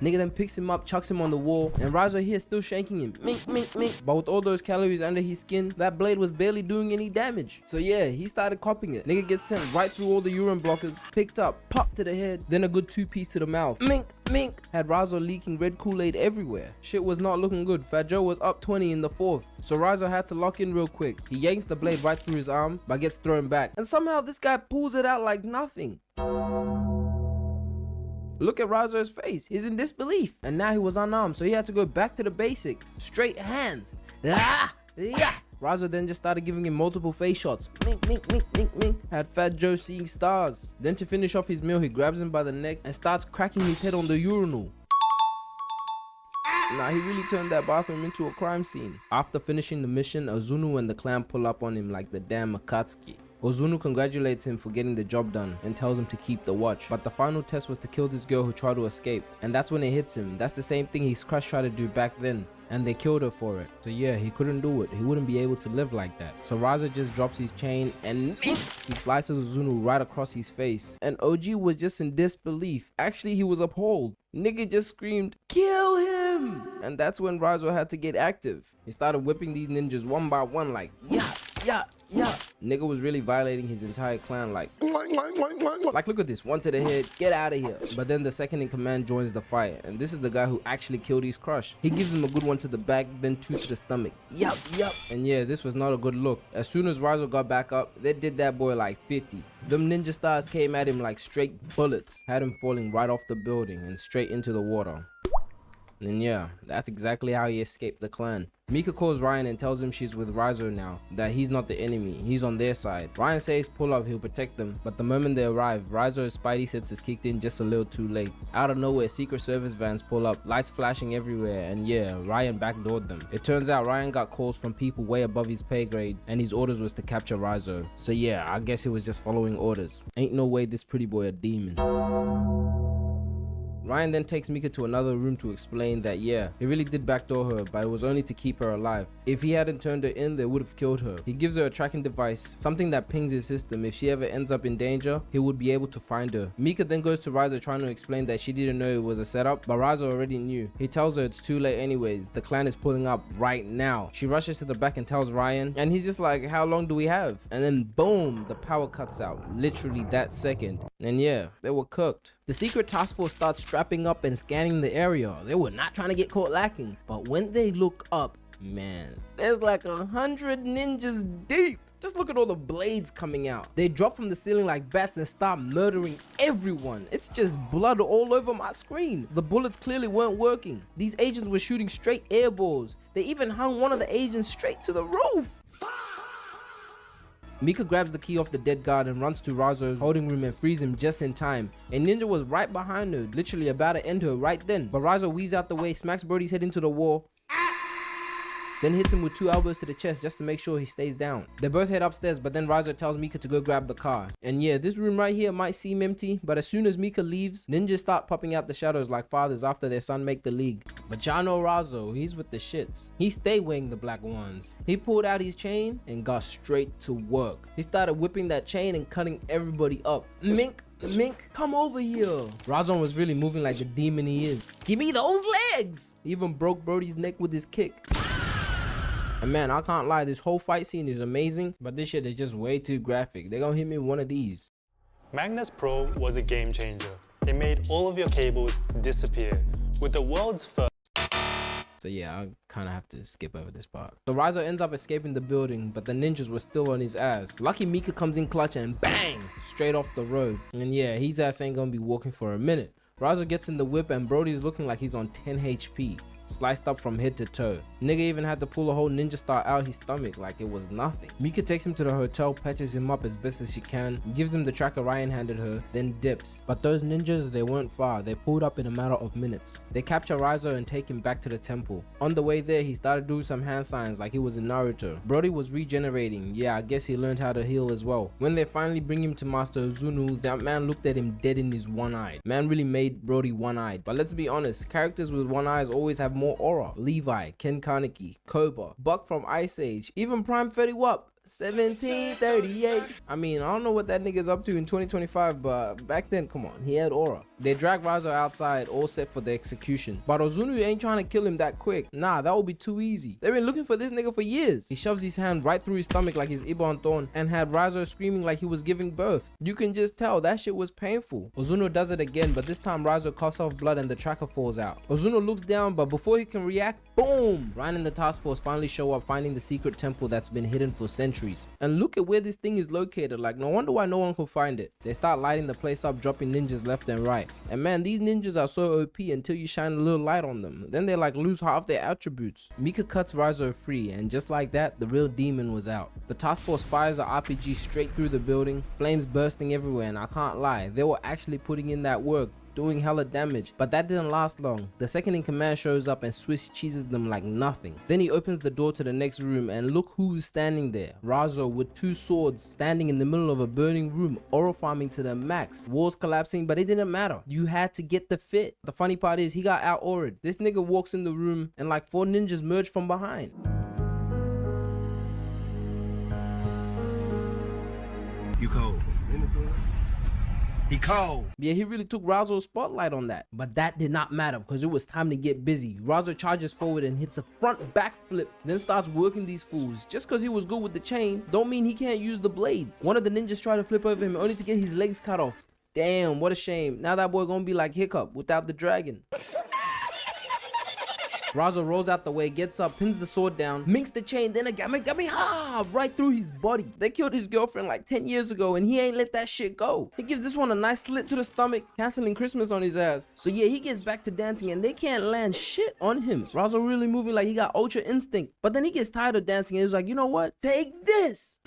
[SPEAKER 5] Nigga then picks him up, chucks him on the wall, and Raizo here still shanking him. Mink, mink, mink. But with all those calories under his skin, that blade was barely doing any damage. So yeah, he started copping it. Nigga gets sent right through all the urine blockers, picked up, popped to the head, then a good 2-piece to the mouth. Mink, mink. Had Raizo leaking red Kool-Aid everywhere. Shit was not looking good. Fat Joe was up 20 in the 4th. So Raizo had to lock in real quick. He yanks the blade right through his arm, but gets thrown back. And somehow this guy pulls it out like nothing. Look at Raizo's face, he's in disbelief. And now he was unarmed, so he had to go back to the basics. Straight hands. Ah, yeah. Raizo then just started giving him multiple face shots. Mink, mink, mink, mink, mink. Had Fat Joe seeing stars. Then to finish off his meal, he grabs him by the neck and starts cracking his head on the urinal. Nah, he really turned that bathroom into a crime scene. After finishing the mission, Ozunu and the clan pull up on him like the damn Akatsuki. Ozunu congratulates him for getting the job done and tells him to keep the watch, but the final test was to kill this girl who tried to escape, and that's when it hits him. That's the same thing his crush tried to do back then, and they killed her for it. So yeah, he couldn't do it. He wouldn't be able to live like that. So Raizo just drops his chain and he slices Ozunu right across his face, and OG was just in disbelief. Actually, he was appalled. Nigga just screamed, "Kill him!" And that's when Raizo had to get active. He started whipping these ninjas one by one like, yeah. Nigga was really violating his entire clan like look at this, one to the head, get out of here. But then the second in command joins the fight, and this is the guy who actually killed his crush. He gives him a good one to the back, then 2 to the stomach. Yup. And yeah, this was not a good look. As soon as Raizo got back up, they did that boy like 50. Them ninja stars came at him like straight bullets, had him falling right off the building and straight into the water. And yeah, that's exactly how he escaped the clan. Mika calls Ryan and tells him she's with Raizo now, that he's not the enemy, he's on their side. Ryan says pull up, he'll protect them, but the moment they arrive, Raizo's spidey senses kicked in just a little too late. Out of nowhere, Secret Service vans pull up, lights flashing everywhere, and yeah, Ryan backdoored them. It turns out Ryan got calls from people way above his pay grade, and his orders was to capture Raizo. So yeah, I guess he was just following orders. Ain't no way this pretty boy a demon. Ryan then takes Mika to another room to explain that yeah, he really did backdoor her, but it was only to keep her alive. If he hadn't turned her in, they would have killed her. He gives her a tracking device, something that pings his system. If she ever ends up in danger, he would be able to find her. Mika then goes to Riza trying to explain that she didn't know it was a setup, but Riza already knew. He tells her it's too late anyways, the clan is pulling up right now. She rushes to the back and tells Ryan, and he's just like, how long do we have? And then boom, the power cuts out, literally that second. And yeah, they were cooked. The secret task force starts strapping up and scanning the area. They were not trying to get caught lacking, but when they look up, man, there's like 100 ninjas deep. Just look at all the blades coming out. They drop from the ceiling like bats and start murdering everyone. It's just blood all over my screen. The bullets clearly weren't working. These agents were shooting straight air balls. They even hung one of the agents straight to the roof. Mika grabs the key off the dead guard and runs to Razo's holding room and frees him just in time. And Ninja was right behind her, literally about to end her right then. But Razo weaves out the way, smacks Brody's head into the wall, then hits him with 2 elbows to the chest just to make sure he stays down. They both head upstairs, but then Razo tells Mika to go grab the car. And yeah, this room right here might seem empty, but as soon as Mika leaves, ninjas start popping out the shadows like fathers after their son make the league. But y'all know Razo, he's with the shits. He stayed weighing the black ones. He pulled out his chain and got straight to work. He started whipping that chain and cutting everybody up. Mink, come over here. Razon was really moving like the demon he is. Give me those legs! He even broke Brody's neck with his kick. And man, I can't lie, this whole fight scene is amazing, but this shit is just way too graphic. They're gonna hit me with one of these.
[SPEAKER 2] Magnus Pro was a game changer. It made all of your cables disappear with the world's first.
[SPEAKER 5] So yeah, I kind of have to skip over this part. So Razo ends up escaping the building, but the ninjas were still on his ass. Lucky Mika comes in clutch and bang, straight off the road. And yeah, his ass ain't gonna be walking for a minute. Razo gets in the whip and Brody's looking like he's on 10 HP. Sliced up from head to toe. Nigga even had to pull a whole ninja star out his stomach like it was nothing. Mika takes him to the hotel, patches him up as best as she can, gives him the tracker Ryan handed her, then dips. But those ninjas, they weren't far. They pulled up in a matter of minutes. They capture Raizo and take him back to the temple. On the way there, he started doing some hand signs like he was in Naruto. Brody was regenerating. Yeah, I guess he learned how to heal as well. When they finally bring him to Master Ozunu, that man looked at him dead in his one eye. Man really made Brody one-eyed. But let's be honest, characters with one eyes always have more aura. Levi, Ken Kaneki, Koba, Buck from Ice Age, even Prime Fetty Wap. 1738. I mean, I don't know what that nigga's up to in 2025, but back then, come on, he had aura. They drag Razo outside, all set for the execution. But Ozunu ain't trying to kill him that quick. Nah, that would be too easy. They've been looking for this nigga for years. He shoves his hand right through his stomach like his Ibon Thorn and had Razo screaming like he was giving birth. You can just tell that shit was painful. Ozunu does it again, but this time Razo coughs off blood and the tracker falls out. Ozunu looks down, but before he can react, boom! Ryan and the task force finally show up, finding the secret temple that's been hidden for centuries. And look at where this thing is located, like no wonder why no one could find it. They start lighting the place up, dropping ninjas left and right. And man, these ninjas are so OP until you shine a little light on them. Then they like lose half their attributes. Mika cuts Razo free, and just like that, the real demon was out. The task force fires an RPG straight through the building, flames bursting everywhere, and I can't lie, they were actually putting in that work, doing hella damage, but that didn't last long. The second in command shows up and Swiss cheeses them like nothing. Then he opens the door to the next room, and look who's standing there. Razo with 2 swords standing in the middle of a burning room, aura farming to the max. Walls collapsing, but it didn't matter. You had to get the fit. The funny part is he got out auraed. This nigga walks in the room and like 4 ninjas merge from behind.
[SPEAKER 14] You cold. He cold.
[SPEAKER 5] Yeah, he really took Razo's spotlight on that. But that did not matter because it was time to get busy. Razo charges forward and hits a front backflip, then starts working these fools. Just because he was good with the chain, don't mean he can't use the blades. One of the ninjas tried to flip over him only to get his legs cut off. Damn, what a shame. Now that boy gonna be like Hiccup without the dragon. Razo rolls out the way, gets up, pins the sword down, minks the chain, then a Kamehameha right through his body. They killed his girlfriend like 10 years ago and he ain't let that shit go. He gives this one a nice slit to the stomach, canceling Christmas on his ass. So yeah, he gets back to dancing and they can't land shit on him. Razo really moving like he got ultra instinct. But then he gets tired of dancing and he's like, you know what? Take this!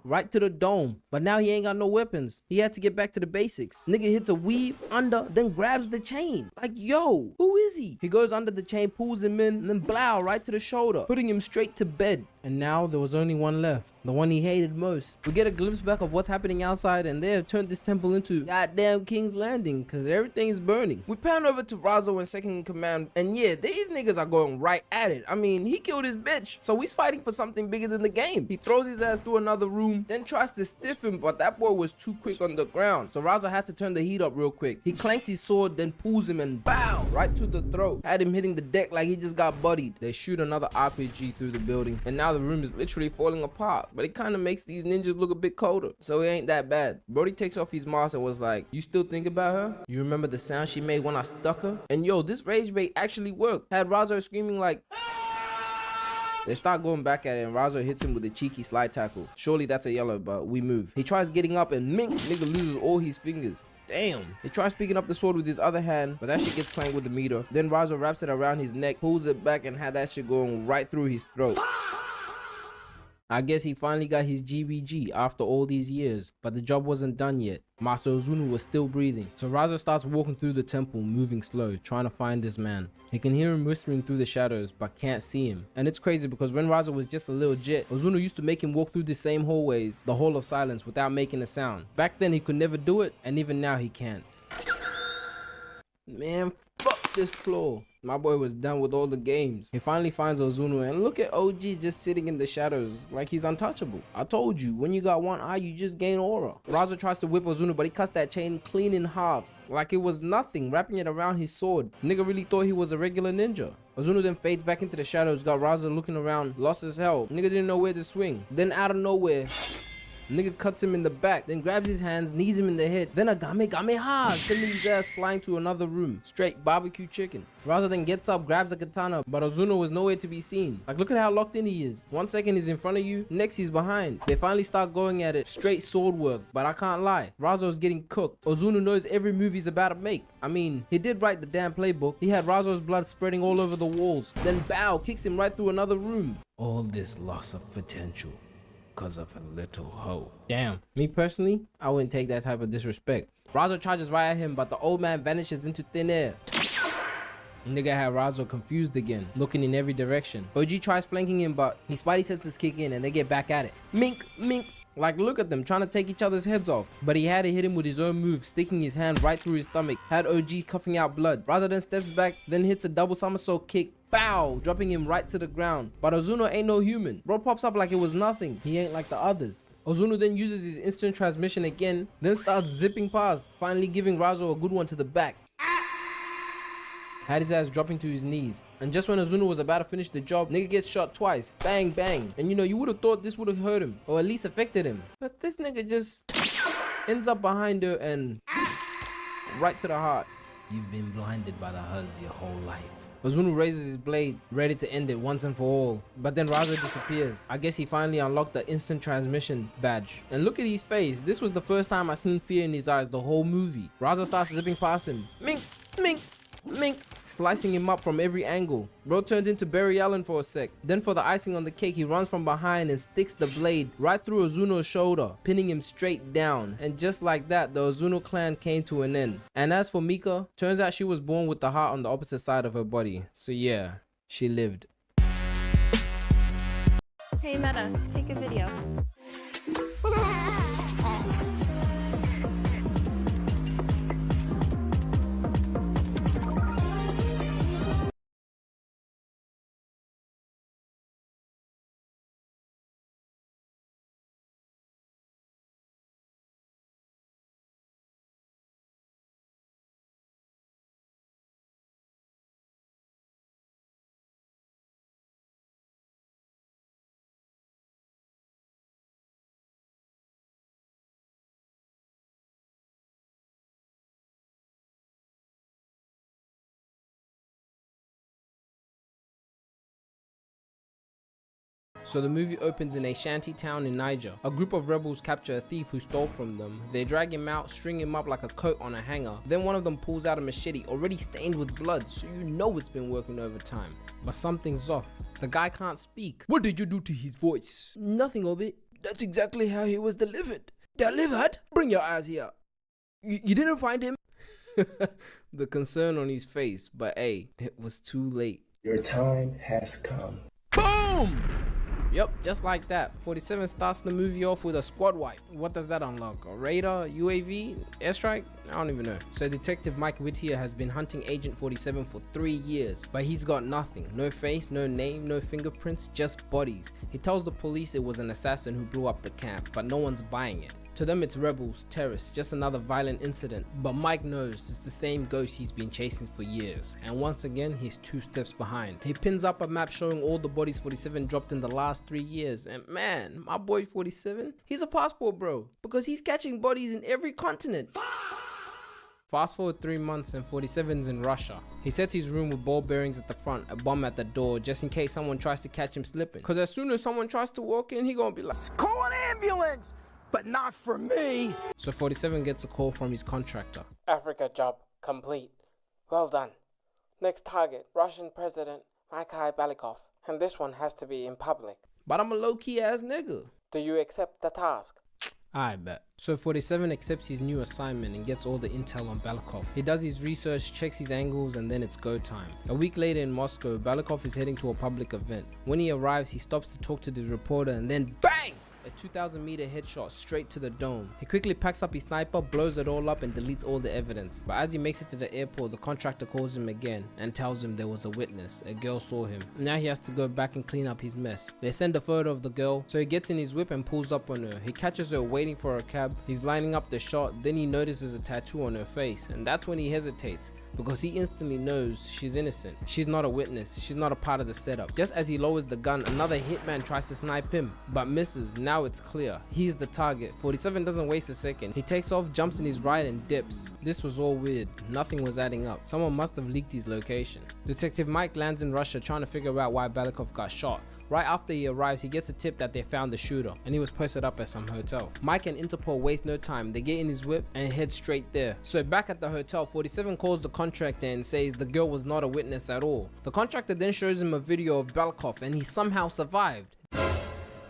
[SPEAKER 5] Right to the dome, but now he ain't got no weapons. He had to get back to the basics. Nigga hits a weave under, then grabs the chain. Like, yo, who is he? He goes under the chain, pulls him in, and then blow right to the shoulder, putting him straight to bed. And now there was only one left, the one he hated most. We get a glimpse back of what's happening outside, and they have turned this temple into goddamn King's Landing because everything is burning. We pan over to Razo and second in command, and yeah, these niggas are going right at it. I mean, he killed his bitch, so he's fighting for something bigger than the game. He throws his ass through another room, then tries to stiff him, but that boy was too quick on the ground, so Razo had to turn the heat up real quick. He clanks his sword, then pulls him and bow right to the throat. Had him hitting the deck like he just got buddied. They shoot another RPG through the building, and now the room is literally falling apart, but it kind of makes these ninjas look a bit colder, so it ain't that bad. Brody takes off his mask and was like, you still think about her? You remember the sound she made when I stuck her? And yo, this rage bait actually worked. Had Razo screaming like, they start going back at it, and Razo hits him with a cheeky slide tackle. Surely that's a yellow, but we move. He tries getting up, and mink, nigga loses all his fingers. Damn. He tries picking up the sword with his other hand, but that shit gets clanked with the meter. Then Razo wraps it around his neck, pulls it back, and had that shit going right through his throat. I guess he finally got his GBG after all these years, but the job wasn't done yet. Master Ozunu was still breathing, so Razo starts walking through the temple, moving slow, trying to find this man. He can hear him whispering through the shadows, but can't see him. And it's crazy because when Razo was just a little jit, Ozunu used to make him walk through the same hallways, the Hall of Silence, without making a sound. Back then he could never do it, and even now he can't. Man, fuck this floor. My boy was done with all the games. He finally finds Ozunu, and look at OG just sitting in the shadows like he's untouchable. I told you, when you got one eye, you just gain aura. Razo tries to whip Ozunu, but he cuts that chain clean in half like it was nothing, wrapping it around his sword. Nigga really thought he was a regular ninja. Ozunu then fades back into the shadows, got Razo looking around, lost as hell. Nigga didn't know where to swing. Then out of nowhere, nigga cuts him in the back, then grabs his hands, knees him in the head, then a Gamegameha, sending his ass flying to another room. Straight barbecue chicken. Razo then gets up, grabs a katana, but Ozunu was nowhere to be seen. Like, look at how locked in he is. 1 second he's in front of you, next he's behind. They finally start going at it, straight sword work, but I can't lie, Razo's getting cooked. Ozunu knows every move he's about to make. I mean, he did write the damn playbook. He had Razo's blood spreading all over the walls. Then bow, kicks him right through another room. All this loss of potential because of a little hoe. Damn, me personally, I wouldn't take that type of disrespect. Razo charges right at him, but the old man vanishes into thin air. Nigga had Razo confused again, looking in every direction. OG tries flanking him, but his spidey senses kick in and they get back at it. Mink, mink. Like, look at them trying to take each other's heads off. But he had to hit him with his own move, sticking his hand right through his stomach. Had OG coughing out blood. Razo then steps back, then hits a double somersault kick. Bow, dropping him right to the ground. But Ozunu ain't no human. Bro pops up like it was nothing. He ain't like the others. Ozunu then uses his instant transmission again, then starts zipping past, finally giving Razo a good one to the back. Had his ass dropping to his knees. And just when Ozunu was about to finish the job, nigga gets shot twice. Bang, bang. And you know, you would have thought this would have hurt him, or at least affected him. But this nigga just ends up behind her and right to the heart. You've been blinded by the Huz your whole life. Ozunu raises his blade, ready to end it once and for all. But then Razo disappears. I guess he finally unlocked the instant transmission badge. And look at his face. This was the first time I seen fear in his eyes the whole movie. Razo starts zipping past him. Mink, mink, mink. Slicing him up from every angle. Bro turned into Barry Allen for a sec. Then for the icing on the cake, he runs from behind and sticks the blade right through Ozuno's shoulder, pinning him straight down. And just like that, the Ozuno clan came to an end. And as for Mika, turns out she was born with the heart on the opposite side of her body. So yeah, she lived.
[SPEAKER 3] Hey Meta, take a video.
[SPEAKER 5] So the movie opens in a shanty town in Niger. A group of rebels capture a thief who stole from them. They drag him out, string him up like a coat on a hanger. Then one of them pulls out a machete already stained with blood, so you know it's been working overtime. But something's off. The guy can't speak. What did you do to his voice? Nothing of it. That's exactly how he was delivered. Delivered? Bring your ass here. You didn't find him? The concern on his face, but hey, it was too late.
[SPEAKER 6] Your time has come.
[SPEAKER 5] Boom! Yup, just like that. 47 starts the movie off with a squad wipe. What does that unlock? A radar, UAV, airstrike? I don't even know. So Detective Mike Whittier has been hunting Agent 47 for 3 years, but he's got nothing. No face, no name, no fingerprints, just bodies. He tells the police it was an assassin who blew up the camp, but no one's buying it. To them it's rebels, terrorists, just another violent incident. But Mike knows it's the same ghost he's been chasing for years. And once again, he's 2 steps behind. He pins up a map showing all the bodies 47 dropped in the last 3 years. And man, my boy 47, he's a passport bro, because he's catching bodies in every continent. Fast forward 3 months and 47's in Russia. He sets his room with ball bearings at the front, a bomb at the door, just in case someone tries to catch him slipping. Cause as soon as someone tries to walk in, he gonna be like,
[SPEAKER 24] Call an ambulance! But not for me!
[SPEAKER 5] So 47 gets a call from his contractor.
[SPEAKER 6] Africa job complete. Well done. Next target, Russian President Mikhail Balikov. And this one has to be in public.
[SPEAKER 5] But I'm a low-key ass nigga.
[SPEAKER 6] Do you accept the task?
[SPEAKER 5] I bet. So 47 accepts his new assignment and gets all the intel on Balikov. He does his research, checks his angles, and then it's go time. A week later in Moscow, Balikov is heading to a public event. When he arrives, he stops to talk to the reporter and then BANG! A 2,000-meter headshot straight to the dome. He quickly packs up his sniper, blows it all up and deletes all the evidence. But as he makes it to the airport, the contractor calls him again and tells him there was a witness. A girl saw him. Now he has to go back and clean up his mess. They send a photo of the girl, so he gets in his whip and pulls up on her. He catches her waiting for a cab. He's lining up the shot, then he notices a tattoo on her face, and that's when he hesitates, because he instantly knows she's innocent. She's not a witness, she's not a part of the setup. Just as he lowers the gun, another hitman tries to snipe him, but misses. Now it's clear, he's the target. 47 doesn't waste a second. He takes off, jumps in his ride and dips. This was all weird, nothing was adding up. Someone must have leaked his location. Detective Mike lands in Russia trying to figure out why Balikov got shot. Right after he arrives, he gets a tip that they found the shooter and he was posted up at some hotel. Mike and Interpol waste no time. They get in his whip and head straight there. So back at the hotel, 47 calls the contractor and says the girl was not a witness at all. The contractor then shows him a video of Balikov and he somehow survived.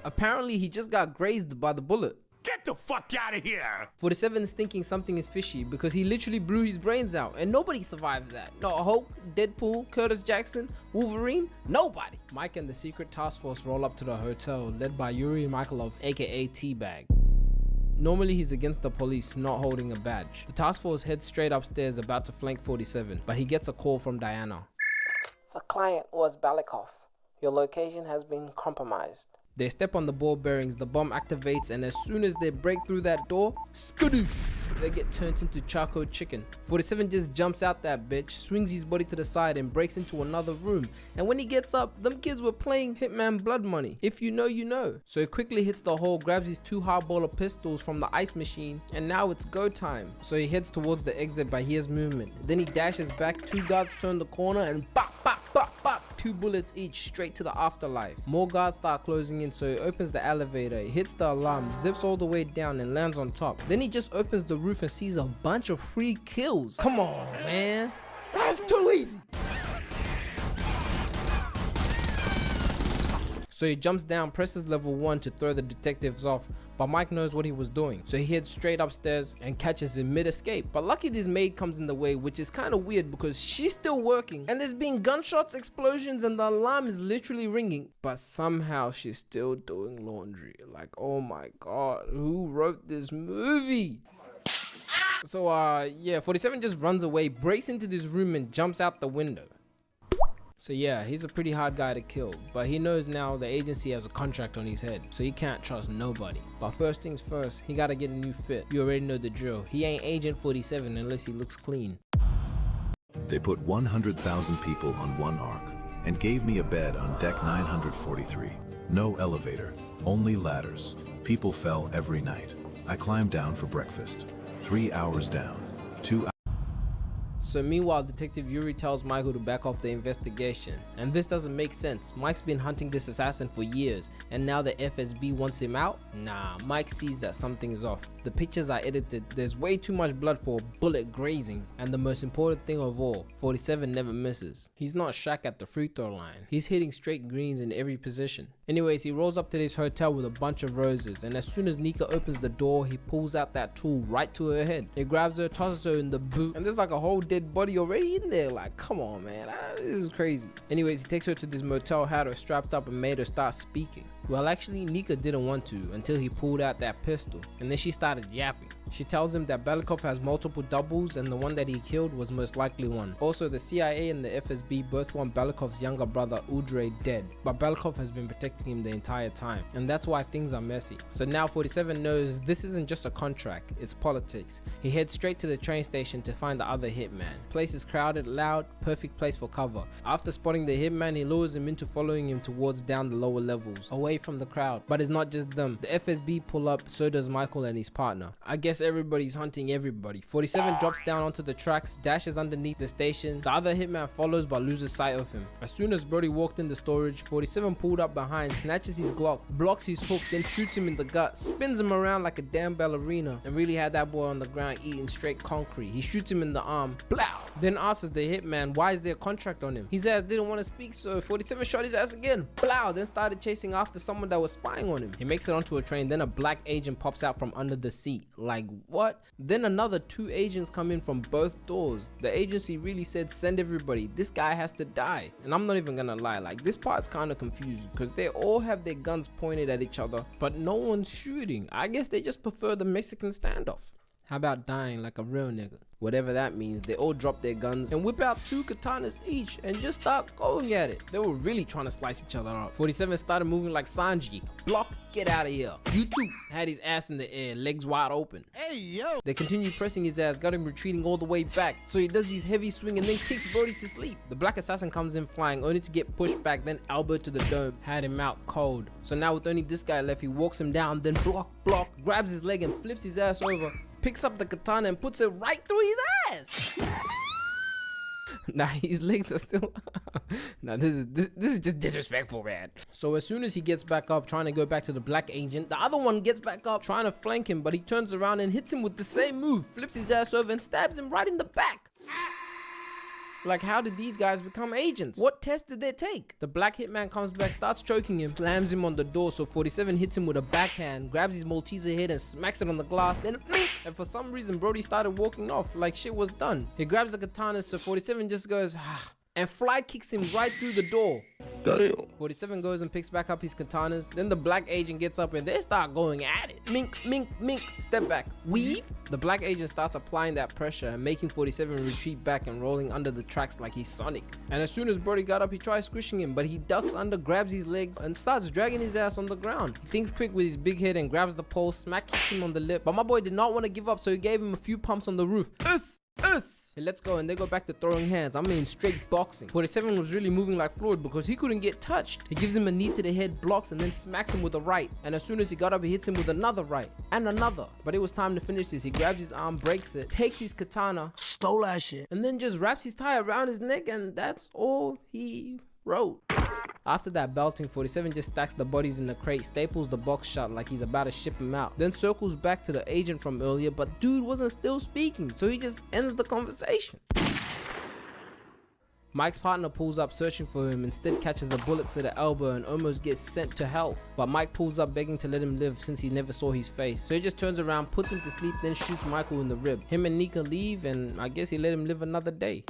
[SPEAKER 5] Apparently he just got grazed by the bullet.
[SPEAKER 14] Get the fuck out of here!
[SPEAKER 5] 47 is thinking something is fishy because he literally blew his brains out and nobody survives that. Not Hulk, Deadpool, Curtis Jackson, Wolverine, nobody. Mike and the secret task force roll up to the hotel led by Yuri Michailov, aka T-Bag. Normally he's against the police, not holding a badge. The task force heads straight upstairs about to flank 47, but he gets a call from Diana.
[SPEAKER 6] The client was Balikov. Your location has been compromised.
[SPEAKER 5] They step on the ball bearings, the bomb activates, and as soon as they break through that door, skadoosh, they get turned into charcoal chicken. 47 just jumps out that bitch, swings his body to the side and breaks into another room. And when he gets up, them kids were playing Hitman Blood Money. If you know, you know. So he quickly hits the hole, grabs his 2 hardballer pistols from the ice machine, and now it's go time. So he heads towards the exit but hears movement. Then he dashes back, 2 guards turn the corner and bop, bop, bop, bop. 2 bullets each straight to the afterlife. More guards start closing in, so he opens the elevator, he hits the alarm, zips all the way down and lands on top. Then he just opens the roof and sees a bunch of free kills. Come on, man. That's too easy. So he jumps down, presses level 1 to throw the detectives off, but Mike knows what he was doing. So he heads straight upstairs and catches him mid-escape. But lucky this maid comes in the way, which is kind of weird because she's still working and there's been gunshots, explosions, and the alarm is literally ringing. But somehow she's still doing laundry. Like, oh my god, who wrote this movie? So yeah, 47 just runs away, breaks into this room and jumps out the window. So yeah, he's a pretty hard guy to kill, but he knows now the agency has a contract on his head, so he can't trust nobody. But first things first, he gotta get a new fit. You already know the drill. He ain't Agent 47 unless he looks clean.
[SPEAKER 7] They put 100,000 people on one ark and gave me a bed on deck 943. No elevator, only ladders. People fell every night. I climbed down for breakfast. 3 hours down, 2 hours.
[SPEAKER 5] So meanwhile, Detective Yuri tells Michael to back off the investigation. And this doesn't make sense. Mike's been hunting this assassin for years, and now the FSB wants him out? Nah, Mike sees that something is off. The pictures are edited, there's way too much blood for bullet grazing, and the most important thing of all, 47 never misses. He's not Shaq at the free throw line. He's hitting straight greens in every position. Anyways, he rolls up to this hotel with a bunch of roses, and as soon as Nika opens the door, he pulls out that tool right to her head. He grabs her, tosses her in the boot, and there's like a whole dead body already in there. Like, come on, man, this is crazy. Anyways, he takes her to this motel, had her strapped up and made her start speaking. Well, actually, Nika didn't want to until he pulled out that pistol, and then she started yapping. She tells him that Belikov has multiple doubles and the one that he killed was most likely one. Also, the CIA and the FSB both want Belikov's younger brother Udre dead, but Belikov has been protecting him the entire time, and that's why things are messy. So now 47 knows this isn't just a contract, it's politics. He heads straight to the train station to find the other hitman. Place is crowded, loud, perfect place for cover. After spotting the hitman, he lures him into following him towards down the lower levels, away from the crowd. But it's not just them. The FSB pull up, so does Michael and his partner. I guess everybody's hunting everybody. 47 drops down onto the tracks, dashes underneath the station. The other hitman follows but loses sight of him. As soon as Brody walked in the storage, 47 pulled up behind, snatches his Glock, blocks his hook, then shoots him in the gut, spins him around like a damn ballerina, and really had that boy on the ground eating straight concrete. He shoots him in the arm, blow! Then asks the hitman why is there a contract on him. His ass didn't want to speak, so 47 shot his ass again, blow! Then started chasing after someone that was spying on him. He makes it onto a train, then a black agent pops out from under the seat. Like what? Then another 2 agents come in from both doors. The agency really said send everybody, this guy has to die. And I'm not even gonna lie, like this part's kind of confusing because they all have their guns pointed at each other but no one's shooting. I guess they just prefer the Mexican standoff. How about dying like a real nigga? Whatever that means. They all drop their guns and whip out 2 katanas each and just start going at it. They were really trying to slice each other up. 47 started moving like Sanji. Block, get out of here. You too. Had his ass in the air, legs wide open. Hey yo! They continue pressing his ass, got him retreating all the way back. So he does his heavy swing and then kicks Brody to sleep. The black assassin comes in flying, only to get pushed back, then elbow to the dome. Had him out cold. So now with only this guy left, he walks him down, then block, grabs his leg and flips his ass over. Picks up the katana and puts it right through his ass. Nah, his legs are still nah, this is just disrespectful, man. So as soon as he gets back up trying to go back to the black agent, the other one gets back up trying to flank him, but he turns around and hits him with the same move, flips his ass over and stabs him right in the back. Like, how did these guys become agents? What test did they take? The black hitman comes back, starts choking him, slams him on the door, so 47 hits him with a backhand, grabs his Malteser head and smacks it on the glass, then and for some reason Brody started walking off like shit was done. He grabs the katana, so 47 just goes and fly kicks him right through the door. Damn. 47 goes and picks back up his katanas. Then the black agent gets up and they start going at it. Mink, mink, mink. Step back. Weave. The black agent starts applying that pressure and making 47 retreat back and rolling under the tracks like he's Sonic. And as soon as Brody got up, he tries squishing him, but he ducks under, grabs his legs, and starts dragging his ass on the ground. He thinks quick with his big head and grabs the pole, smack kicks him on the lip. But my boy did not want to give up, so he gave him a few pumps on the roof. He lets go and they go back to throwing hands. I mean straight boxing. 47 was really moving like Floyd because he couldn't get touched. He gives him a knee to the head, blocks, and then smacks him with a right. And as soon as he got up, he hits him with another right and another. But it was time to finish this. He grabs his arm, breaks it, takes his katana, stole that shit, and then just wraps his tie around his neck, and that's all he wrote. After that belting, 47 just stacks the bodies in the crate, staples the box shut like he's about to ship him out, then circles back to the agent from earlier, but dude wasn't still speaking, so he just ends the conversation. Mike's partner pulls up searching for him, instead catches a bullet to the elbow and almost gets sent to hell. But Mike pulls up begging to let him live since he never saw his face. So he just turns around, puts him to sleep, then shoots Michael in the rib. Him and Nika leave, and I guess he let him live another day.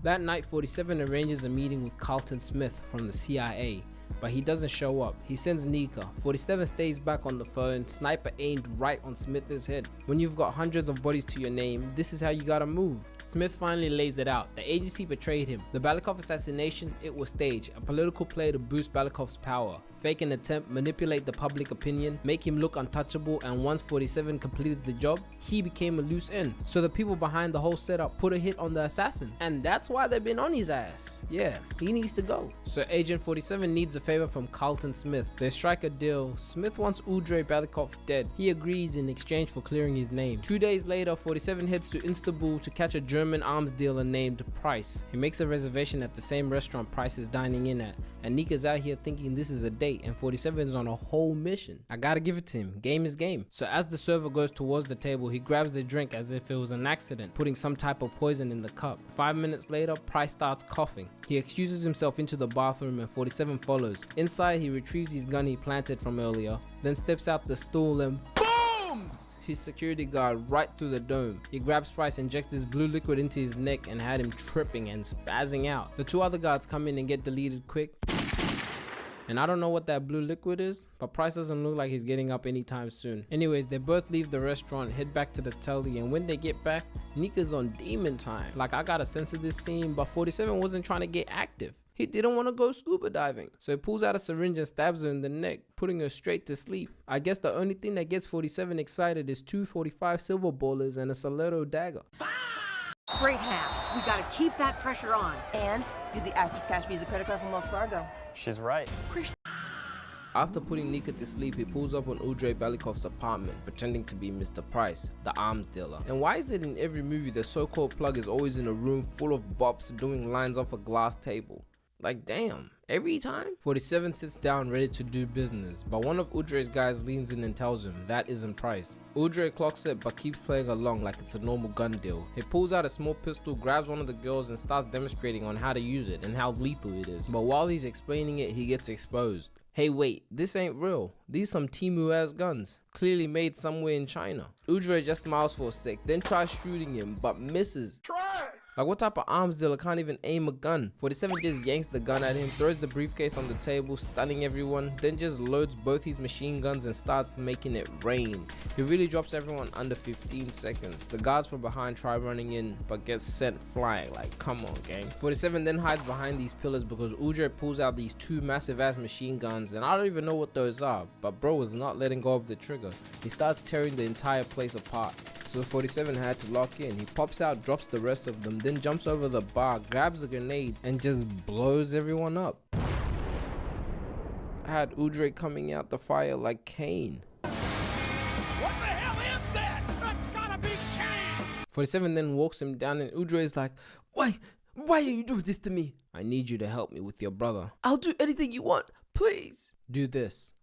[SPEAKER 5] That night, 47 arranges a meeting with Carlton Smith from the CIA, but he doesn't show up. He sends Nika. 47 stays back on the phone, sniper aimed right on Smith's head. When you've got hundreds of bodies to your name, this is how you gotta move. Smith finally lays it out. The agency betrayed him. The Belikov assassination, it was staged, a political play to boost Belikov's power. Fake an attempt, manipulate the public opinion, make him look untouchable, and once 47 completed the job, he became a loose end. So the people behind the whole setup put a hit on the assassin, and that's why they've been on his ass. Yeah, he needs to go. So Agent 47 needs a favor from Carlton Smith. They strike a deal. Smith wants Udre Belikov dead. He agrees in exchange for clearing his name. 2 days later, 47 heads to Istanbul to catch a German arms dealer named Price. He makes a reservation at the same restaurant Price is dining in at, and Nika's out here thinking this is a date, and 47 is on a whole mission. I gotta give it to him. Game is game. So as the server goes towards the table, he grabs the drink as if it was an accident, putting some type of poison in the cup. 5 minutes later, Price starts coughing. He excuses himself into the bathroom and 47 follows. Inside, he retrieves his gun he planted from earlier, then steps out the stool and booms his security guard right through the dome. He grabs Price, injects this blue liquid into his neck, and had him tripping and spazzing out. The 2 other guards come in and get deleted quick. And I don't know what that blue liquid is, but Price doesn't look like he's getting up anytime soon. Anyways, they both leave the restaurant, head back to the telly, and when they get back, Nika's on demon time. Like, I got a sense of this scene, but 47 wasn't trying to get active. He didn't want to go scuba diving. So he pulls out a syringe and stabs her in the neck, putting her straight to sleep. I guess the only thing that gets 47 excited is 2 45 silver ballers and a stiletto dagger.
[SPEAKER 8] Great half. We gotta keep that pressure on. And use the active cash Visa credit card from Wells Fargo.
[SPEAKER 9] She's right.
[SPEAKER 5] After putting Nika to sleep, he pulls up on Andrei Balikov's apartment, pretending to be Mr. Price, the arms dealer. And why is it in every movie the so-called plug is always in a room full of bops doing lines off a glass table? Like, damn, every time? 47 sits down ready to do business, but one of Udre's guys leans in and tells him that isn't Price. Udre clocks it but keeps playing along like it's a normal gun deal. He pulls out a small pistol, grabs one of the girls and starts demonstrating on how to use it and how lethal it is. But while he's explaining it, he gets exposed. Hey wait, this ain't real. These some Temu ass guns. Clearly made somewhere in China. Udre just smiles for a sec, then tries shooting him, but misses. Like, what type of arms dealer can't even aim a gun? 47 just yanks the gun at him, throws the briefcase on the table, stunning everyone, then just loads both his machine guns and starts making it rain. He really drops everyone under 15 seconds. The guards from behind try running in, but get sent flying. Like, come on, gang. 47 then hides behind these pillars because Udre pulls out these 2 massive ass machine guns, and I don't even know what those are, but bro was not letting go of the trigger. He starts tearing the entire place apart. So 47 had to lock in. He pops out, drops the rest of them, then jumps over the bar, grabs a grenade, and just blows everyone up. I had Udre coming out the fire like Kane.
[SPEAKER 14] What the hell is that? That's gotta be Kane!
[SPEAKER 5] 47 then walks him down and Udre is like, why are you doing this to me? I need you to help me with your brother. I'll do anything you want, please. Do this.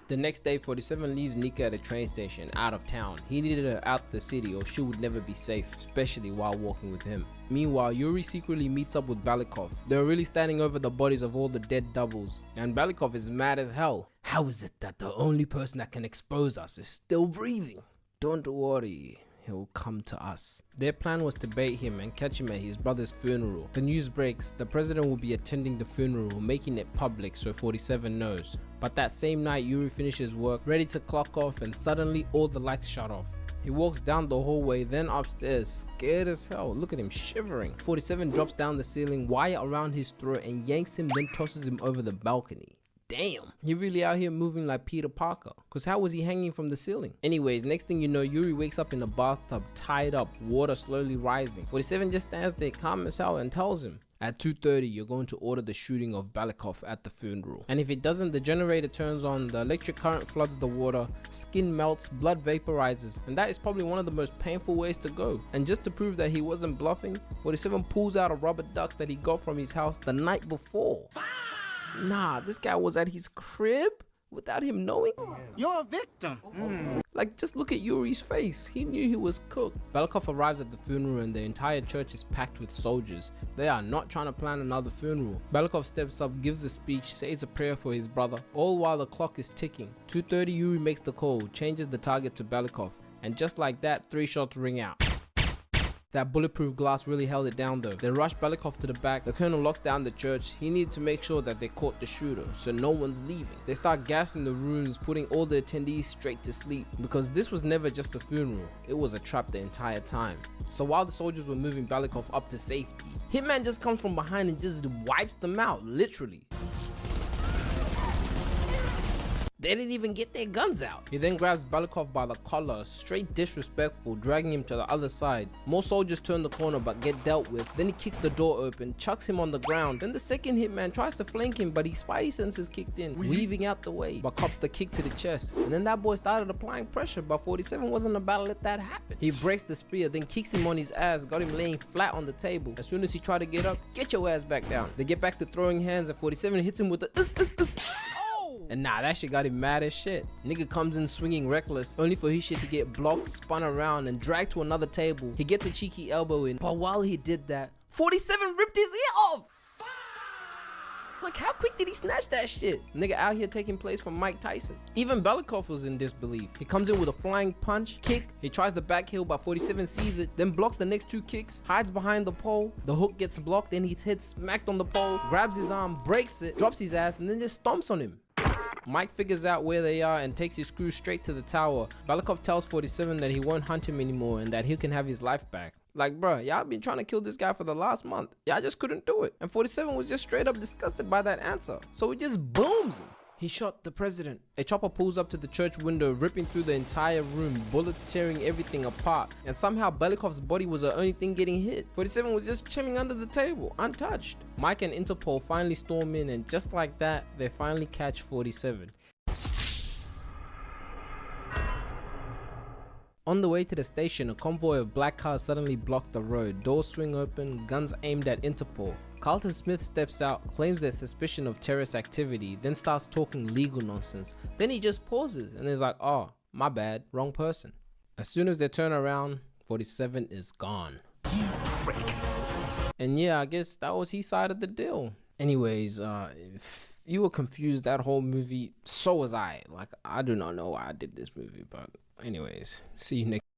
[SPEAKER 5] The next day, 47 leaves Nika at a train station, out of town. He needed her out the city or she would never be safe, especially while walking with him. Meanwhile, Yuri secretly meets up with Balikov. They're really standing over the bodies of all the dead doubles, and Balikov is mad as hell. How is it that the only person that can expose us is still breathing? Don't worry. He'll come to us. Their plan was to bait him and catch him at his brother's funeral. The news breaks, the president will be attending the funeral, making it public so 47 knows. But that same night, Yuri finishes work, ready to clock off, and suddenly all the lights shut off. He walks down the hallway, then upstairs, scared as hell. Look at him shivering. 47 drops down the ceiling, wire around his throat, and yanks him, then tosses him over the balcony. Damn, he really out here moving like Peter Parker, cause how was he hanging from the ceiling? Anyways, next thing you know, Yuri wakes up in a bathtub, tied up, water slowly rising. 47 just stands there calm as hell and tells him, at 2:30 you're going to order the shooting of Balikov at the funeral. And if it doesn't, the generator turns on, the electric current floods the water, skin melts, blood vaporizes, and that is probably one of the most painful ways to go. And just to prove that he wasn't bluffing, 47 pulls out a rubber duck that he got from his house the night before. Nah, this guy was at his crib without him knowing.
[SPEAKER 14] You're a victim.
[SPEAKER 5] Like, just look at Yuri's face. He knew he was cooked. Balikov arrives at the funeral and the entire church is packed with soldiers. They are not trying to plan another funeral. Balikov steps up, gives a speech, says a prayer for his brother, all while the clock is ticking. 2:30, Yuri makes the call, changes the target to Balikov, and just like that, 3 shots ring out. That bulletproof glass really held it down though. They rush Balikov to the back. The colonel locks down the church. He needs to make sure that they caught the shooter, so no one's leaving. They start gassing the rooms, putting all the attendees straight to sleep, because this was never just a funeral. It was a trap the entire time. So while the soldiers were moving Balikov up to safety, Hitman just comes from behind and just wipes them out, literally. They didn't even get their guns out. He then grabs Balikov by the collar, straight disrespectful, dragging him to the other side. More soldiers turn the corner but get dealt with. Then he kicks the door open, chucks him on the ground. Then the second hitman tries to flank him, but his spidey senses kicked in, weaving out the way, but cops the kick to the chest. And then that boy started applying pressure, but 47 wasn't about to let that happen. He breaks the spear, then kicks him on his ass, got him laying flat on the table. As soon as he tried to get up, get your ass back down. They get back to throwing hands and 47 hits him with the And nah, that shit got him mad as shit. Nigga comes in swinging reckless, only for his shit to get blocked, spun around, and dragged to another table. He gets a cheeky elbow in, but while he did that, 47 ripped his ear off! Like, how quick did he snatch that shit? Nigga out here taking place from Mike Tyson. Even Belikov was in disbelief. He comes in with a flying punch, kick. He tries the back heel, but 47 sees it, then blocks the next 2 kicks, hides behind the pole. The hook gets blocked, then his head smacked on the pole, grabs his arm, breaks it, drops his ass, and then just stomps on him. Mike figures out where they are and takes his screw straight to the tower. Belikov tells 47 that he won't hunt him anymore and that he can have his life back. Like, bruh, y'all been trying to kill this guy for the last month. Y'all just couldn't do it. And 47 was just straight up disgusted by that answer. So he just booms him. He shot the president. A chopper pulls up to the church window, ripping through the entire room, bullets tearing everything apart. And somehow Belikov's body was the only thing getting hit. 47 was just chilling under the table, untouched. Mike and Interpol finally storm in, and just like that, they finally catch 47. On the way to the station, a convoy of black cars suddenly blocked the road. Doors swing open, guns aimed at Interpol. Carlton Smith steps out, claims there's suspicion of terrorist activity, then starts talking legal nonsense. Then he just pauses and is like, oh, my bad, wrong person. As soon as they turn around, 47 is gone. You prick. And yeah, I guess that was his side of the deal. Anyways, if you were confused that whole movie, so was I. Like, I do not know why I did this movie, but anyways, see you next.